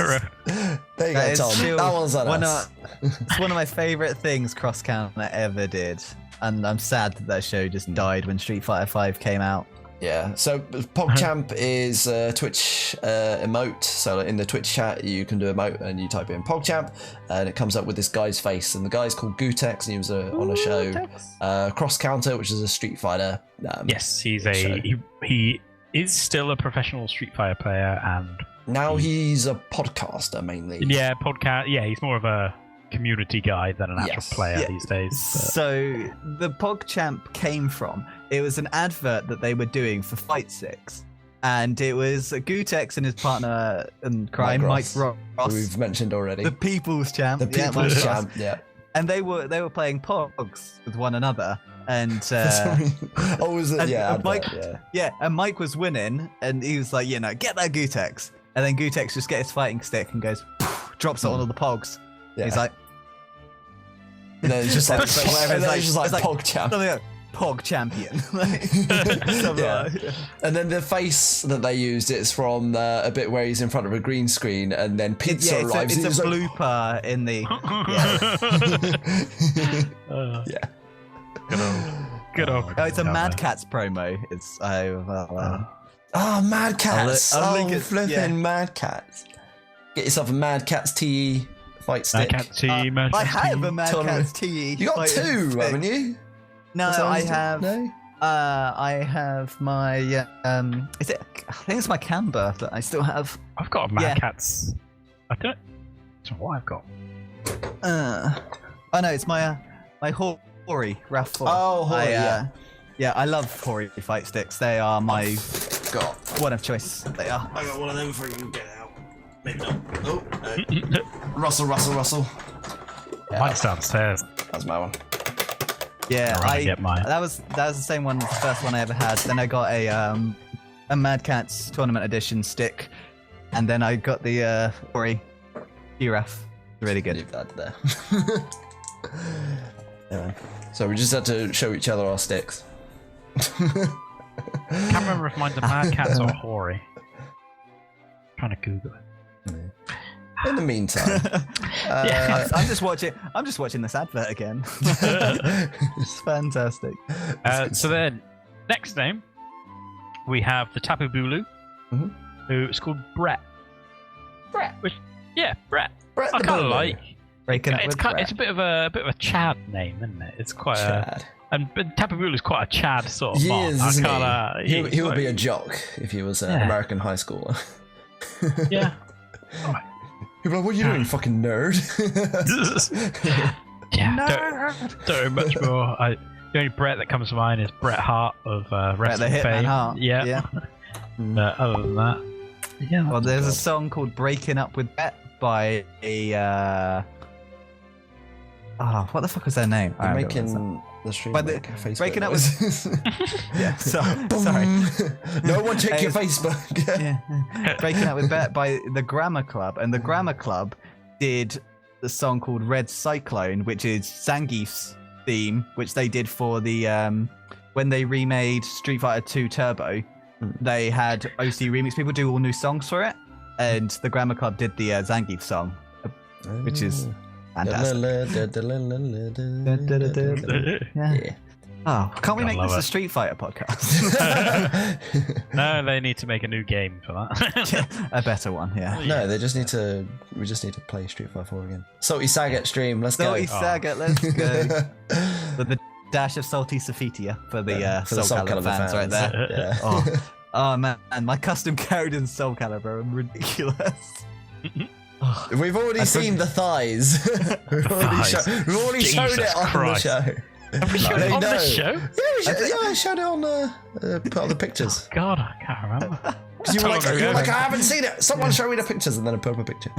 [SPEAKER 1] There you go, Tom. That one's on us.
[SPEAKER 3] It's one of my favourite things Cross Counter ever did, and I'm sad that show just died when Street Fighter 5 came out.
[SPEAKER 1] Yeah, so PogChamp is a Twitch emote. So in the Twitch chat, you can do emote and you type in PogChamp, and it comes up with this guy's face. And the guy's called Gutex, and he was on a show, Cross Counter, which is a Street Fighter.
[SPEAKER 2] Yes, he is still a professional Street Fighter player, and
[SPEAKER 1] now he's a podcaster mainly.
[SPEAKER 2] Yeah, podcast. Yeah, he's more of a community guy than an actual player these days. But.
[SPEAKER 3] So the PogChamp came from, it was an advert that they were doing for Fight Six, and it was Gutex and his partner in crime, Mike Ross,
[SPEAKER 1] who we've mentioned already.
[SPEAKER 3] The People's Champ.
[SPEAKER 1] The People's Champ, yeah.
[SPEAKER 3] And they were playing Pogs with one another, and
[SPEAKER 1] was it? Yeah,
[SPEAKER 3] Mike. Yeah, and Mike was winning, and he was like, get that Gutex, and then Gutex just gets his fighting stick and goes, drops it on all the Pogs. Yeah. He's like,
[SPEAKER 1] and then it's just like PogChamp.
[SPEAKER 3] Like, Pog champion.
[SPEAKER 1] And then the face that they used, it's from a bit where he's in front of a green screen, and then pizza arrives.
[SPEAKER 3] It's a blooper in the.
[SPEAKER 2] Good old.
[SPEAKER 3] Oh, it's a Mad Catz promo. It's
[SPEAKER 1] Mad Catz. Flipping Mad Catz. Get yourself a Mad Catz TE fight stick.
[SPEAKER 2] Mad Catz TE.
[SPEAKER 3] I have a Mad Catz TE.
[SPEAKER 1] You got two, haven't you?
[SPEAKER 3] No, I have.
[SPEAKER 1] No?
[SPEAKER 3] I have my. Is it? I think it's my Canberra that I still have.
[SPEAKER 2] I've got a Mad Catz. I don't know what I've got.
[SPEAKER 3] Oh no, it's my Hori RAF4.
[SPEAKER 1] Oh, Hori,
[SPEAKER 3] yeah, I love Hori fight sticks. They are my one of choice. They are.
[SPEAKER 1] I got one of them for you. Get out. Maybe not. Oh, no. Russell.
[SPEAKER 2] Yeah. Mine's downstairs.
[SPEAKER 1] That's my one.
[SPEAKER 3] Yeah,
[SPEAKER 2] I get mine.
[SPEAKER 3] That was the same one, the first one I ever had. Then I got a Mad Catz Tournament Edition stick, and then I got the Hori Giraffe. Really good.
[SPEAKER 1] Leave that there. Yeah. So we just had to show each other our sticks.
[SPEAKER 2] Can't remember if mine's a Mad Catz or Hori. Trying to Google it.
[SPEAKER 1] In the meantime,
[SPEAKER 3] I'm just watching this advert again. It's fantastic.
[SPEAKER 2] So then, next name, we have the Tapu Bulu, who is called Brett. Brett.
[SPEAKER 1] Brett
[SPEAKER 2] I kind of like.
[SPEAKER 3] It's
[SPEAKER 2] a bit of a Chad name, isn't it? It's quite
[SPEAKER 1] Chad.
[SPEAKER 2] But Tapu Bulu is quite a Chad sort of.
[SPEAKER 1] He
[SPEAKER 2] mark.
[SPEAKER 1] is, isn't he? He would be a jock if he was an American high schooler.
[SPEAKER 2] Yeah.
[SPEAKER 1] People are like, what are you doing, fucking nerd?
[SPEAKER 2] Don't know much more. The only Brett that comes to mind is Bret Hart of wrestling fame.
[SPEAKER 3] Hart.
[SPEAKER 2] Yeah. Other than that,
[SPEAKER 3] Well, there's a song called "Breaking Up with Bet" by a. What the fuck was their name?
[SPEAKER 1] They're making the stream.
[SPEAKER 3] Breaking Up with. Yeah. Sorry.
[SPEAKER 1] No one check your Facebook.
[SPEAKER 3] Breaking Up with Bet by the Grammar Club, and the Grammar Club did the song called "Red Cyclone," which is Zangief's theme, which they did for the when they remade Street Fighter 2 Turbo. They had OC remix people do all new songs for it, and the Grammar Club did the Zangief song, which is fantastic. Yeah. Oh, can't we make this a Street Fighter podcast?
[SPEAKER 2] No, they need to make a new game for that.
[SPEAKER 3] A better one, yeah.
[SPEAKER 1] No, we just need to play Street Fighter 4 again. Salty Sagat stream, let's go.
[SPEAKER 3] Salty Sagat, let's go. With the dash of Salty Safitia for the Soul Calibur fans right there.
[SPEAKER 1] Yeah.
[SPEAKER 3] Oh man, my custom characters in Soul Calibur are ridiculous.
[SPEAKER 1] We've already seen the thighs. We've already showed it on the show.
[SPEAKER 2] Have we showed it on the show?
[SPEAKER 1] Yeah, I showed it on put on the pictures.
[SPEAKER 2] Oh, God, I can't remember.
[SPEAKER 1] Because you were like, I haven't seen it. Someone show me the pictures, and then I put up a picture.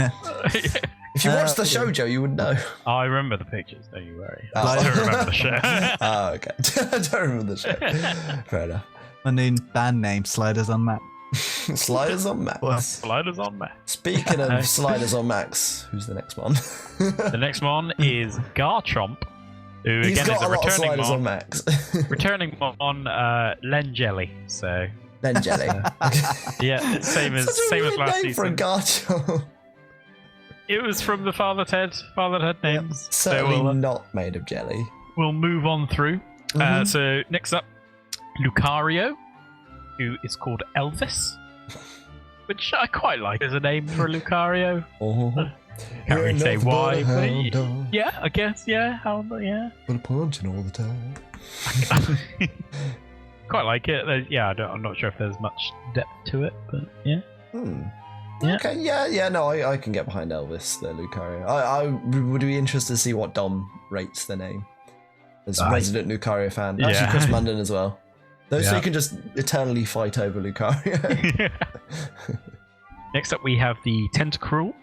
[SPEAKER 1] If you watched the show, Joe, you would know.
[SPEAKER 2] I remember the pictures. Don't you worry. I don't remember the show.
[SPEAKER 1] Oh, okay. I don't remember the show. Fair enough.
[SPEAKER 3] My new band name, Sliders on Map.
[SPEAKER 1] Sliders on Max.
[SPEAKER 2] Sliders on Max.
[SPEAKER 1] Speaking of Sliders on Max, who's the next one?
[SPEAKER 2] The next one is Garchomp, Who
[SPEAKER 1] He's
[SPEAKER 2] again
[SPEAKER 1] got
[SPEAKER 2] is
[SPEAKER 1] a
[SPEAKER 2] a
[SPEAKER 1] lot of
[SPEAKER 2] returning
[SPEAKER 1] sliders on
[SPEAKER 2] mon.
[SPEAKER 1] Max.
[SPEAKER 2] Returning on Len Jelly. So
[SPEAKER 1] Then Jelly.
[SPEAKER 2] yeah, same as
[SPEAKER 1] Such a weird
[SPEAKER 2] last
[SPEAKER 1] name for a
[SPEAKER 2] season.
[SPEAKER 1] Garchomp.
[SPEAKER 2] It was from the Father Ted names.
[SPEAKER 1] Certainly
[SPEAKER 2] So
[SPEAKER 1] not made of jelly.
[SPEAKER 2] we'll move on through. So next up, Lucario, who is called Elvis, which I quite like as a name for a Lucario. Can't really say why, but yeah, I guess, yeah, yeah.
[SPEAKER 1] But a punching all the time.
[SPEAKER 2] Quite like it. Yeah, I'm not sure if there's much depth to it, but yeah. Yeah.
[SPEAKER 1] Okay, yeah, no, I can get behind Elvis, the Lucario. I would be interested to see what Dom rates the name. As a resident Lucario fan. Actually,
[SPEAKER 2] Yeah.
[SPEAKER 1] Chris Munden as well. Those two can just eternally fight over Lucario.
[SPEAKER 2] Next up, we have the Tentacruel,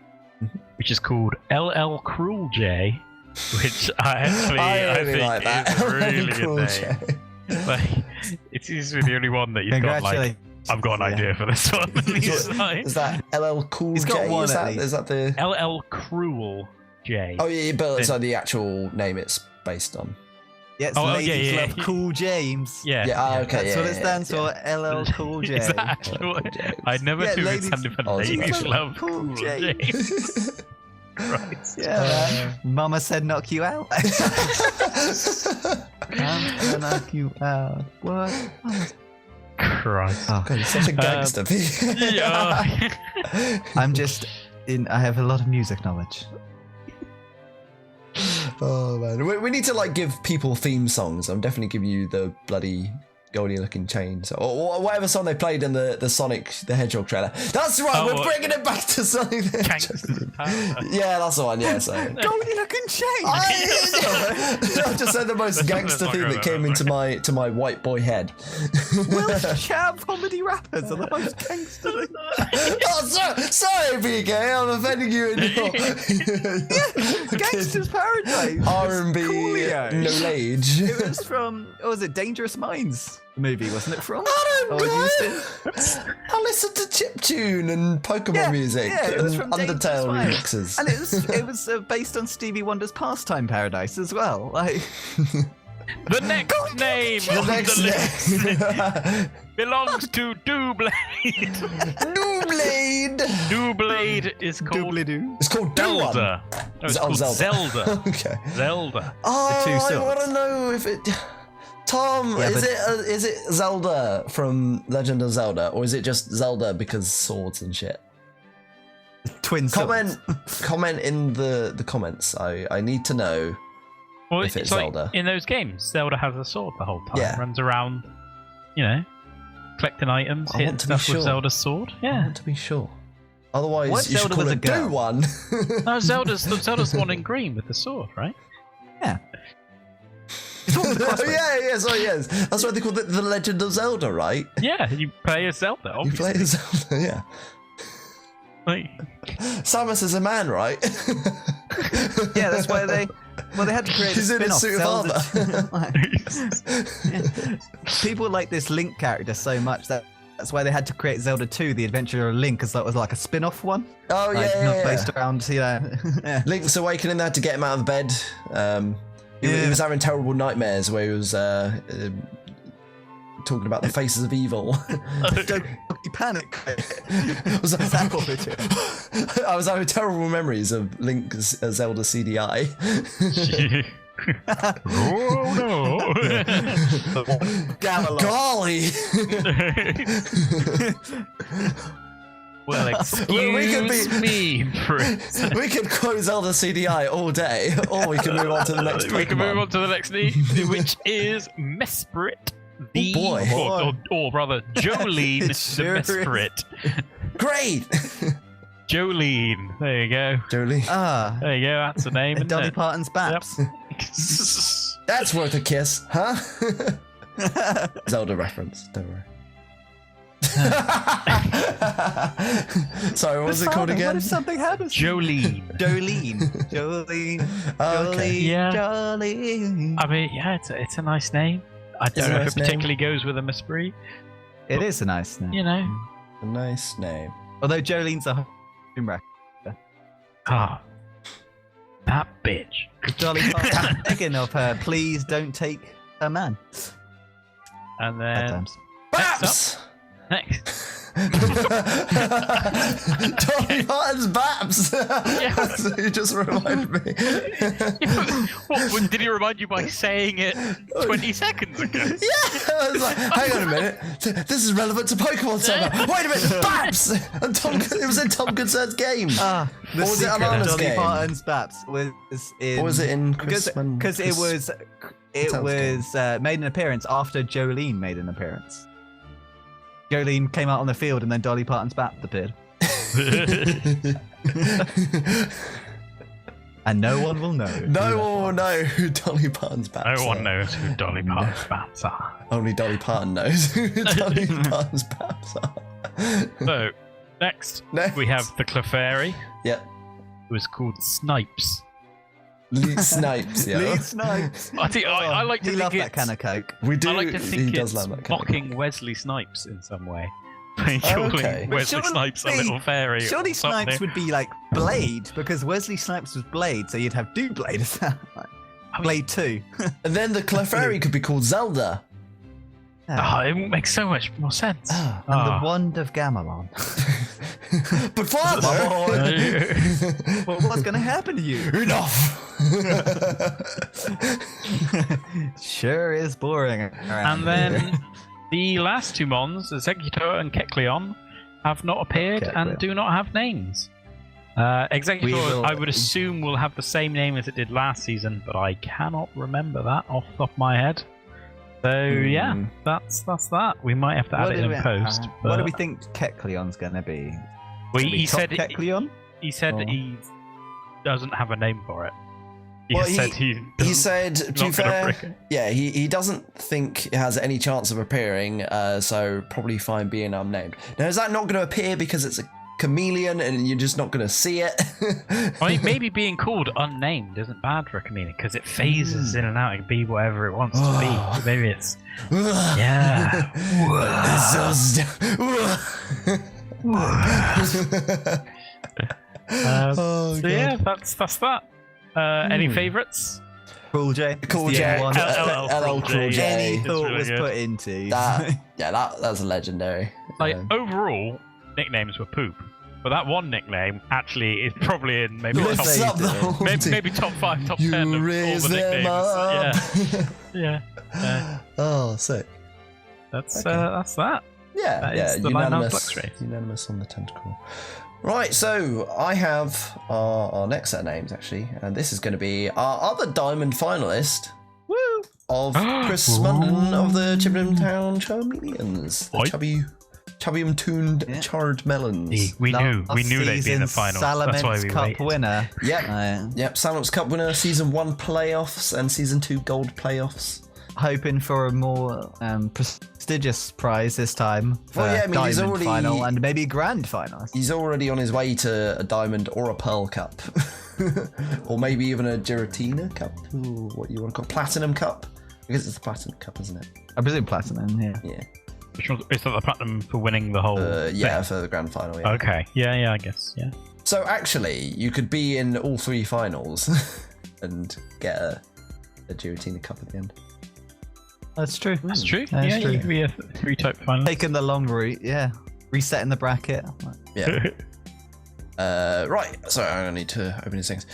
[SPEAKER 2] which is called LL Cruel J, which I
[SPEAKER 1] really
[SPEAKER 2] think
[SPEAKER 1] like that.
[SPEAKER 2] is a really
[SPEAKER 1] Cruel
[SPEAKER 2] good
[SPEAKER 1] J.
[SPEAKER 2] name. Like, it's easily the only one that you've got like, I've got an idea for this one.
[SPEAKER 1] Is that LL Cool
[SPEAKER 3] He's
[SPEAKER 1] J?
[SPEAKER 3] got one
[SPEAKER 1] Is that the...
[SPEAKER 2] LL Cruel J.
[SPEAKER 1] Oh yeah, but it's like the actual name it's based on.
[SPEAKER 3] Yeah, it's Ladies Love Cool James.
[SPEAKER 2] Yeah.
[SPEAKER 1] Okay.
[SPEAKER 3] That's what it stands for. LL Cool J.
[SPEAKER 2] Is that actually what? I never knew it standed for Ladies Love Cool James. Right.
[SPEAKER 3] Yeah, Mama said knock you out. I'm gonna knock you out. What?
[SPEAKER 2] Christ.
[SPEAKER 3] Oh.
[SPEAKER 1] God, you're such a gangster.
[SPEAKER 2] Yeah.
[SPEAKER 3] I'm just I have a lot of music knowledge.
[SPEAKER 1] Oh man, we need to like give people theme songs. I'm definitely giving you the bloody Goldie looking chains or whatever song they played in the Sonic the Hedgehog trailer. That's right, we're bringing it back to Sonic the Hedgehog. Yeah, that's the one. Yeah, so
[SPEAKER 3] Goldie looking chains.
[SPEAKER 1] I just said the most gangster theme that came into my white boy head.
[SPEAKER 3] Welsh chap comedy rappers are the most gangster.
[SPEAKER 1] Oh, sorry, BK, I'm offending you in your
[SPEAKER 3] Gangster's Paradise.
[SPEAKER 1] R&B no age.
[SPEAKER 3] It was from, what was it, Dangerous Minds movie, wasn't it from?
[SPEAKER 1] I don't know. I listened to chiptune and Pokemon music
[SPEAKER 3] it was from
[SPEAKER 1] and Undertale remixes.
[SPEAKER 3] And it was based on Stevie Wonder's Pastime Paradise as well. Like
[SPEAKER 2] the next name on the list belongs to Doublade. Doublade is called
[SPEAKER 1] It's called
[SPEAKER 2] Zelda. No, it's called Zelda.
[SPEAKER 1] Okay.
[SPEAKER 2] Zelda.
[SPEAKER 1] Oh, I want to know if it. Tom, is it Zelda from Legend of Zelda, or is it just Zelda because swords and shit?
[SPEAKER 3] Twin swords.
[SPEAKER 1] Comment in the comments. I need to know if it's Zelda.
[SPEAKER 2] Like in those games, Zelda has a sword the whole time.
[SPEAKER 1] Yeah.
[SPEAKER 2] Runs around, collecting items, hitting stuff with Zelda's sword. Yeah.
[SPEAKER 1] I want to be sure. Otherwise,
[SPEAKER 3] what
[SPEAKER 1] you should call it Do One.
[SPEAKER 2] No, Zelda's the one in green with the sword, right?
[SPEAKER 3] Yeah.
[SPEAKER 1] Yes. That's why they call it the Legend of Zelda, right?
[SPEAKER 2] Yeah, you play as Zelda, obviously.
[SPEAKER 1] You play as Zelda, yeah.
[SPEAKER 2] Like,
[SPEAKER 1] Samus is a man, right?
[SPEAKER 3] Yeah, that's why they had to create
[SPEAKER 1] She's
[SPEAKER 3] a
[SPEAKER 1] in a
[SPEAKER 3] spin-off.
[SPEAKER 1] suit of armor.
[SPEAKER 3] People like this Link character so much that's why they had to create Zelda 2, The Adventure of Link, because that was like a spin-off one.
[SPEAKER 1] Oh,
[SPEAKER 3] like,
[SPEAKER 1] yeah.
[SPEAKER 3] Not based around, yeah.
[SPEAKER 1] Link's Awakening, they had to get him out of bed. He was having terrible nightmares where he was talking about the faces of evil.
[SPEAKER 3] Don't panic.
[SPEAKER 1] I was having terrible memories of Link Zelda CDI.
[SPEAKER 2] oh no!
[SPEAKER 1] Golly!
[SPEAKER 2] Well, excuse me, Prince.
[SPEAKER 1] We could quote Zelda CDI all day, or we can move on to the next Pokemon.
[SPEAKER 2] We can move on to the next need, which is Mesprit. Or rather, Jolene the Mesprit.
[SPEAKER 1] Great!
[SPEAKER 2] Jolene. There you go.
[SPEAKER 1] Jolene.
[SPEAKER 2] There you go. That's the name.
[SPEAKER 3] And Dolly Parton's Baps.
[SPEAKER 2] Yep.
[SPEAKER 1] That's worth a kiss, huh? Zelda reference, don't worry. Sorry, what was it called again?
[SPEAKER 3] What if something happens?
[SPEAKER 2] Jolene.
[SPEAKER 3] Jolene.
[SPEAKER 1] Okay.
[SPEAKER 2] Yeah.
[SPEAKER 3] Jolene.
[SPEAKER 2] I mean, yeah, it's a nice name. I don't know if it particularly goes with a Mesprit.
[SPEAKER 3] It is a nice name.
[SPEAKER 1] A nice name.
[SPEAKER 3] Although Jolene's a home wrecker.
[SPEAKER 2] Ah. That bitch.
[SPEAKER 3] Dolly Parton begging of her, please don't take a man.
[SPEAKER 2] And
[SPEAKER 3] Bad
[SPEAKER 2] then
[SPEAKER 3] times.
[SPEAKER 1] Baps!
[SPEAKER 2] next.
[SPEAKER 1] Dolly Parton's Baps! So you just reminded me.
[SPEAKER 2] What, did he remind you by saying it 20 seconds ago?
[SPEAKER 1] Yeah! I was like, hang on a minute. This is relevant to Pokemon somehow. Wait a minute, Baps! And it was in Tom Concern's game.
[SPEAKER 3] The
[SPEAKER 1] Or was it
[SPEAKER 3] secret of
[SPEAKER 1] Alana's
[SPEAKER 3] Dolly
[SPEAKER 1] game?
[SPEAKER 3] Parton's Baps was in.
[SPEAKER 1] Or was it in
[SPEAKER 3] Because it was made an appearance after Jolene made an appearance. Jolene came out on the field and then Dolly Parton's Baps appeared. And no one will know.
[SPEAKER 1] No one will know who Dolly Parton's Baps are.
[SPEAKER 2] No one knows who Dolly Parton's Baps are.
[SPEAKER 1] Only Dolly Parton knows who Dolly Parton's Baps are.
[SPEAKER 2] So, next we have the Clefairy.
[SPEAKER 1] Yep.
[SPEAKER 2] Who is called Snipes.
[SPEAKER 1] Lee Snipes, yeah.
[SPEAKER 3] Lee Snipes.
[SPEAKER 2] I think I like to
[SPEAKER 3] He
[SPEAKER 2] think
[SPEAKER 3] loved that
[SPEAKER 2] it's.
[SPEAKER 3] can of Coke.
[SPEAKER 1] We do.
[SPEAKER 2] I like to
[SPEAKER 1] he
[SPEAKER 2] think
[SPEAKER 1] does
[SPEAKER 2] it's
[SPEAKER 1] love that kind of
[SPEAKER 2] mocking Wesley Snipes in some way.
[SPEAKER 1] Okay.
[SPEAKER 2] Calling
[SPEAKER 3] But
[SPEAKER 2] Wesley
[SPEAKER 3] surely-
[SPEAKER 2] Snipes a little fairy.
[SPEAKER 3] Surely
[SPEAKER 2] or something.
[SPEAKER 3] Snipes would be like Blade, because Wesley Snipes was Blade, so you'd have two Blade as that. Blade 2.
[SPEAKER 1] And then the Clefairy could be called Zelda.
[SPEAKER 2] Oh, it makes so much more sense.
[SPEAKER 3] And the Wand of Gamelon.
[SPEAKER 1] But father,
[SPEAKER 3] Well, what's going to happen to you?
[SPEAKER 1] enough.
[SPEAKER 3] Sure is boring.
[SPEAKER 2] And then the last two Mons, Exeggutor and Kecleon, have not appeared and do not have names. Exeggutor, I would assume, will have the same name as it did last season, but I cannot remember that off the top of my head. So yeah, that's that. We might have to add it in post.
[SPEAKER 3] What do we think Kecleon's going to be?
[SPEAKER 2] Well, he said
[SPEAKER 3] Kecleon?
[SPEAKER 2] He said he doesn't have a name for it. He
[SPEAKER 1] Well,
[SPEAKER 2] said
[SPEAKER 1] he said, to be fair, yeah, he doesn't think it has any chance of appearing, so probably fine being unnamed. Now, is that not going to appear because it's a chameleon and you're just not going to see it?
[SPEAKER 2] I mean, maybe being called unnamed isn't bad for a chameleon because it phases in and out. It can be whatever it wants to be. Maybe it's yeah. So yeah, that's that. Any favourites?
[SPEAKER 3] Cool J.
[SPEAKER 1] Cool J. LL Cool J.
[SPEAKER 3] Any thought
[SPEAKER 2] really
[SPEAKER 3] was
[SPEAKER 2] good.
[SPEAKER 3] put into.
[SPEAKER 1] That's legendary.
[SPEAKER 2] Like overall, nicknames were poop. But that one nickname actually is probably in maybe top, maybe top 5, top 10 of all the nicknames. Yeah.
[SPEAKER 1] Oh, sick.
[SPEAKER 2] That's that.
[SPEAKER 1] Yeah,
[SPEAKER 2] That is the Limehouse Flux Race.
[SPEAKER 1] Unanimous on the tentacle. Right, so I have our next set of names actually, and this is going to be our other Diamond finalist. Woo! Of Chris Munden of the Chippenham Town Charmeleons. The chubby tuned charred melons.
[SPEAKER 2] We knew they'd be in the final. That's why we
[SPEAKER 3] Cup winner.
[SPEAKER 1] Yep. Salamence Cup winner, Season 1 playoffs and Season 2 gold playoffs.
[SPEAKER 3] Hoping for a more prestigious prize this time for Diamond
[SPEAKER 1] he's already
[SPEAKER 3] final and maybe Grand final.
[SPEAKER 1] He's already on his way to a Diamond or a Pearl Cup. Or maybe even a Giratina Cup, or what you want to call Platinum Cup. Because it's the Platinum Cup, isn't it?
[SPEAKER 3] I presume Platinum, yeah.
[SPEAKER 2] Which one is that, the platinum for winning the whole
[SPEAKER 1] yeah,
[SPEAKER 2] thing?
[SPEAKER 1] for the grand final, yeah.
[SPEAKER 2] Okay. Yeah, I guess, yeah.
[SPEAKER 1] So actually, you could be in all 3 finals and get a Giratina Cup at the end.
[SPEAKER 3] That's true.
[SPEAKER 2] That's true.
[SPEAKER 3] That's
[SPEAKER 2] yeah,
[SPEAKER 3] true.
[SPEAKER 2] you could be a 3-type finalist.
[SPEAKER 3] Taking the long route, yeah. Resetting the bracket.
[SPEAKER 1] Yeah. Right, sorry, I need to open his things.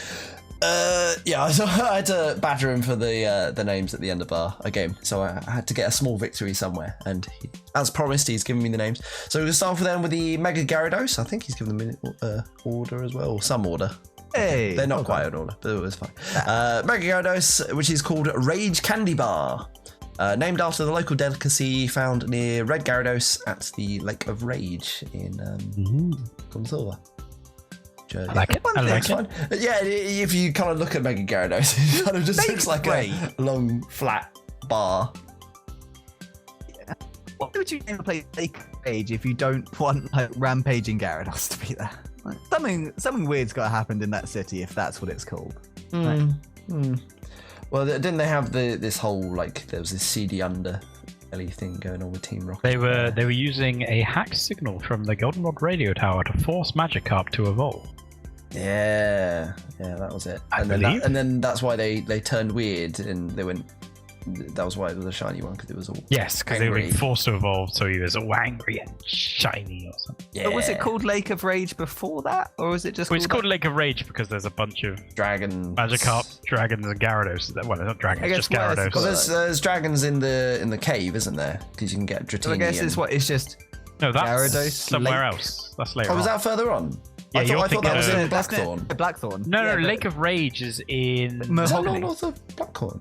[SPEAKER 1] So I had to batter him for the names at the end of our game, so I had to get a small victory somewhere, and as promised, he's given me the names. So we'll start with the Mega Gyarados. I think he's given them order as well, or some order.
[SPEAKER 3] Hey,
[SPEAKER 1] they're not quite in order, but it was fine. Mega Gyarados, which is called Rage Candy Bar, named after the local delicacy found near Red Gyarados at the Lake of Rage in Gonzalva.
[SPEAKER 2] I like it.
[SPEAKER 1] Yeah, if you kind of look at Mega Gyarados, it kind of just looks like a long, flat bar.
[SPEAKER 3] Yeah. Why would you name a place Lake Rage if you don't want rampaging Gyarados to be there? Like, something weird's got to happen in that city if that's what it's called.
[SPEAKER 1] Well, didn't they have this whole there was this CD underbelly thing going on with Team Rocket?
[SPEAKER 2] They were using a hacked signal from the Goldenrod radio tower to force Magikarp to evolve.
[SPEAKER 1] Yeah, that was it.
[SPEAKER 2] I
[SPEAKER 1] And
[SPEAKER 2] believe.
[SPEAKER 1] then that's why they turned weird and they went. That was why it was a shiny one because it was all.
[SPEAKER 2] Yes, because they were
[SPEAKER 1] angry.
[SPEAKER 2] being forced to evolve, so he was all angry and shiny or something.
[SPEAKER 1] Yeah.
[SPEAKER 3] But was it called Lake of Rage before that, or was it just?
[SPEAKER 2] Well, it's called Lake of Rage because there's a bunch of
[SPEAKER 1] Dragon?
[SPEAKER 2] Magikarp, dragons, and Gyarados. Well, it's not dragons,
[SPEAKER 3] I guess
[SPEAKER 2] just
[SPEAKER 3] what else-
[SPEAKER 2] Gyarados.
[SPEAKER 1] Because there's dragons in the cave, isn't there? Because you can get Dratini.
[SPEAKER 3] So I guess
[SPEAKER 1] and...
[SPEAKER 3] it's what it's just.
[SPEAKER 2] No, that's
[SPEAKER 3] Gyarados,
[SPEAKER 2] somewhere
[SPEAKER 3] Lake.
[SPEAKER 2] else. That's later
[SPEAKER 1] Oh, was
[SPEAKER 2] on.
[SPEAKER 1] that further on?
[SPEAKER 2] Yeah,
[SPEAKER 1] I
[SPEAKER 2] you're
[SPEAKER 1] thought that was
[SPEAKER 2] thinking
[SPEAKER 1] in
[SPEAKER 2] of-
[SPEAKER 1] Blackthorn.
[SPEAKER 3] Blackthorn.
[SPEAKER 2] No,
[SPEAKER 3] Yeah, but-
[SPEAKER 2] Lake of Rage is in.
[SPEAKER 1] Is that not
[SPEAKER 3] Mahogany.
[SPEAKER 1] north of Blackhorn?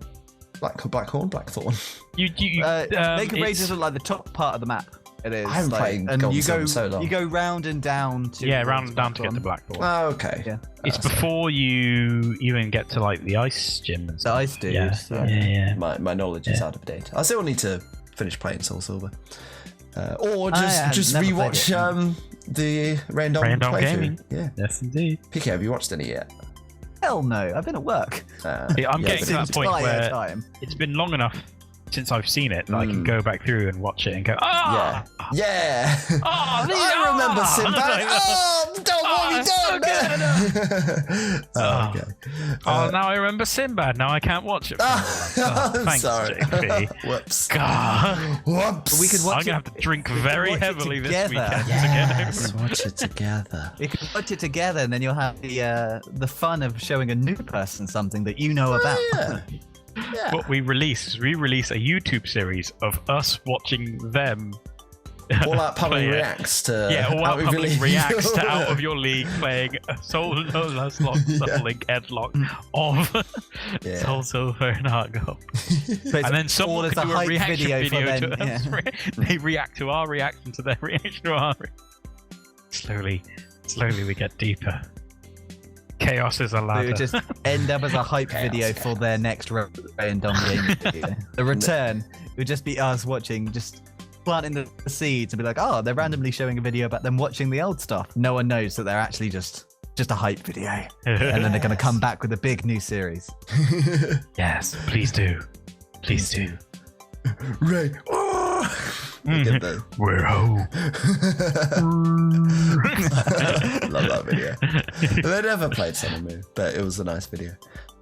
[SPEAKER 1] Blackthorn.
[SPEAKER 3] Lake of Rage
[SPEAKER 2] it's-
[SPEAKER 3] is like the top part of the map. It is.
[SPEAKER 1] I haven't
[SPEAKER 3] like,
[SPEAKER 1] played
[SPEAKER 3] and
[SPEAKER 1] Gold
[SPEAKER 3] you
[SPEAKER 1] Sun
[SPEAKER 3] go
[SPEAKER 1] so long.
[SPEAKER 3] you go round and down to
[SPEAKER 2] Yeah, round and down to get to
[SPEAKER 3] Blackthorn.
[SPEAKER 2] Blackthorn.
[SPEAKER 1] Oh, okay.
[SPEAKER 3] Yeah.
[SPEAKER 2] It's before you even get to like the ice gym and
[SPEAKER 3] The
[SPEAKER 2] stuff.
[SPEAKER 3] ice dude.
[SPEAKER 2] Yeah,
[SPEAKER 3] so-
[SPEAKER 2] yeah.
[SPEAKER 1] My knowledge is out of date. I still need to finish playing Soul Silver. Or just
[SPEAKER 3] never
[SPEAKER 1] rewatch the Random
[SPEAKER 2] Random
[SPEAKER 1] playthrough.
[SPEAKER 2] Gaming.
[SPEAKER 1] Yeah.
[SPEAKER 2] Yes, indeed.
[SPEAKER 1] PK, have you watched any yet?
[SPEAKER 3] Hell no, I've been at work.
[SPEAKER 2] Yeah, I'm getting to that point
[SPEAKER 3] Entire
[SPEAKER 2] where
[SPEAKER 3] time.
[SPEAKER 2] it's been long enough since I've seen it that I can go back through and watch it and go,
[SPEAKER 1] Yeah. Yeah. I remember Sinbad. Oh, okay.
[SPEAKER 2] Now I remember Sinbad. Now I can't watch it. Thanks,
[SPEAKER 1] sorry.
[SPEAKER 2] JP.
[SPEAKER 1] Whoops.
[SPEAKER 2] God.
[SPEAKER 1] Whoops.
[SPEAKER 3] We could watch
[SPEAKER 2] I'm gonna have to drink very
[SPEAKER 3] watch it
[SPEAKER 2] heavily this
[SPEAKER 3] together.
[SPEAKER 2] weekend.
[SPEAKER 1] Yes, watch it together.
[SPEAKER 3] You can watch it together, and then you'll have the fun of showing a new person something that you know about.
[SPEAKER 1] Yeah. Yeah.
[SPEAKER 2] What we release a YouTube series of us watching them.
[SPEAKER 1] All Out Pummelling
[SPEAKER 2] play it.
[SPEAKER 1] reacts to.
[SPEAKER 2] Yeah, All Out
[SPEAKER 1] Out of Your
[SPEAKER 2] Pummelling
[SPEAKER 1] League.
[SPEAKER 2] reacts to Out of Your League playing Soul No Last Lock, Link Headlock of
[SPEAKER 1] Yeah.
[SPEAKER 2] Soul Silver and Heart Gold.
[SPEAKER 3] But
[SPEAKER 2] And then
[SPEAKER 3] all
[SPEAKER 2] someone
[SPEAKER 3] as
[SPEAKER 2] could
[SPEAKER 3] a
[SPEAKER 2] do a
[SPEAKER 3] hype
[SPEAKER 2] reaction video
[SPEAKER 3] for
[SPEAKER 2] to
[SPEAKER 3] them,
[SPEAKER 2] us. They react to our reaction to their reaction to our Slowly we get deeper. Chaos is a
[SPEAKER 3] It
[SPEAKER 2] ladder.
[SPEAKER 3] would just end up as a hype video for their next random game video. The return would just be us watching, just planting the seeds and be like, oh, they're randomly showing a video about them watching the old stuff. No one knows that they're actually just a hype video. And then they're going to come back with a big new series.
[SPEAKER 2] Yes, please do. Please do.
[SPEAKER 1] Ray. Oh! Get the-
[SPEAKER 2] We're home.
[SPEAKER 1] Love that video. They never played Sun Moon, but it was a nice video.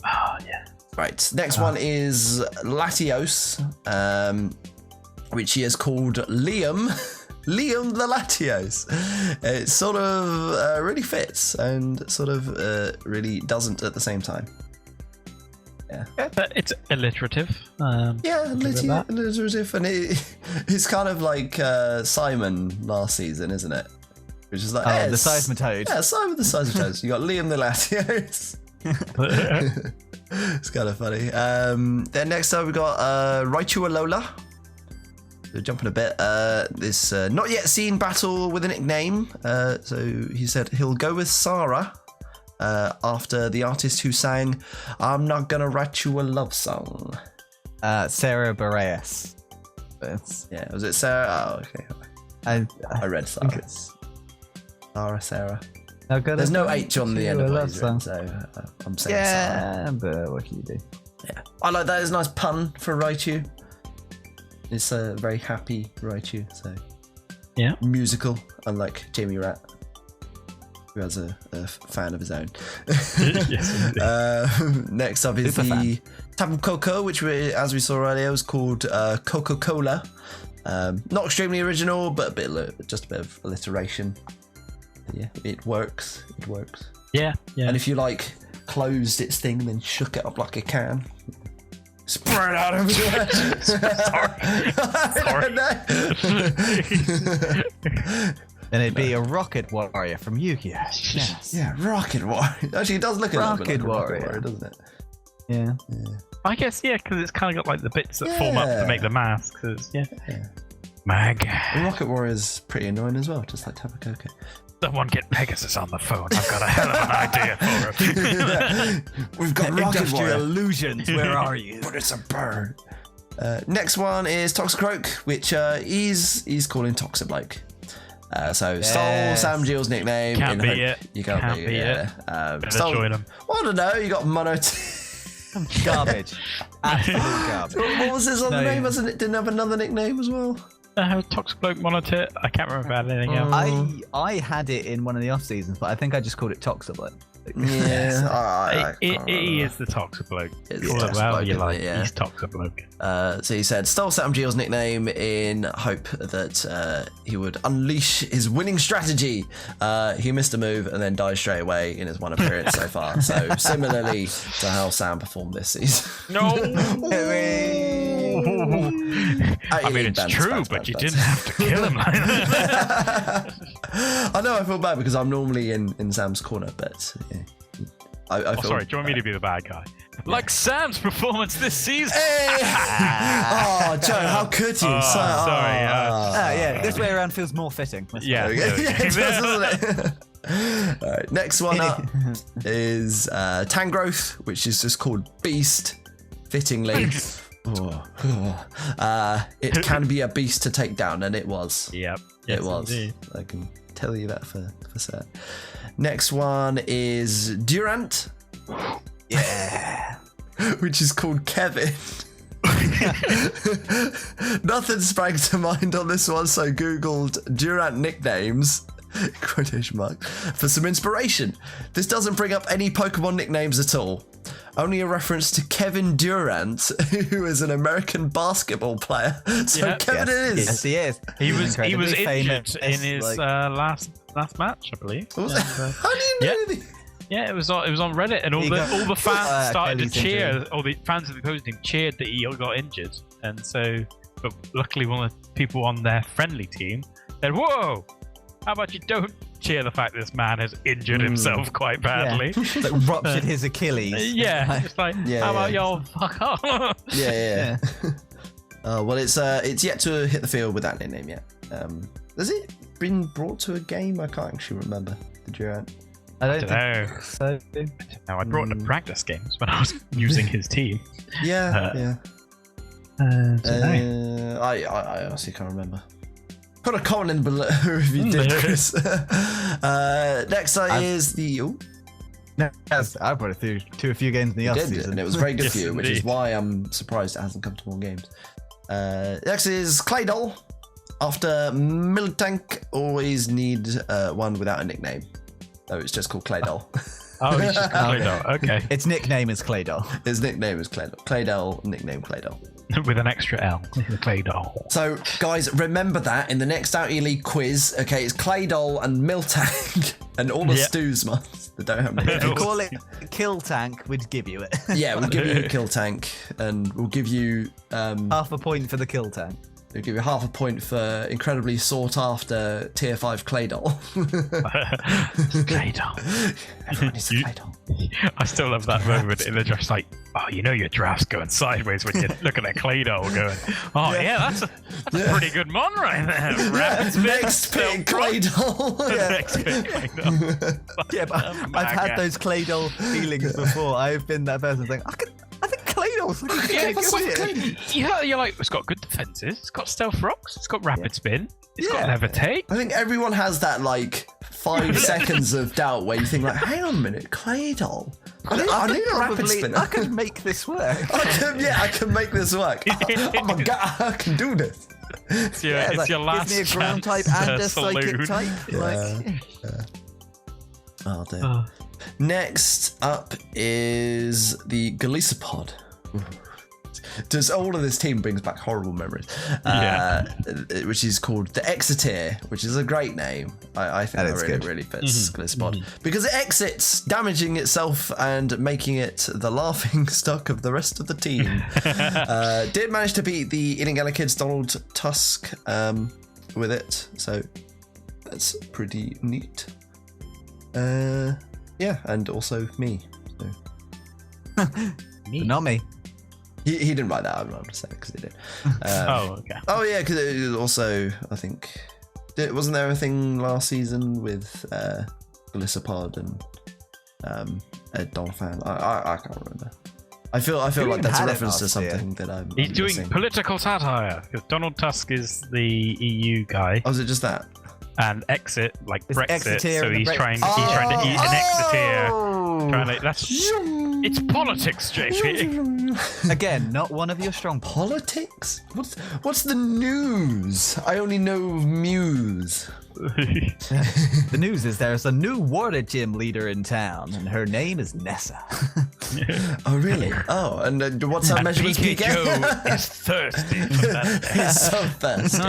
[SPEAKER 2] Oh, yeah.
[SPEAKER 1] Right, next one is Latios, which he has called Liam. Liam the Latios. It sort of really fits and sort of really doesn't at the same time. Yeah.
[SPEAKER 2] But it's alliterative.
[SPEAKER 1] Yeah,
[SPEAKER 2] give it
[SPEAKER 1] alliterative, and it's kind of like Simon last season, isn't it? Which is like
[SPEAKER 3] Oh, the Seismitoad.
[SPEAKER 1] Yeah, Simon the Seismitoad. You got Liam the Latios. It's kind of funny. Then next up we got Raichu Alola. So jumping a bit. This not yet seen battle with a nickname. So he said he'll go with Sarah. After the artist who sang "I'm Not Gonna Write You a Love Song."
[SPEAKER 3] Sarah Bareilles.
[SPEAKER 1] Yeah, was it Sarah? Oh, okay. I read Sarah. Sarah. There's no H on the end of it, so I'm saying Sarah.
[SPEAKER 3] Yeah, but what can you do?
[SPEAKER 1] Yeah, I like that. It's a nice pun for Raichu. It's a very happy Raichu, so
[SPEAKER 2] Yeah.
[SPEAKER 1] musical, unlike Jamie Rat, who has a fan of his own.
[SPEAKER 2] Yes,
[SPEAKER 1] Next up is
[SPEAKER 3] Super
[SPEAKER 1] the Tapu Koko, which as we saw earlier was called Coca-Cola. Not extremely original, but just a bit of alliteration. Yeah, it works. It works.
[SPEAKER 2] Yeah.
[SPEAKER 1] And if you like closed its thing, then shook it up like a can. Spread out everywhere.
[SPEAKER 2] Sorry.
[SPEAKER 3] And it'd be a Rocket Warrior from Yu-Gi-Oh! Yes.
[SPEAKER 1] Yeah, Rocket Warrior. Actually, it does look a little bit like a
[SPEAKER 3] Rocket
[SPEAKER 1] Rocket
[SPEAKER 3] Warrior.
[SPEAKER 1] Warrior, doesn't it?
[SPEAKER 3] Yeah.
[SPEAKER 2] I guess, yeah, because it's kind of got like the bits that form up to make the mask. Yeah. Mag.
[SPEAKER 1] The Rocket Warrior is pretty annoying as well, just like Tapu Koko.
[SPEAKER 2] Someone get Pegasus on the phone. I've got a hell of an idea for him.
[SPEAKER 1] We've got Rocket
[SPEAKER 3] Industrial
[SPEAKER 1] Warrior.
[SPEAKER 3] illusions. Where are you?
[SPEAKER 1] But it's a bird. Next one is Toxicroak, which he's calling Toxibloke. So
[SPEAKER 3] Yes.
[SPEAKER 1] stole Sam Gill's nickname.
[SPEAKER 2] Can't
[SPEAKER 1] in
[SPEAKER 2] beat
[SPEAKER 1] hope-
[SPEAKER 2] it.
[SPEAKER 1] You can't beat it.
[SPEAKER 2] Better
[SPEAKER 1] Stole,
[SPEAKER 2] join him.
[SPEAKER 1] well, I don't know. You got Mono.
[SPEAKER 3] Garbage. Absolute garbage.
[SPEAKER 1] What was his other
[SPEAKER 3] No.
[SPEAKER 1] name? Wasn't it? Didn't have another nickname as well.
[SPEAKER 2] Toxicroak Monotit. I can't remember about anything else.
[SPEAKER 3] I had it in one of the off seasons, but I think I just called it Toxibloke.
[SPEAKER 1] Yeah,
[SPEAKER 2] he is the toxic bloke.
[SPEAKER 1] It's
[SPEAKER 2] Call it
[SPEAKER 1] toxic
[SPEAKER 2] whatever
[SPEAKER 1] bloke,
[SPEAKER 2] you
[SPEAKER 1] isn't
[SPEAKER 2] like.
[SPEAKER 1] it? Yeah.
[SPEAKER 2] He's toxic bloke.
[SPEAKER 1] So he said, stole Sam Geel's nickname in hope that he would unleash his winning strategy. He missed a move and then died straight away in his one appearance so far. So similarly to how Sam performed this season.
[SPEAKER 2] No. I mean, it's true, but you didn't have to kill him like that.
[SPEAKER 1] I know I feel bad because I'm normally in Sam's corner, but yeah, I feel
[SPEAKER 2] sorry, do you want me to be the bad guy? Like Sam's performance this season.
[SPEAKER 1] Hey! Oh, Joe, how could you?
[SPEAKER 2] Sorry.
[SPEAKER 3] Yeah, this way around feels more fitting.
[SPEAKER 2] Yeah,
[SPEAKER 1] Yeah, it does, doesn't it? All right, next one up is Tangrowth, which is just called Beast, fittingly. It can be a beast to take down, and it was.
[SPEAKER 2] Yep.
[SPEAKER 1] It was. Indeed. I can tell you that for certain. Next one is Durant.
[SPEAKER 3] Yeah.
[SPEAKER 1] Which is called Kevin. Nothing sprang to mind on this one, so Googled Durant nicknames, quotation marks, for some inspiration. This doesn't bring up any Pokemon nicknames at all. Only a reference to Kevin Durant, who is an American basketball player. So Kevin it is.
[SPEAKER 3] Yes, he is.
[SPEAKER 2] He was injured in his last match, I believe.
[SPEAKER 1] How do you know this?
[SPEAKER 2] Yeah, it was on Reddit, and all the fans started to cheer. All the fans of the opposing team cheered that he got injured, and so, but luckily one of the people on their friendly team said, "Whoa, how about you don't cheer the fact this man has injured himself quite badly,
[SPEAKER 3] like ruptured his Achilles."
[SPEAKER 2] Yeah, just like how about y'all fuck off?
[SPEAKER 1] Yeah. Well, it's yet to hit the field with that nickname yet. Has it been brought to a game? I can't actually remember the Durant.
[SPEAKER 3] I don't
[SPEAKER 2] know.
[SPEAKER 3] So.
[SPEAKER 2] Now I brought it to practice games when I was using his team.
[SPEAKER 1] Yeah. I honestly can't remember. Put a comment in below if you did, Chris. Next is the.
[SPEAKER 3] No, I brought it through to a few games in the off season,
[SPEAKER 1] and it was very good for you, which is why I'm surprised it hasn't come to more games. Next is Claydol. After Miltank, always need one without a nickname. So it's just called Claydol.
[SPEAKER 2] Oh, it's just called Claydol. Okay.
[SPEAKER 3] Its nickname is Claydol.
[SPEAKER 1] His nickname is Claydol. Claydol, nickname Claydol.
[SPEAKER 2] With an extra L. Claydol.
[SPEAKER 1] So, guys, remember that in the next Out Your League quiz, okay, it's Claydol and Miltank and all the stews, man. They don't have
[SPEAKER 3] If you call it Kill Tank, we'd give you it.
[SPEAKER 1] Yeah, we'll give you a Kill Tank, and we'll give you...
[SPEAKER 3] half a point for the Kill Tank.
[SPEAKER 1] We'll give you half a point for incredibly sought after tier 5 Claydol.
[SPEAKER 2] Claydol.
[SPEAKER 1] Everyone needs a Claydol.
[SPEAKER 2] I still love that moment in the draft, like, oh, you know your draft's going sideways when you're looking at Claydol going, oh that's a pretty good mon right there.
[SPEAKER 1] Next pick Claydol.
[SPEAKER 2] Next pick Claydol.
[SPEAKER 3] Yeah, but I've had those Claydol feelings before. I've been that person saying, I think Claydol's
[SPEAKER 2] you're like, it's got good defenses, it's got stealth rocks, it's got rapid spin, it's got levitate.
[SPEAKER 1] I think everyone has that like 5 seconds of doubt where you think like, hang on a minute, Claydol. I need a rapid spin.
[SPEAKER 3] I could make this work.
[SPEAKER 1] I can make this work. Oh my god, I can do this.
[SPEAKER 2] It's your last
[SPEAKER 3] give me a ground type and a psychic type.
[SPEAKER 1] Oh dear. Next up is the Golisopod. Just all of this team brings back horrible memories. Which is called the Exeter, which is a great name. I think that really fits Golisopod because it exits, damaging itself and making it the laughing stock of the rest of the team. Did manage to beat the Illingala Kids Donald Tusk with it, so that's pretty neat. Yeah, and also me. So.
[SPEAKER 3] Me. Not me.
[SPEAKER 1] He didn't write that. I'm not saying because he did.
[SPEAKER 2] Okay.
[SPEAKER 1] Oh yeah, because it was also, I think, wasn't there a thing last season with Golisopod and Ed Donphan? I can't remember. I feel like that's a reference to something that I'm.
[SPEAKER 2] He's doing
[SPEAKER 1] missing.
[SPEAKER 2] Political satire because Donald Tusk is the EU guy.
[SPEAKER 1] Oh, is it just that?
[SPEAKER 2] And exit, like
[SPEAKER 3] it's
[SPEAKER 2] Brexit,
[SPEAKER 3] Exeter
[SPEAKER 2] so he's trying to eat an Exeter. That's It's politics, JP.
[SPEAKER 3] Again, not one of your strong
[SPEAKER 1] Politics? What's the news? I only know of Muse.
[SPEAKER 3] The news is there's a new water gym leader in town, and her name is Nessa.
[SPEAKER 1] Oh, really? Oh, and what's her measurements peak?
[SPEAKER 2] Joe is thirsty.
[SPEAKER 1] He's so thirsty.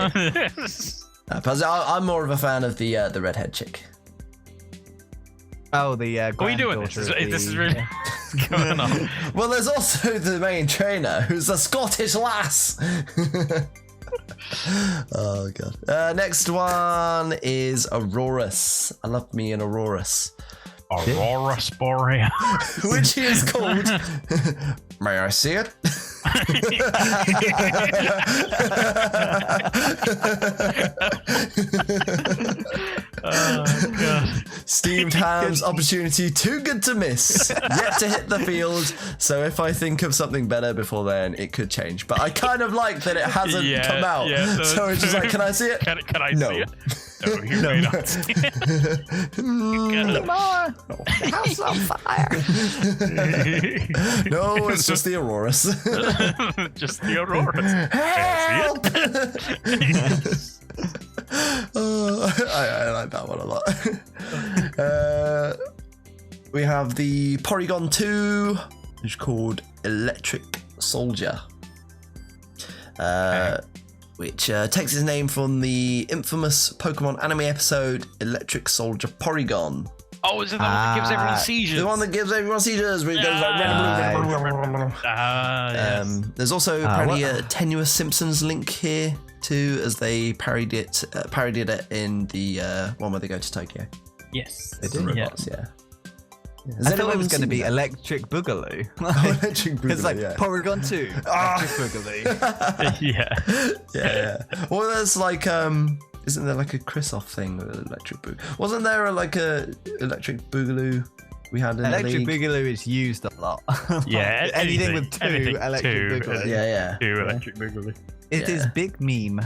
[SPEAKER 1] I'm more of a fan of the redhead chick.
[SPEAKER 3] Oh, the
[SPEAKER 2] What are you doing? This is really going on.
[SPEAKER 1] Well, there's also the main trainer, who's a Scottish lass. Oh god. Next one is Aurorus. I love me an Aurorus.
[SPEAKER 2] Aurora Sporia.
[SPEAKER 1] Which he is called. May I see it?
[SPEAKER 2] Oh god.
[SPEAKER 1] Steamed ham's opportunity too good to miss. Yet to hit the field. So if I think of something better before then, it could change. But I kind of like that it hasn't come out.
[SPEAKER 2] Yeah,
[SPEAKER 1] so it's just like, can I see it?
[SPEAKER 2] Can I see it? No, you may not see it.
[SPEAKER 3] The house on fire.
[SPEAKER 1] No, it's just the Auroras.
[SPEAKER 2] Just the Aurora.
[SPEAKER 1] Help! I like that one a lot. We have the Porygon 2, which is called Electric Soldier. Which takes its name from the infamous Pokemon anime episode Electric Soldier Porygon.
[SPEAKER 2] Oh, is it the one that gives everyone seizures?
[SPEAKER 1] The one that gives everyone seizures, where it goes like red and blue.
[SPEAKER 2] Yes.
[SPEAKER 1] There's also apparently a tenuous Simpsons link here too, as they parodied it in the one where they go to Tokyo.
[SPEAKER 2] Yes.
[SPEAKER 1] They did. Robots, yeah.
[SPEAKER 3] I thought it was going to be Electric Boogaloo.
[SPEAKER 1] Electric Boogaloo,
[SPEAKER 3] It's like Porygon 2, Electric Boogaloo.
[SPEAKER 1] Yeah. Well, there's like, isn't there like a Chris-off thing with Electric Boogaloo? Wasn't there a Electric Boogaloo we had in
[SPEAKER 3] Electric
[SPEAKER 1] the league?
[SPEAKER 3] Boogaloo is used a lot.
[SPEAKER 2] Yeah,
[SPEAKER 3] anything with two Electric Boogaloo.
[SPEAKER 1] Yeah.
[SPEAKER 2] Two Electric Boogaloo.
[SPEAKER 3] It is big meme.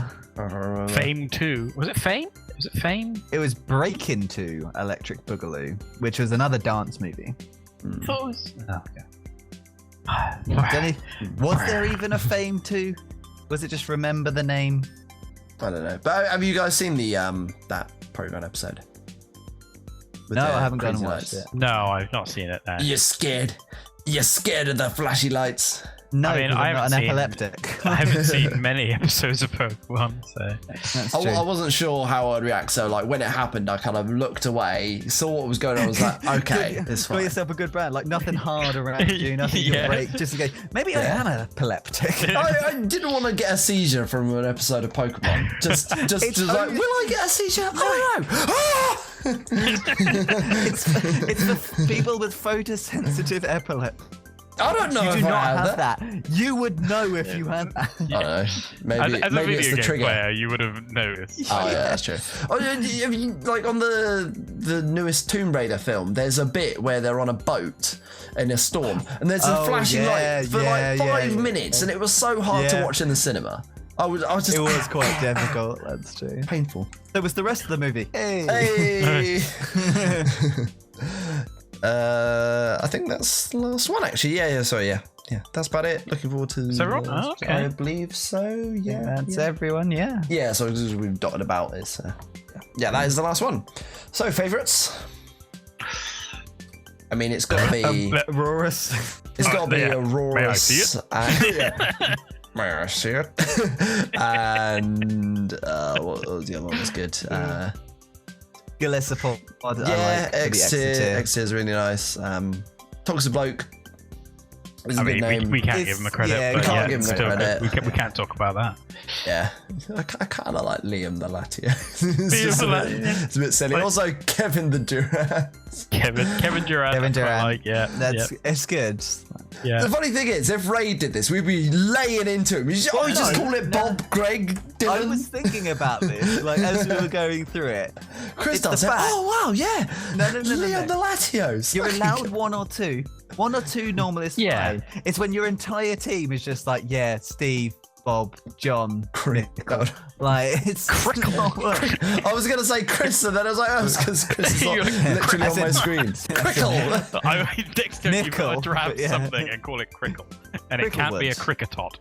[SPEAKER 2] Fame 2. Was it Fame? Was it Fame?
[SPEAKER 3] It was Break Into Electric Boogaloo, which was another dance movie.
[SPEAKER 2] I thought it was... Oh,
[SPEAKER 3] yeah. Was there even a Fame 2? Was it just Remember the Name?
[SPEAKER 1] I don't know. But have you guys seen the that Porygon episode? With
[SPEAKER 3] No,
[SPEAKER 1] the
[SPEAKER 3] I haven't gone and
[SPEAKER 1] crazy
[SPEAKER 3] watched
[SPEAKER 1] lights?
[SPEAKER 3] it.
[SPEAKER 2] No, I've not seen it. No.
[SPEAKER 1] You're scared. You're scared of the flashy lights.
[SPEAKER 3] No,
[SPEAKER 2] I mean,
[SPEAKER 3] I'm not an
[SPEAKER 2] seen-
[SPEAKER 3] epileptic.
[SPEAKER 2] I haven't seen many episodes of Pokemon, so...
[SPEAKER 3] That's true.
[SPEAKER 1] I wasn't sure how I'd react, so like when it happened, I kind of looked away, saw what was going on, I was like, okay, it's
[SPEAKER 3] Got
[SPEAKER 1] fine.
[SPEAKER 3] yourself a good brand, like nothing hard around you, nothing you'll break, just in case. Maybe I am an epileptic.
[SPEAKER 1] I didn't want to get a seizure from an episode of Pokemon. Just like, will I get a seizure? I don't know.
[SPEAKER 3] It's for people with photosensitive epilepsy.
[SPEAKER 1] I don't know
[SPEAKER 3] You
[SPEAKER 1] if
[SPEAKER 3] do
[SPEAKER 1] I
[SPEAKER 3] not
[SPEAKER 1] have
[SPEAKER 3] have
[SPEAKER 1] that.
[SPEAKER 3] that. You would know if you had that.
[SPEAKER 1] I don't know. Maybe,
[SPEAKER 2] As a
[SPEAKER 1] maybe it's
[SPEAKER 2] video
[SPEAKER 1] the
[SPEAKER 2] game
[SPEAKER 1] trigger.
[SPEAKER 2] player, you would have noticed.
[SPEAKER 1] Oh yeah, that's true. Oh, have you, like on the newest Tomb Raider film, there's a bit where they're on a boat in a storm, and there's a flashing light for like 5 minutes, and it was so hard to watch in the cinema. I was just.
[SPEAKER 3] It was quite difficult. That's true.
[SPEAKER 1] painful.
[SPEAKER 3] So was the rest of the movie.
[SPEAKER 1] Hey. I think that's the last one actually. Yeah. Sorry. Yeah. That's about it. Looking forward to.
[SPEAKER 2] So we're on? Oh, okay.
[SPEAKER 1] I believe so. Yeah.
[SPEAKER 3] That's everyone. Yeah.
[SPEAKER 1] Yeah. So we've dotted about this. Yeah. That is the last one. So favourites. I mean, it's got to be.
[SPEAKER 3] Rorus.
[SPEAKER 1] It's got to be Aurora.
[SPEAKER 2] May I see it?
[SPEAKER 1] May I see it? And what was the other one? Was good.
[SPEAKER 3] Gillespie.
[SPEAKER 1] Yeah, X tier is really nice. Toxic Bloke is a
[SPEAKER 2] I
[SPEAKER 1] good
[SPEAKER 2] mean,
[SPEAKER 1] name.
[SPEAKER 2] we can't give him a credit.
[SPEAKER 3] yeah,
[SPEAKER 2] but
[SPEAKER 1] we can't
[SPEAKER 2] yeah,
[SPEAKER 1] give him
[SPEAKER 2] still,
[SPEAKER 1] credit.
[SPEAKER 2] We can't talk about that.
[SPEAKER 1] Yeah, I kind of like Liam the Latier. It's a bit silly.
[SPEAKER 2] Like-
[SPEAKER 1] Also, Kevin the Durant.
[SPEAKER 2] Kevin Durant.
[SPEAKER 3] Kevin Durant.
[SPEAKER 2] Like, yeah,
[SPEAKER 3] It's good.
[SPEAKER 2] yeah.
[SPEAKER 1] The funny thing is, if Ray did this, we'd be laying into him. Just call it Bob, Greg, Dylan.
[SPEAKER 3] I was thinking about this, like as we were going through it.
[SPEAKER 1] Chris
[SPEAKER 3] it's the
[SPEAKER 1] does it.
[SPEAKER 3] fact-
[SPEAKER 1] Oh wow, yeah.
[SPEAKER 3] No.
[SPEAKER 1] Liam the Latios.
[SPEAKER 3] You're allowed one or two. One or two normally is
[SPEAKER 2] Yeah.
[SPEAKER 3] fine. It's when your entire team is just like, yeah, Steve, Bob, John,
[SPEAKER 1] Crickle.
[SPEAKER 3] Like it's
[SPEAKER 2] Crickle.
[SPEAKER 1] I was gonna say Chris, and then I was like, oh, it's because Chris is literally on my screen. Crickle.
[SPEAKER 2] Next time you've got to drab
[SPEAKER 3] yeah.
[SPEAKER 2] something and call it crickle, and it can't be a cricketot.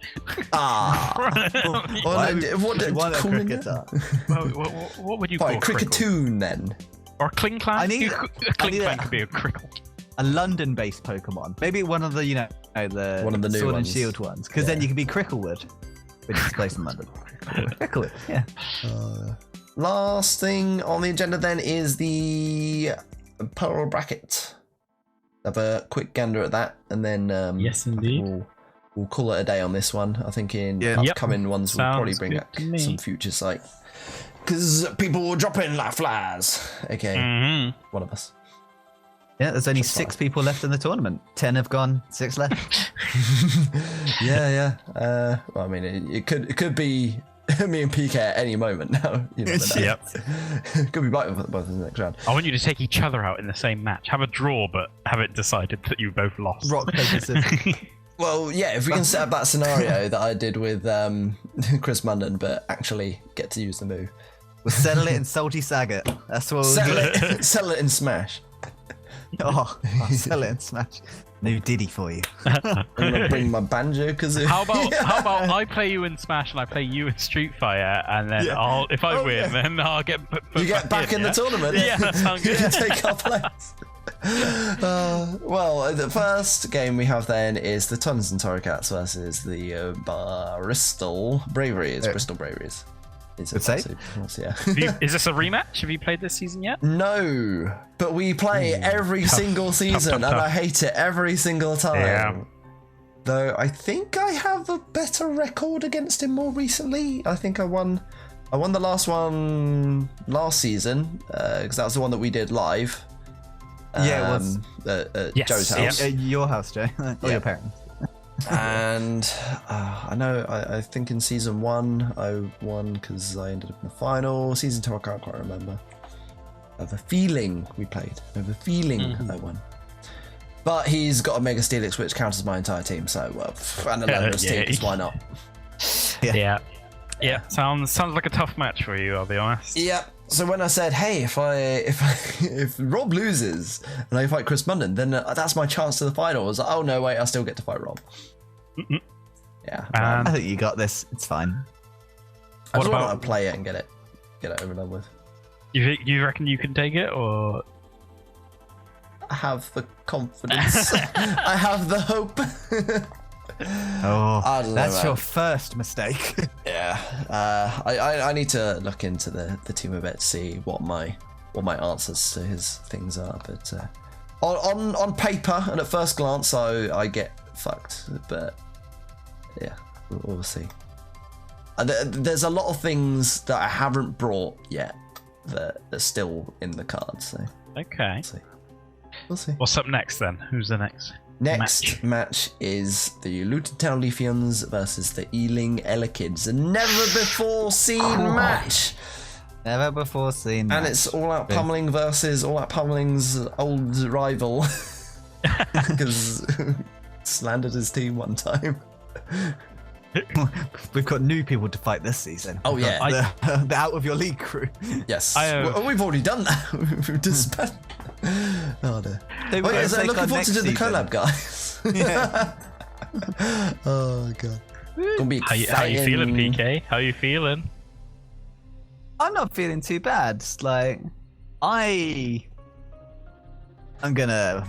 [SPEAKER 2] What would you call
[SPEAKER 1] cricketoon then?
[SPEAKER 2] Or Kling Clan?
[SPEAKER 3] I need
[SPEAKER 2] Kling Clan could be a crickle.
[SPEAKER 3] A London-based Pokemon. Maybe one of the, you know, the
[SPEAKER 1] one of the new
[SPEAKER 3] Sword
[SPEAKER 1] ones.
[SPEAKER 3] and Shield ones. Because then you can be Cricklewood, which is placed in London. Cricklewood, yeah.
[SPEAKER 1] Last thing on the agenda then is the Pearl Bracket. Have a quick gander at that, and then
[SPEAKER 2] yes, indeed.
[SPEAKER 1] We'll call it a day on this one. I think in upcoming ones we'll probably bring back some future site. Because people will drop in like flies. Okay, one of us.
[SPEAKER 3] Yeah, there's only 6 people left in the tournament. 10 have gone, 6 left.
[SPEAKER 1] yeah. Well, I mean, it could be me and PK at any moment now. You know, could be biting both in the next round.
[SPEAKER 2] I want you to take each other out in the same match. Have a draw, but have it decided that you both lost.
[SPEAKER 3] Rock, paper, scissors.
[SPEAKER 1] Well, yeah, if we can set up that scenario that I did with Chris Munden, but actually get to use the move.
[SPEAKER 3] We'll settle it in Salty Sagat. That's what we'll do.
[SPEAKER 1] Settle it in Smash.
[SPEAKER 3] Oh, I'll sell it in Smash. New Diddy for you.
[SPEAKER 1] I'm gonna bring my banjo kazoo.
[SPEAKER 2] How about I play you in Smash and I play you in Street Fighter, and then if I win, then I'll get
[SPEAKER 1] you get back in the tournament.
[SPEAKER 2] Yeah, that sounds good.
[SPEAKER 1] You take our place. Well, the first game we have then is the Tons and Torricats versus the Bristol Braveries. Bristol Braveries.
[SPEAKER 3] Good save.
[SPEAKER 1] Yeah.
[SPEAKER 2] Is this a rematch? Have you played this season yet?
[SPEAKER 1] No, but we play every single season, and I hate it every single time.
[SPEAKER 2] Yeah.
[SPEAKER 1] Though I think I have a better record against him more recently. I think I won the last one last season because that was the one that we did live.
[SPEAKER 3] Yeah, it was
[SPEAKER 1] at Joe's house.
[SPEAKER 3] Your house, Joe, or your parents.
[SPEAKER 1] And I think in season 1 I won because I ended up in the final. Season 2 I can't quite remember. I have a feeling we played. I have a feeling I won. But he's got a Mega Steelix which counts as my entire team, so and a Landorus team, because why not?
[SPEAKER 2] Yeah. Sounds like a tough match for you, I'll be honest.
[SPEAKER 1] Yep. So when I said, hey, if Rob loses and I fight Chris Munden, then that's my chance to the final. I was like, oh no, wait, I still get to fight Rob. Yeah.
[SPEAKER 3] I think you got this. It's fine.
[SPEAKER 1] I just want to play it and get it over and done with.
[SPEAKER 2] You reckon you can take it, or?
[SPEAKER 1] I have the confidence. I have the hope.
[SPEAKER 3] That's your first mistake.
[SPEAKER 1] Yeah, I need to look into the team a bit to see what my answers to his things are. But on paper and at first glance, I get fucked. But yeah, we'll see. There's a lot of things that I haven't brought yet that are still in the cards. So
[SPEAKER 2] okay,
[SPEAKER 1] we'll see.
[SPEAKER 2] What's up next then? Who's the next?
[SPEAKER 1] Next match is the Luton Town Leafyans versus the Ealing Elekkids. A never before seen match.
[SPEAKER 3] Never before seen match.
[SPEAKER 1] And it's All Out Pummelling versus All Out Pummeling's old rival. Because slandered his team one time.
[SPEAKER 3] We've got new people to fight this season.
[SPEAKER 1] Oh yeah,
[SPEAKER 3] the out of your league crew.
[SPEAKER 1] Yes, we've already done that. We've just oh dear. Looking forward to do the collab, guys. Yeah. Oh god. Gonna be
[SPEAKER 2] how you feeling, PK? How you feeling?
[SPEAKER 3] I'm not feeling too bad. It's like I'm gonna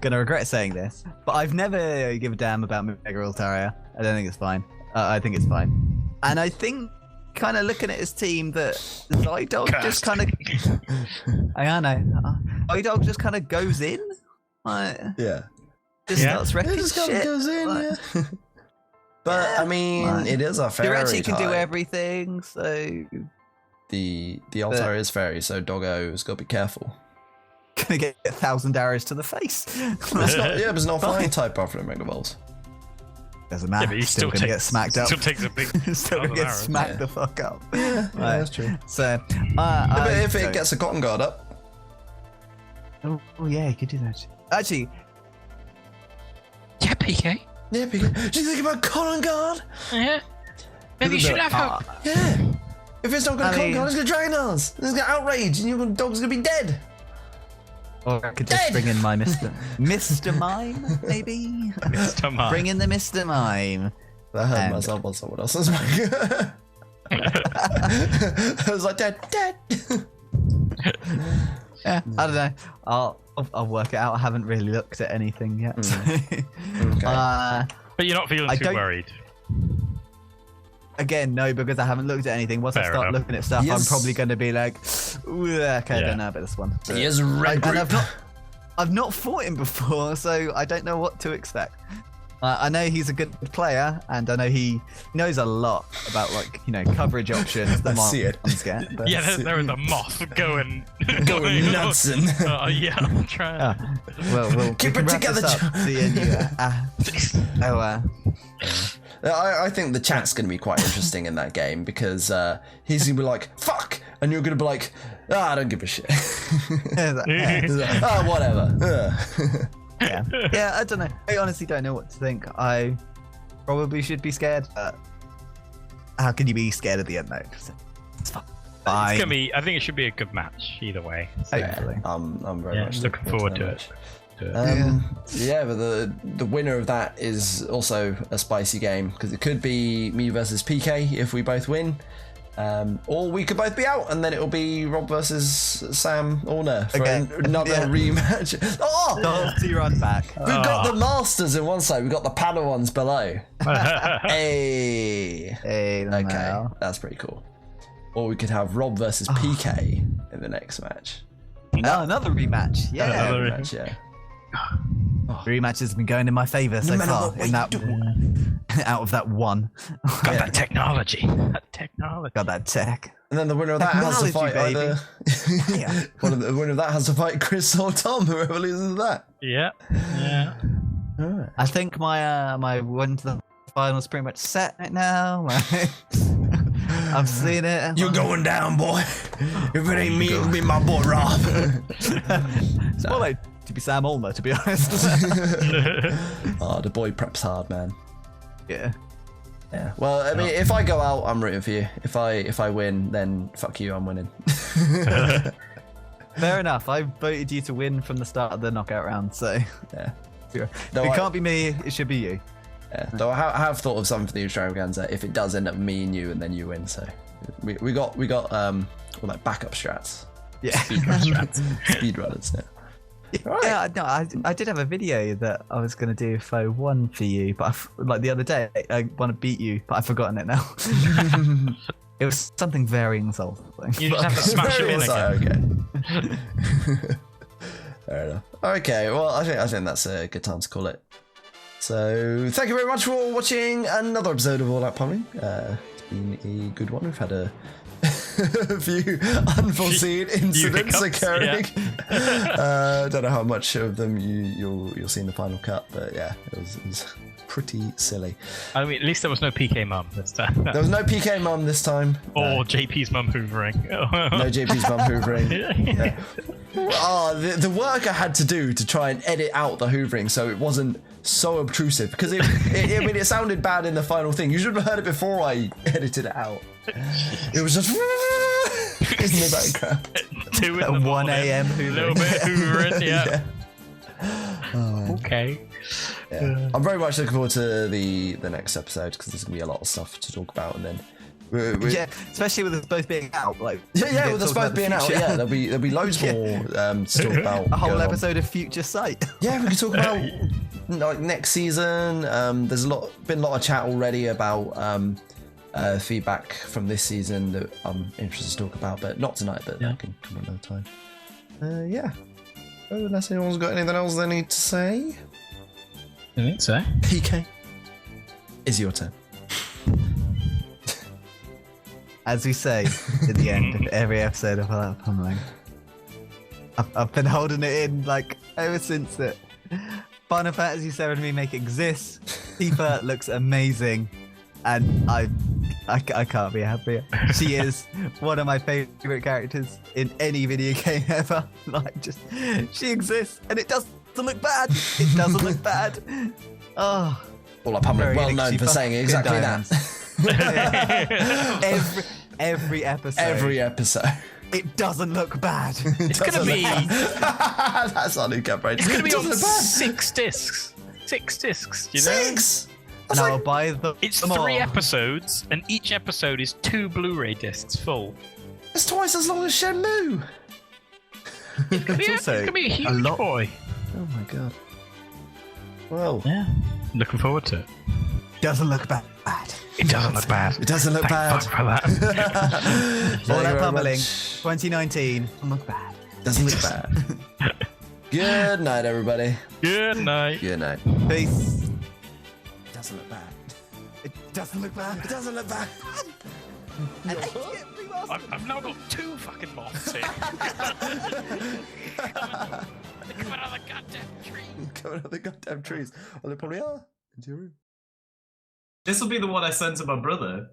[SPEAKER 3] regret saying this, but I've never given a damn about Mega Altaria. I don't think it's fine. I think it's fine. And I think, kind of looking at his team, that Zydog just kind of... I know. Zydog just kind of goes in. Starts wrecking
[SPEAKER 1] just
[SPEAKER 3] shit.
[SPEAKER 1] Goes in, But, I mean, it is a fairy
[SPEAKER 3] Directly
[SPEAKER 1] type.
[SPEAKER 3] can do everything, so...
[SPEAKER 1] The Altaria is fairy, so Doggo's got to be careful.
[SPEAKER 3] Gonna get 1,000 arrows to the face.
[SPEAKER 1] But it's not flying type after Mega Evolves.
[SPEAKER 3] Doesn't matter.
[SPEAKER 2] Yeah, but he
[SPEAKER 3] still gonna get smacked up.
[SPEAKER 2] Still takes a big.
[SPEAKER 3] Still gonna get smacked the fuck up.
[SPEAKER 1] Yeah, that's true.
[SPEAKER 3] So,
[SPEAKER 1] but if it gets a cotton guard up.
[SPEAKER 3] Oh yeah, you could do that. Actually.
[SPEAKER 2] Yeah, PK.
[SPEAKER 1] Yeah, PK. Do you think about cotton guard?
[SPEAKER 2] Yeah. Maybe you should have hope.
[SPEAKER 1] Yeah. If it's not going to conquer, it's going to dragon us. It's going to outrage, and your dog's going to be dead.
[SPEAKER 3] Or I could just bring in my Mr. Mime, maybe?
[SPEAKER 2] Mr. Mime.
[SPEAKER 3] Bring in the Mr. Mime.
[SPEAKER 1] I heard myself on someone else's mic. I was like, dead.
[SPEAKER 3] Yeah, I don't know. I'll work it out. I haven't really looked at anything yet.
[SPEAKER 1] Okay.
[SPEAKER 2] But you're not feeling too worried.
[SPEAKER 3] Again, no, because I haven't looked at anything. Once I start looking at stuff, I'm probably going to be like, okay, I don't know about this one.
[SPEAKER 1] He is red.
[SPEAKER 3] And I've not fought him before, so I don't know what to expect. I know he's a good player, and I know he knows a lot about, like, you know, coverage options that Mons get. But
[SPEAKER 2] yeah, there was a moth going
[SPEAKER 1] nuts.
[SPEAKER 2] Yeah, I'm trying.
[SPEAKER 3] Well,
[SPEAKER 1] keep it together. I think the chat's going to be quite interesting in that game because he's going to be like, fuck! And you're going to be like, I don't give a shit. Whatever.
[SPEAKER 3] Yeah, I don't know. I honestly don't know what to think. I probably should be scared, but how can you be scared at the end, though? It's fine.
[SPEAKER 2] It's gonna be. I think it should be a good match either way. So.
[SPEAKER 3] Hopefully.
[SPEAKER 1] I'm very much
[SPEAKER 2] looking forward to it.
[SPEAKER 1] Yeah, but the winner of that is also a spicy game because it could be me versus PK if we both win, or we could both be out and then it'll be Rob versus Sam Orner for another rematch.
[SPEAKER 3] Run back.
[SPEAKER 1] We've got the masters in one side, we've got the panel ones below. Hey, okay, that's pretty cool. Or we could have Rob versus PK in the next match.
[SPEAKER 3] Another rematch. Yeah,
[SPEAKER 1] another rematch. Yeah.
[SPEAKER 3] Rematch has been going in my favour so far. In that out of that one,
[SPEAKER 2] got that technology.
[SPEAKER 3] Got that tech.
[SPEAKER 1] And then the winner of that has to fight either. The winner of that has to fight Chris or Tom, whoever loses that.
[SPEAKER 2] Yeah.
[SPEAKER 1] Right.
[SPEAKER 3] I think my run to the finals pretty much set right now. I've seen it.
[SPEAKER 1] You're going down, boy. If it ain't me, it'll be my boy Rob.
[SPEAKER 3] Well, like, to be Sam Ulmer, to be honest.
[SPEAKER 1] The boy preps hard, man.
[SPEAKER 3] Yeah.
[SPEAKER 1] Well, I mean, if I go out, I'm rooting for you. If I win, then fuck you, I'm winning.
[SPEAKER 3] Fair enough. I voted you to win from the start of the knockout round, so
[SPEAKER 1] yeah.
[SPEAKER 3] It can't be me. It should be you.
[SPEAKER 1] Yeah. Though I have thought of something for the extravaganza if it does end up me and you, and then you win. So we got all like backup strats.
[SPEAKER 3] Yeah.
[SPEAKER 1] Speedrunners.
[SPEAKER 3] Right. Yeah, no, I did have a video that I was going to do if I won for you, but like the other day, I want to beat you, but I've forgotten it now. It was something very insulting.
[SPEAKER 2] You just have to smash him in again.
[SPEAKER 1] Okay. Fair enough. Okay, well, I think that's a good time to call it. So, thank you very much for watching another episode of All Out Pummelling. It's been a good one. We've had a few unforeseen incidents occurring. Yeah. Don't know how much of them you'll see in the final cut, but yeah, it was pretty silly.
[SPEAKER 2] I mean, at least there was no PK mum this time.
[SPEAKER 1] There was no PK mum this time.
[SPEAKER 2] Or JP's mum hoovering.
[SPEAKER 1] No JP's mum hoovering. Yeah. The work I had to do to try and edit out the hoovering so it wasn't so obtrusive, because it sounded bad in the final thing. You should have heard it before I edited it out. It was just in the background.
[SPEAKER 2] 2 in the
[SPEAKER 3] 1 a.m.
[SPEAKER 2] A little bit hoovering, yeah. Okay.
[SPEAKER 1] Yeah. I'm very much looking forward to the next episode because there's gonna be a lot of stuff to talk about, and then
[SPEAKER 3] yeah, especially with us both being out, like
[SPEAKER 1] with us both being out, there'll be loads more to talk about.
[SPEAKER 3] A whole episode of Future Sight.
[SPEAKER 1] Yeah, we can talk about like next season. There's been a lot of chat already about feedback from this season that I'm interested to talk about, but not tonight. But that can come another time. Unless anyone's got anything else they need to say.
[SPEAKER 2] I think so.
[SPEAKER 1] PK, is your turn.
[SPEAKER 3] As we say at the end of every episode of All Out Pummelling, I've been holding it in like ever since that Final Fantasy VII Remake exists. Tifa looks amazing, and I can't be happier. She is one of my favorite characters in any video game ever. She exists, and it doesn't look bad. It doesn't look bad. Oh,
[SPEAKER 1] All Out Pummelling, well known for saying exactly that.
[SPEAKER 3] every episode.
[SPEAKER 1] Every episode.
[SPEAKER 3] It doesn't look bad.
[SPEAKER 2] It's gonna be.
[SPEAKER 1] That's our new campaign.
[SPEAKER 2] It's gonna be on 6 discs. 6 discs. You know?
[SPEAKER 1] 6. That's
[SPEAKER 3] And I'll
[SPEAKER 1] like,
[SPEAKER 3] buy the.
[SPEAKER 2] It's 3 episodes, and each episode is 2 Blu-ray discs full.
[SPEAKER 1] it's twice as long as Shenmue.
[SPEAKER 2] It's gonna be a huge
[SPEAKER 3] lot.
[SPEAKER 2] boy.
[SPEAKER 1] Oh my god. Well,
[SPEAKER 2] Yeah. Looking forward to it.
[SPEAKER 3] Doesn't look bad.
[SPEAKER 2] It doesn't look bad.
[SPEAKER 1] it doesn't look
[SPEAKER 2] Thank
[SPEAKER 1] bad.
[SPEAKER 2] fuck for that.
[SPEAKER 3] All that
[SPEAKER 1] very
[SPEAKER 3] pummeling.
[SPEAKER 1] much.
[SPEAKER 3] 2019. Doesn't look bad.
[SPEAKER 1] Doesn't look bad. Good night, everybody.
[SPEAKER 2] Good night.
[SPEAKER 1] Good night.
[SPEAKER 3] Peace.
[SPEAKER 1] It doesn't look bad.
[SPEAKER 3] It doesn't look bad.
[SPEAKER 1] It doesn't look bad.
[SPEAKER 2] I've now got 2 fucking moths here. They're coming out of the goddamn tree.
[SPEAKER 1] Coming out of the goddamn trees. Well, they probably are. Into your room.
[SPEAKER 5] This will be the one I sent to my brother.